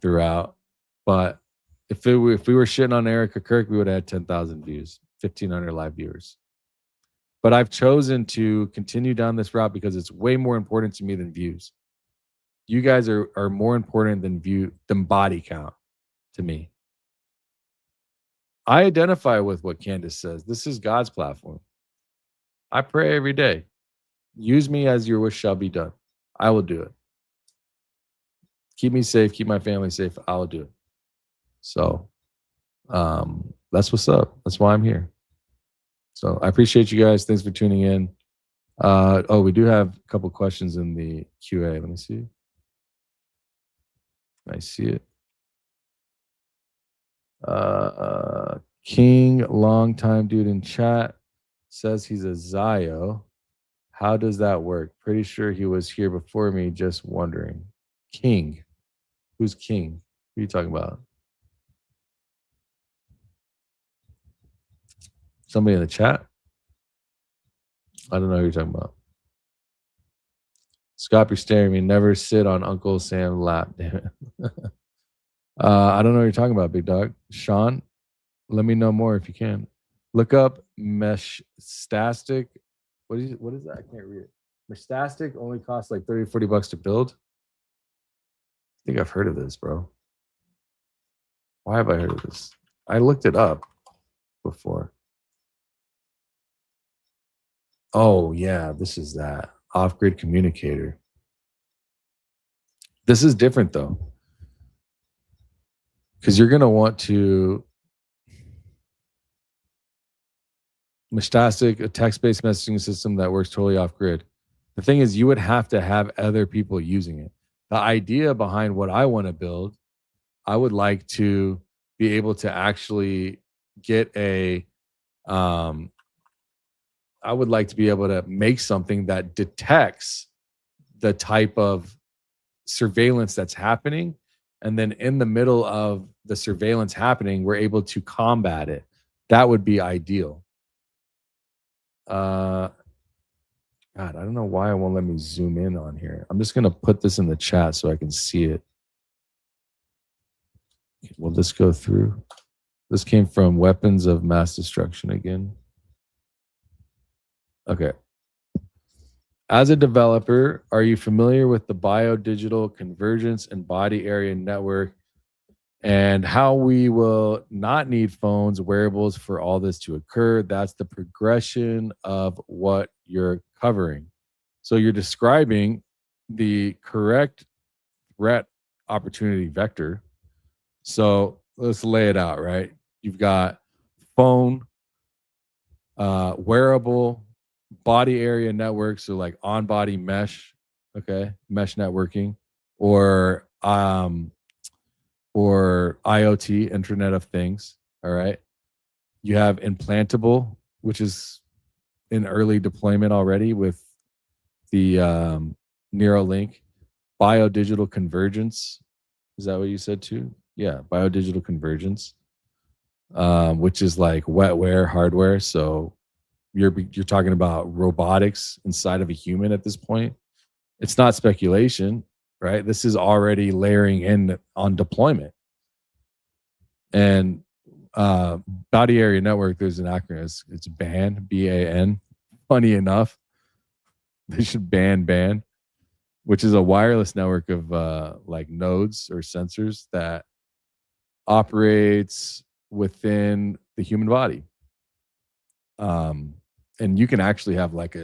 throughout. But if we were shitting on Erica Kirk, we would have had 10,000 views, 1,500 live viewers. But I've chosen to continue down this route because it's way more important to me than views. You guys are more important than body count to me. I identify with what Candace says. This is God's platform. I pray every day. Use me as your wish shall be done. I will do it. Keep me safe. Keep my family safe. I will do it. So that's what's up. That's why I'm here. So I appreciate you guys. Thanks for tuning in. We do have a couple questions in the QA. Let me see. I see it. King, long time dude in chat, says he's a Zio. How does that work? Pretty sure he was here before me, just wondering. King. Who's King? Who are you talking about? Somebody in the chat? I don't know who you're talking about. Scott, you're staring at me. Never sit on Uncle Sam's lap. Damn it. I don't know what you're talking about, big dog. Sean, let me know more if you can. Look up Meshtastic. What is that? I can't read it. Meshtastic only costs like $30-$40 to build. I think I've heard of this, bro. Why have I heard of this? I looked it up before. Oh, yeah, this is that. Off-grid communicator. This is different, though. Because you're going to want to... Meshtastic, a text-based messaging system that works totally off-grid. The thing is, you would have to have other people using it. The idea behind what I want to build, I would like to be able to actually get I would like to be able to make something that detects the type of surveillance that's happening. And then in the middle of the surveillance happening, we're able to combat it. That would be ideal. God, I don't know why it won't let me zoom in on here. I'm just going to put this in the chat so I can see it. Will this go through? This came from Weapons of Mass Destruction again. Okay. As a developer, are you familiar with the Biodigital Convergence and Body Area Network and how we will not need phones, wearables for all this to occur? That's the progression of what you're covering. So you're describing the correct threat opportunity vector. So let's lay it out, right? You've got phone, wearable, body area networks, so like on-body mesh, okay, mesh networking, or IoT, Internet of Things. All right. You have implantable, which is in early deployment already with the Neuralink. Biodigital convergence. Is that what you said too? Yeah, biodigital convergence, which is like wetware, hardware. So you're talking about robotics inside of a human at this point. It's not speculation, right? This is already layering in on deployment. And body area network, there's an acronym. It's BAN, B-A-N. Funny enough, they should ban, which is a wireless network of like nodes or sensors that operates within the human body. And you can actually have like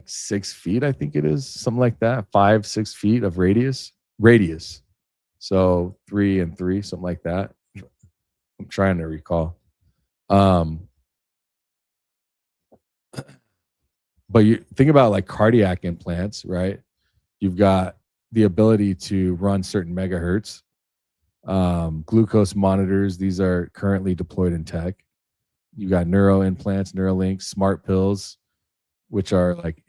6 feet, I think it is, something like that, 5-6 feet of radius. So 3 and 3, something like that. I'm trying to recall. But you think about like cardiac implants, right? You've got the ability to run certain megahertz. Glucose monitors, these are currently deployed in tech. You got neuro implants, Neuralink, smart pills, which are like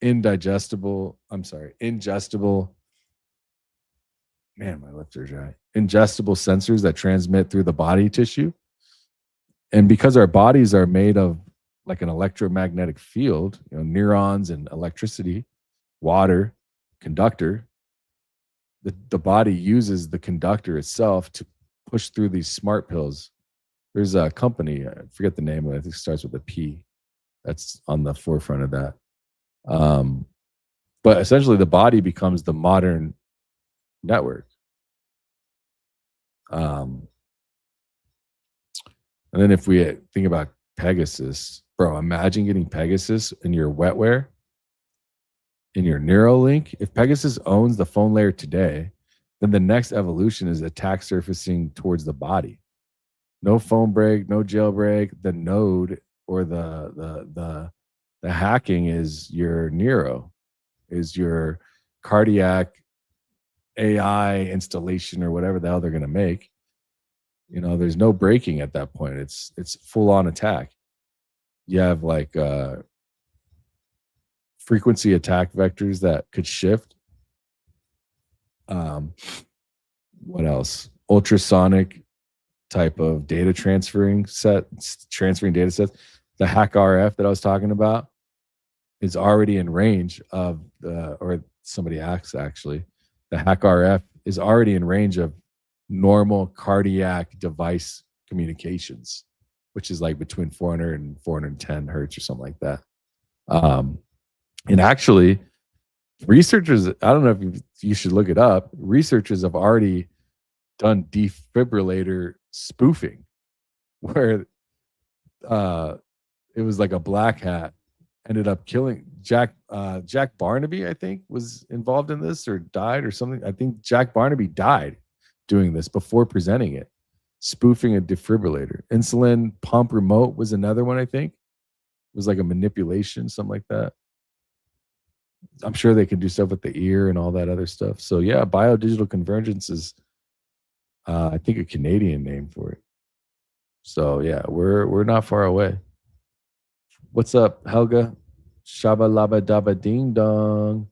ingestible. Man, my lips are dry. Ingestible sensors that transmit through the body tissue. And because our bodies are made of like an electromagnetic field, neurons and electricity, water, conductor. The body uses the conductor itself to push through these smart pills. There's a company, I forget the name of it, I think it starts with a P, that's on the forefront of that. But essentially the body becomes the modern network. And then if we think about Pegasus, bro, imagine getting Pegasus in your wetware, in your Neuralink. If Pegasus owns the phone layer today, then the next evolution is attack surfacing towards the body. No phone break, no jailbreak. The node or the hacking is your neuro, is your cardiac AI installation or whatever the hell they're gonna make. There's no breaking at that point. It's full on attack. You have like frequency attack vectors that could shift. What else? Ultrasonic type of data transferring data sets. The hack RF that I was talking about is already in range of or somebody asked actually, the hack RF is already in range of normal cardiac device communications, which is like between 400 and 410 hertz or something like that. And actually, researchers, I don't know if you should look it up, researchers have already done defibrillator spoofing, where it was like a black hat ended up killing Jack Barnaby, I think, was involved in this or died or something. I think Jack Barnaby died doing this before presenting it, spoofing a defibrillator. Insulin pump remote was another one, I think. It was like a manipulation, something like that. I'm sure they can do stuff with the ear and all that other stuff. So yeah, Biodigital Convergence is, I think, a Canadian name for it. So yeah, we're not far away. What's up, Helga? Shabba labba dabba ding dong.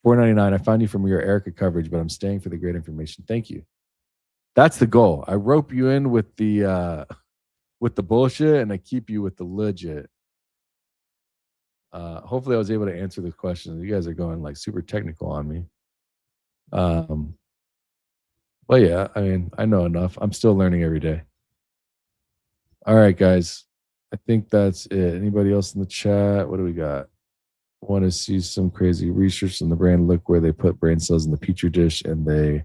$4.99. I found you from your Erica coverage, but I'm staying for the great information. Thank you. That's the goal. I rope you in with the bullshit, and I keep you with the legit. Hopefully I was able to answer the questions. You guys are going like super technical on me. But yeah, I mean, I know enough. I'm still learning every day. All right, guys. I think that's it. Anybody else in the chat? What do we got? Want to see some crazy research in the brain. Look where they put brain cells in the petri dish and they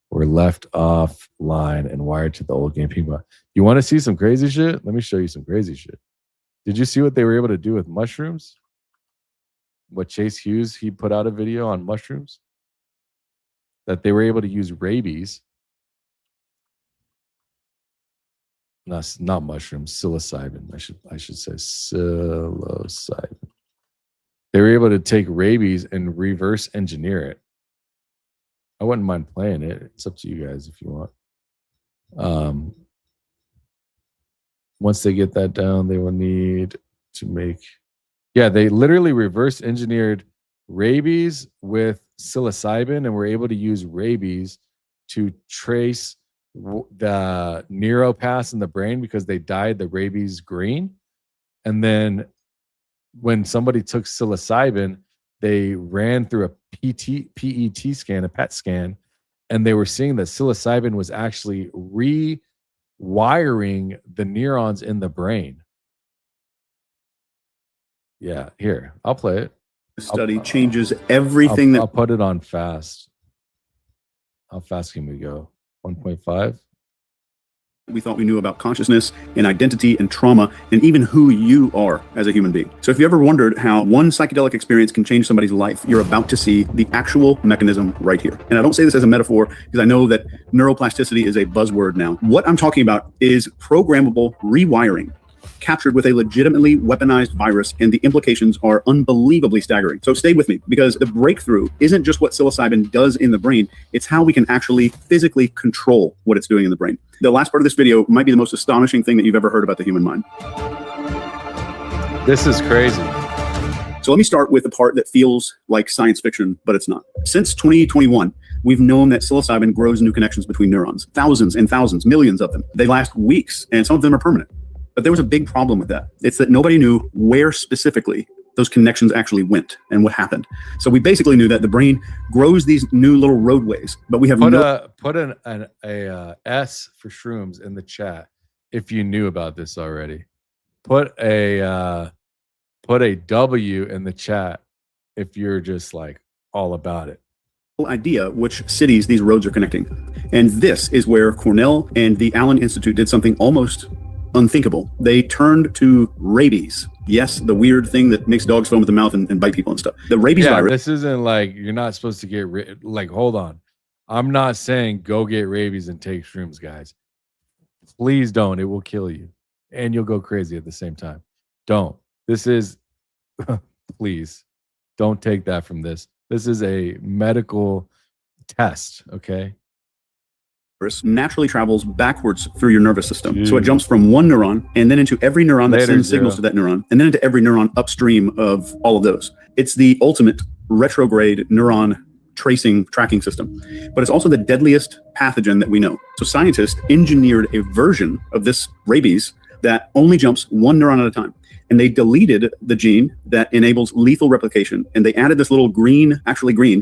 were left offline and wired to the old game ping pong. You want to see some crazy shit? Let me show you some crazy shit. Did you see what they were able to do with mushrooms? What Chase Hughes, he put out a video on mushrooms that they were able to use rabies. No, not mushrooms, psilocybin. I should say psilocybin. They were able to take rabies and reverse engineer it. I wouldn't mind playing it. It's up to you guys if you want. Once they get that down, they will need to make... Yeah, they literally reverse engineered rabies with psilocybin, and were able to use rabies to trace the neuropaths in the brain because they dyed the rabies green. And then when somebody took psilocybin, they ran through a PET scan, a PET scan, and they were seeing that psilocybin was actually rewiring the neurons in the brain. Yeah, here, I'll play it. The study changes everything I'll put it on fast. How fast can we go? 1.5? we thought we knew about consciousness and identity and trauma and even who you are as a human being. So if you ever wondered how one psychedelic experience can change somebody's life, you're about to see the actual mechanism right here. And I don't say this as a metaphor because I know that neuroplasticity is a buzzword now. What I'm talking about is programmable rewiring, captured with a legitimately weaponized virus, and the implications are unbelievably staggering. So stay with me, because the breakthrough isn't just what psilocybin does in the brain, it's how we can actually physically control what it's doing in the brain. The last part of this video might be the most astonishing thing that you've ever heard about the human mind. This is crazy. So let me start with the part that feels like science fiction, but it's not. Since 2021, we've known that psilocybin grows new connections between neurons, thousands and thousands, millions of them. They last weeks, and some of them are permanent. But there was a big problem with that. It's that nobody knew where specifically those connections actually went and what happened. So we basically knew that the brain grows these new little roadways, but we have put an S for shrooms in the chat if you knew about this already. Put a W in the chat if you're just like all about it. Idea which cities these roads are connecting. And this is where Cornell and the Allen Institute did something almost unthinkable. They turned to rabies. Yes, the weird thing that makes dogs foam at the mouth and bite people and stuff. The rabies virus. This isn't like you're not supposed to get like, hold on. I'm not saying go get rabies and take shrooms, guys. Please don't. It will kill you. And you'll go crazy at the same time. Don't. This is, please, don't take that from this. This is a medical test, okay? Naturally travels backwards through your nervous system. So it jumps from one neuron and then into every neuron that sends signals to that neuron, and then into every neuron upstream of all of those. It's the ultimate retrograde neuron tracking system, but it's also the deadliest pathogen that we know. So scientists engineered a version of this rabies that only jumps one neuron at a time. And they deleted the gene that enables lethal replication. And they added this little green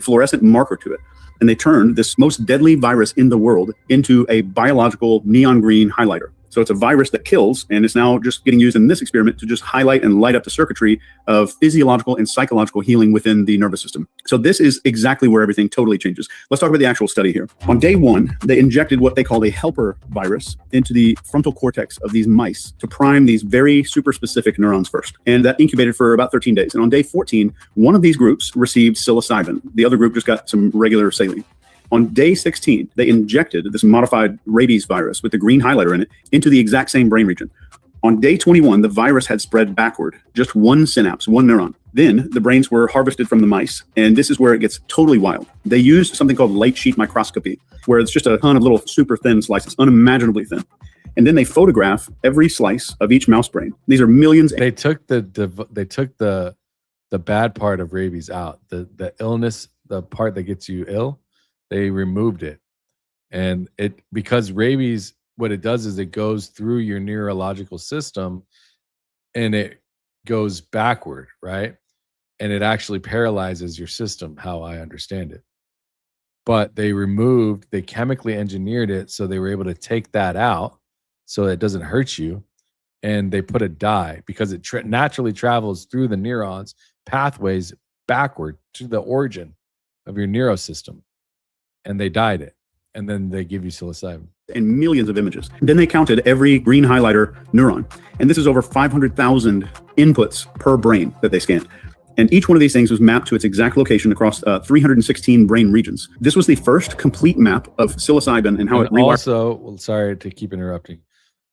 fluorescent marker to it. And they turned this most deadly virus in the world into a biological neon green highlighter. So it's a virus that kills, and it's now just getting used in this experiment to just highlight and light up the circuitry of physiological and psychological healing within the nervous system. So this is exactly where everything totally changes. Let's talk about the actual study here. On day one, they injected what they called a helper virus into the frontal cortex of these mice to prime these very super specific neurons first. And that incubated for about 13 days. And on day 14, one of these groups received psilocybin. The other group just got some regular saline. On day 16, they injected this modified rabies virus with the green highlighter in it into the exact same brain region. On day 21, the virus had spread backward, just one synapse, one neuron. Then the brains were harvested from the mice, and this is where it gets totally wild. They used something called light sheet microscopy, where it's just a ton of little super thin slices, unimaginably thin. And then they photograph every slice of each mouse brain. These are millions. They took the bad part of rabies out, the illness, the part that gets you ill. They removed it. And because rabies, what it does is it goes through your neurological system and it goes backward, right? And it actually paralyzes your system, how I understand it. But they chemically engineered it so they were able to take that out so it doesn't hurt you. And they put a dye because it naturally travels through the neurons pathways backward to the origin of your neurosystem. And they dyed it, and then they give you psilocybin. And millions of images. Then they counted every green highlighter neuron. And this is over 500,000 inputs per brain that they scanned. And each one of these things was mapped to its exact location across 316 brain regions. This was the first complete map of psilocybin and how it rewires. Also, sorry to keep interrupting.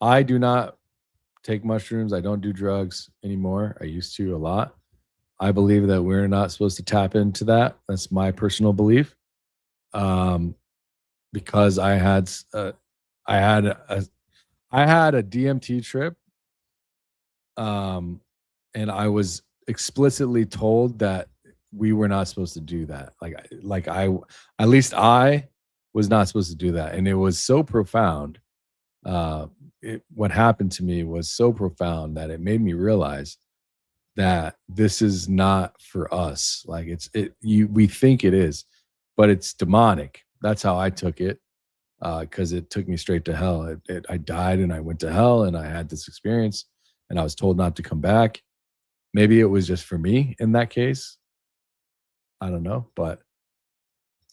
I do not take mushrooms. I don't do drugs anymore. I used to a lot. I believe that we're not supposed to tap into that. That's my personal belief. Because I had a DMT trip, and I was explicitly told that we were not supposed to do that. At least I was not supposed to do that, and it was so profound. What happened to me was so profound that it made me realize that this is not for us. We think it is. But it's demonic. That's how I took it, because it took me straight to hell. I died and I went to hell, and I had this experience, and I was told not to come back. Maybe it was just for me in that case. I don't know, but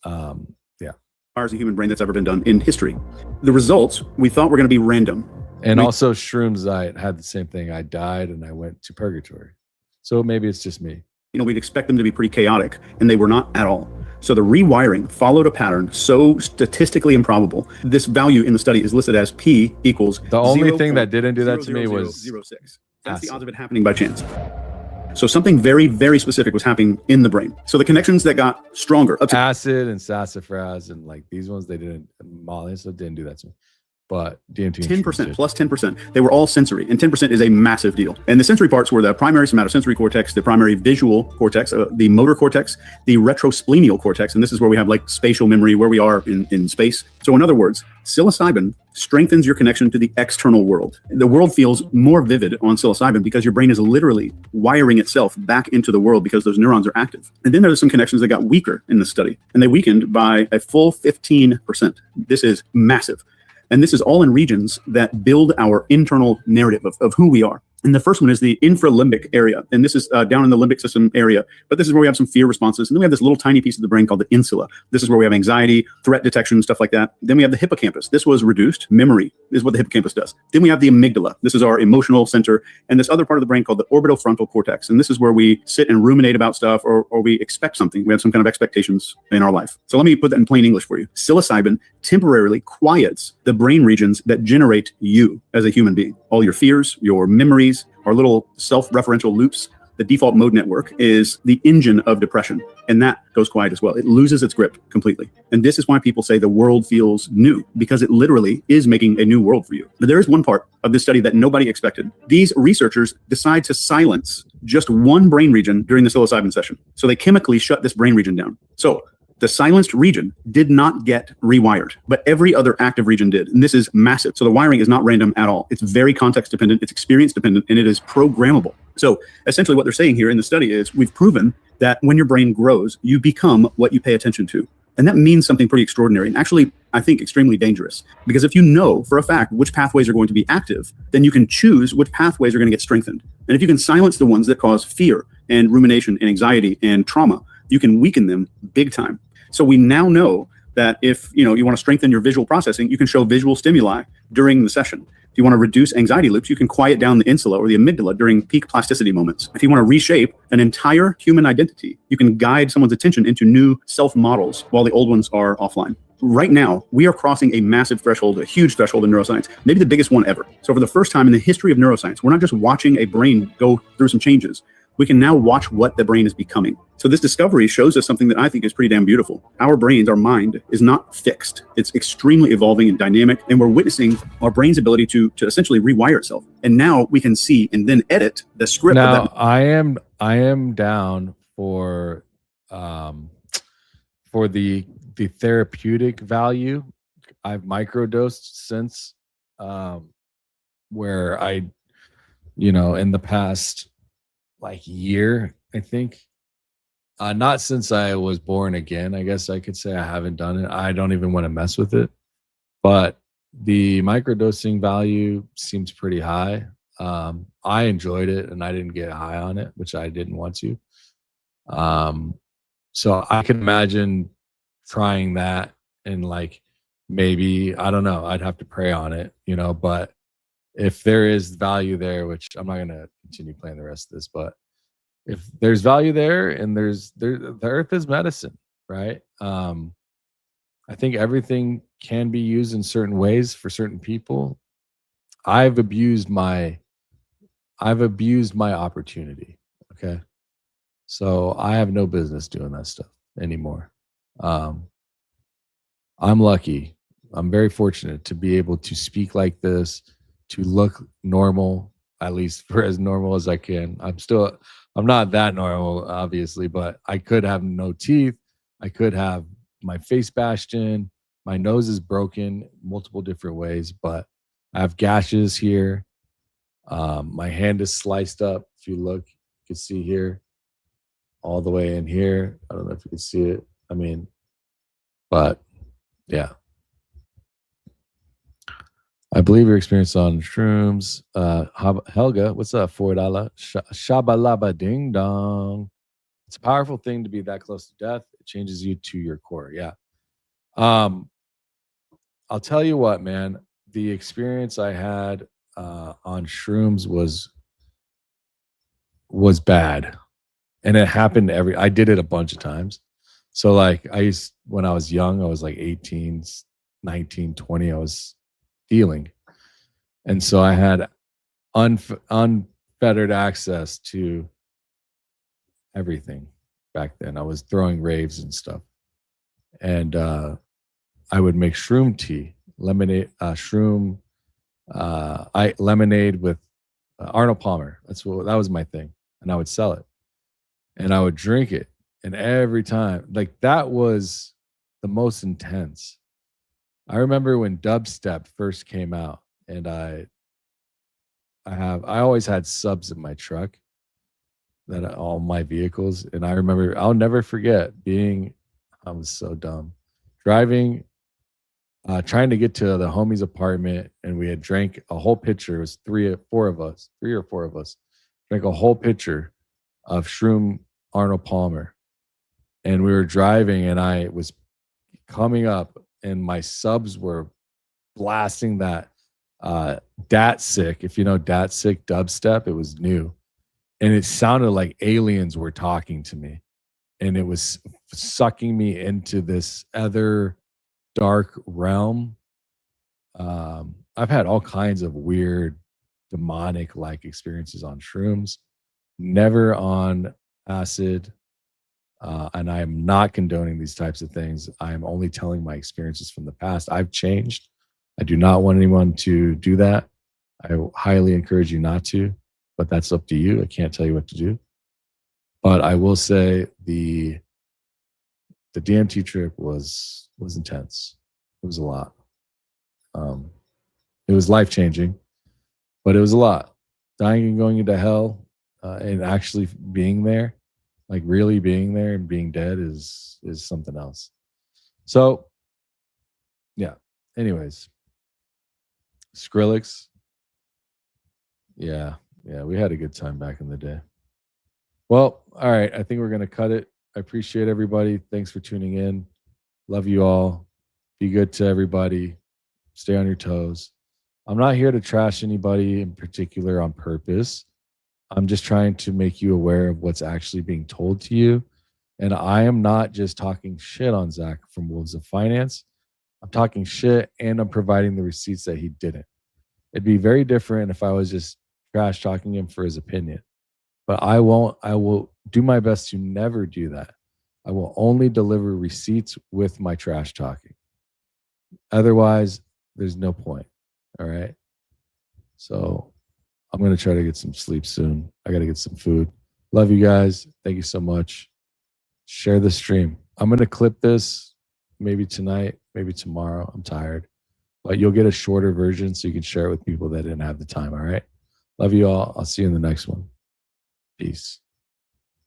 yeah. As a human brain that's ever been done in history. The results we thought were going to be random. And also shrooms, I had the same thing. I died and I went to purgatory. So maybe it's just me. We'd expect them to be pretty chaotic, and they were not at all. So the rewiring followed a pattern so statistically improbable. This value in the study is listed as P equals the only thing that didn't do that to me was 0.006. That's the odds of it happening by chance. So something very, very specific was happening in the brain. So the connections that got stronger. Acid and sassafras and these ones, they didn't. Molly and stuff didn't do that to me. But DMT 10% plus 10%. They were all sensory, and 10% is a massive deal. And the sensory parts were the primary somatosensory cortex, the primary visual cortex, the motor cortex, the retrosplenial cortex, and this is where we have spatial memory, where we are in space. So in other words, psilocybin strengthens your connection to the external world. The world feels more vivid on psilocybin because your brain is literally wiring itself back into the world because those neurons are active. And then there's some connections that got weaker in the study, and they weakened by a full 15%. This is massive. And this is all in regions that build our internal narrative of who we are. And the first one is the infralimbic area. And this is down in the limbic system area. But this is where we have some fear responses. And then we have this little tiny piece of the brain called the insula. This is where we have anxiety, threat detection, stuff like that. Then we have the hippocampus. This was reduced. Memory is what the hippocampus does. Then we have the amygdala. This is our emotional center. And this other part of the brain called the orbitofrontal cortex. And this is where we sit and ruminate about stuff, or we expect something. We have some kind of expectations in our life. So let me put that in plain English for you. Psilocybin temporarily quiets the brain regions that generate you as a human being. All your fears, your memories, our little self-referential loops. The default mode network is the engine of depression, and that goes quiet as well. It loses its grip completely. And this is why people say the world feels new, because it literally is making a new world for you. But there is one part of this study that nobody expected. These researchers decide to silence just one brain region during the psilocybin session. So they chemically shut this brain region down. So the silenced region did not get rewired, but every other active region did. And this is massive. So the wiring is not random at all. It's very context dependent, it's experience dependent, and it is programmable. So essentially what they're saying here in the study is we've proven that when your brain grows, you become what you pay attention to. And that means something pretty extraordinary, and actually, I think, extremely dangerous. Because if you know for a fact which pathways are going to be active, then you can choose which pathways are going to get strengthened. And if you can silence the ones that cause fear and rumination and anxiety and trauma, you can weaken them big time. So we now know that if you want to strengthen your visual processing, you can show visual stimuli during the session. If you want to reduce anxiety loops, you can quiet down the insula or the amygdala during peak plasticity moments. If you want to reshape an entire human identity, you can guide someone's attention into new self-models while the old ones are offline. Right now, we are crossing a massive threshold, a huge threshold in neuroscience, maybe the biggest one ever. So for the first time in the history of neuroscience, we're not just watching a brain go through some changes. We can now watch what the brain is becoming. So this discovery shows us something that I think is pretty damn beautiful. Our brains, our mind, is not fixed. It's extremely evolving and dynamic, and we're witnessing our brain's ability to essentially rewire itself. And now we can see and then edit the script. Now, of that. I am down for the therapeutic value. I've microdosed since, where I, in the past year, I think. Not since I was born again. I guess I could say I haven't done it. I don't even want to mess with it. But the microdosing value seems pretty high. I enjoyed it, and I didn't get high on it, which I didn't want to. So I can imagine trying that, and maybe, I don't know, I'd have to pray on it, but if there is value there, which I'm not going to continue playing the rest of this, but if there's value there, and the earth is medicine, right? I think everything can be used in certain ways for certain people. I've abused my opportunity. Okay. So I have no business doing that stuff anymore. I'm lucky. I'm very fortunate to be able to speak like this, to look normal, at least for as normal as I can. I'm not that normal, obviously, but I could have no teeth. I could have my face bashed in. My nose is broken multiple different ways, but I have gashes here. My hand is sliced up. If you look, you can see here, all the way in here. I don't know if you can see it. But yeah. I believe your experience on shrooms. Helga, what's up? $4. Shabalaba ding dong. It's a powerful thing to be that close to death. It changes you to your core. Yeah. I'll tell you what, man. The experience I had on shrooms was bad, and it happened I did it a bunch of times. So when I was young, I was 18, 19, 20. I was dealing, and so I had unfettered access to everything back then. I was throwing raves and stuff, and I would make shroom tea, lemonade, lemonade with Arnold Palmer. That was my thing, and I would sell it, and I would drink it, and every time, that was the most intense. I remember when dubstep first came out, and I always had subs in my truck, all my vehicles, and I remember, I'll never forget I was so dumb, driving, trying to get to the homie's apartment, and we had drank a whole pitcher. It was three or four of us, drank a whole pitcher of Shroom Arnold Palmer, and we were driving, and I was coming up, and my subs were blasting that DatSick. If you know DatSick dubstep, it was new, and it sounded like aliens were talking to me, and it was sucking me into this other dark realm. I've had all kinds of weird demonic like experiences on shrooms, never on acid. And I am not condoning these types of things. I am only telling my experiences from the past. I've changed. I do not want anyone to do that. I highly encourage you not to, but that's up to you. I can't tell you what to do. But I will say the DMT trip was intense. It was a lot. It was life-changing, but it was a lot. Dying and going into hell, and actually being there, like really being there and being dead is something else. So, yeah. Anyways, Skrillex. Yeah, we had a good time back in the day. Well, all right. I think we're going to cut it. I appreciate everybody. Thanks for tuning in. Love you all. Be good to everybody. Stay on your toes. I'm not here to trash anybody in particular on purpose. I'm just trying to make you aware of what's actually being told to you. And I am not just talking shit on Zach from Wolves of Finance. I'm talking shit, and I'm providing the receipts that he didn't. It'd be very different if I was just trash talking him for his opinion. But I won't. I will do my best to never do that. I will only deliver receipts with my trash talking. Otherwise, there's no point. All right. So I'm going to try to get some sleep soon. I got to get some food. Love you guys. Thank you so much. Share the stream. I'm going to clip this maybe tonight, maybe tomorrow. I'm tired. But you'll get a shorter version so you can share it with people that didn't have the time. All right. Love you all. I'll see you in the next one. Peace.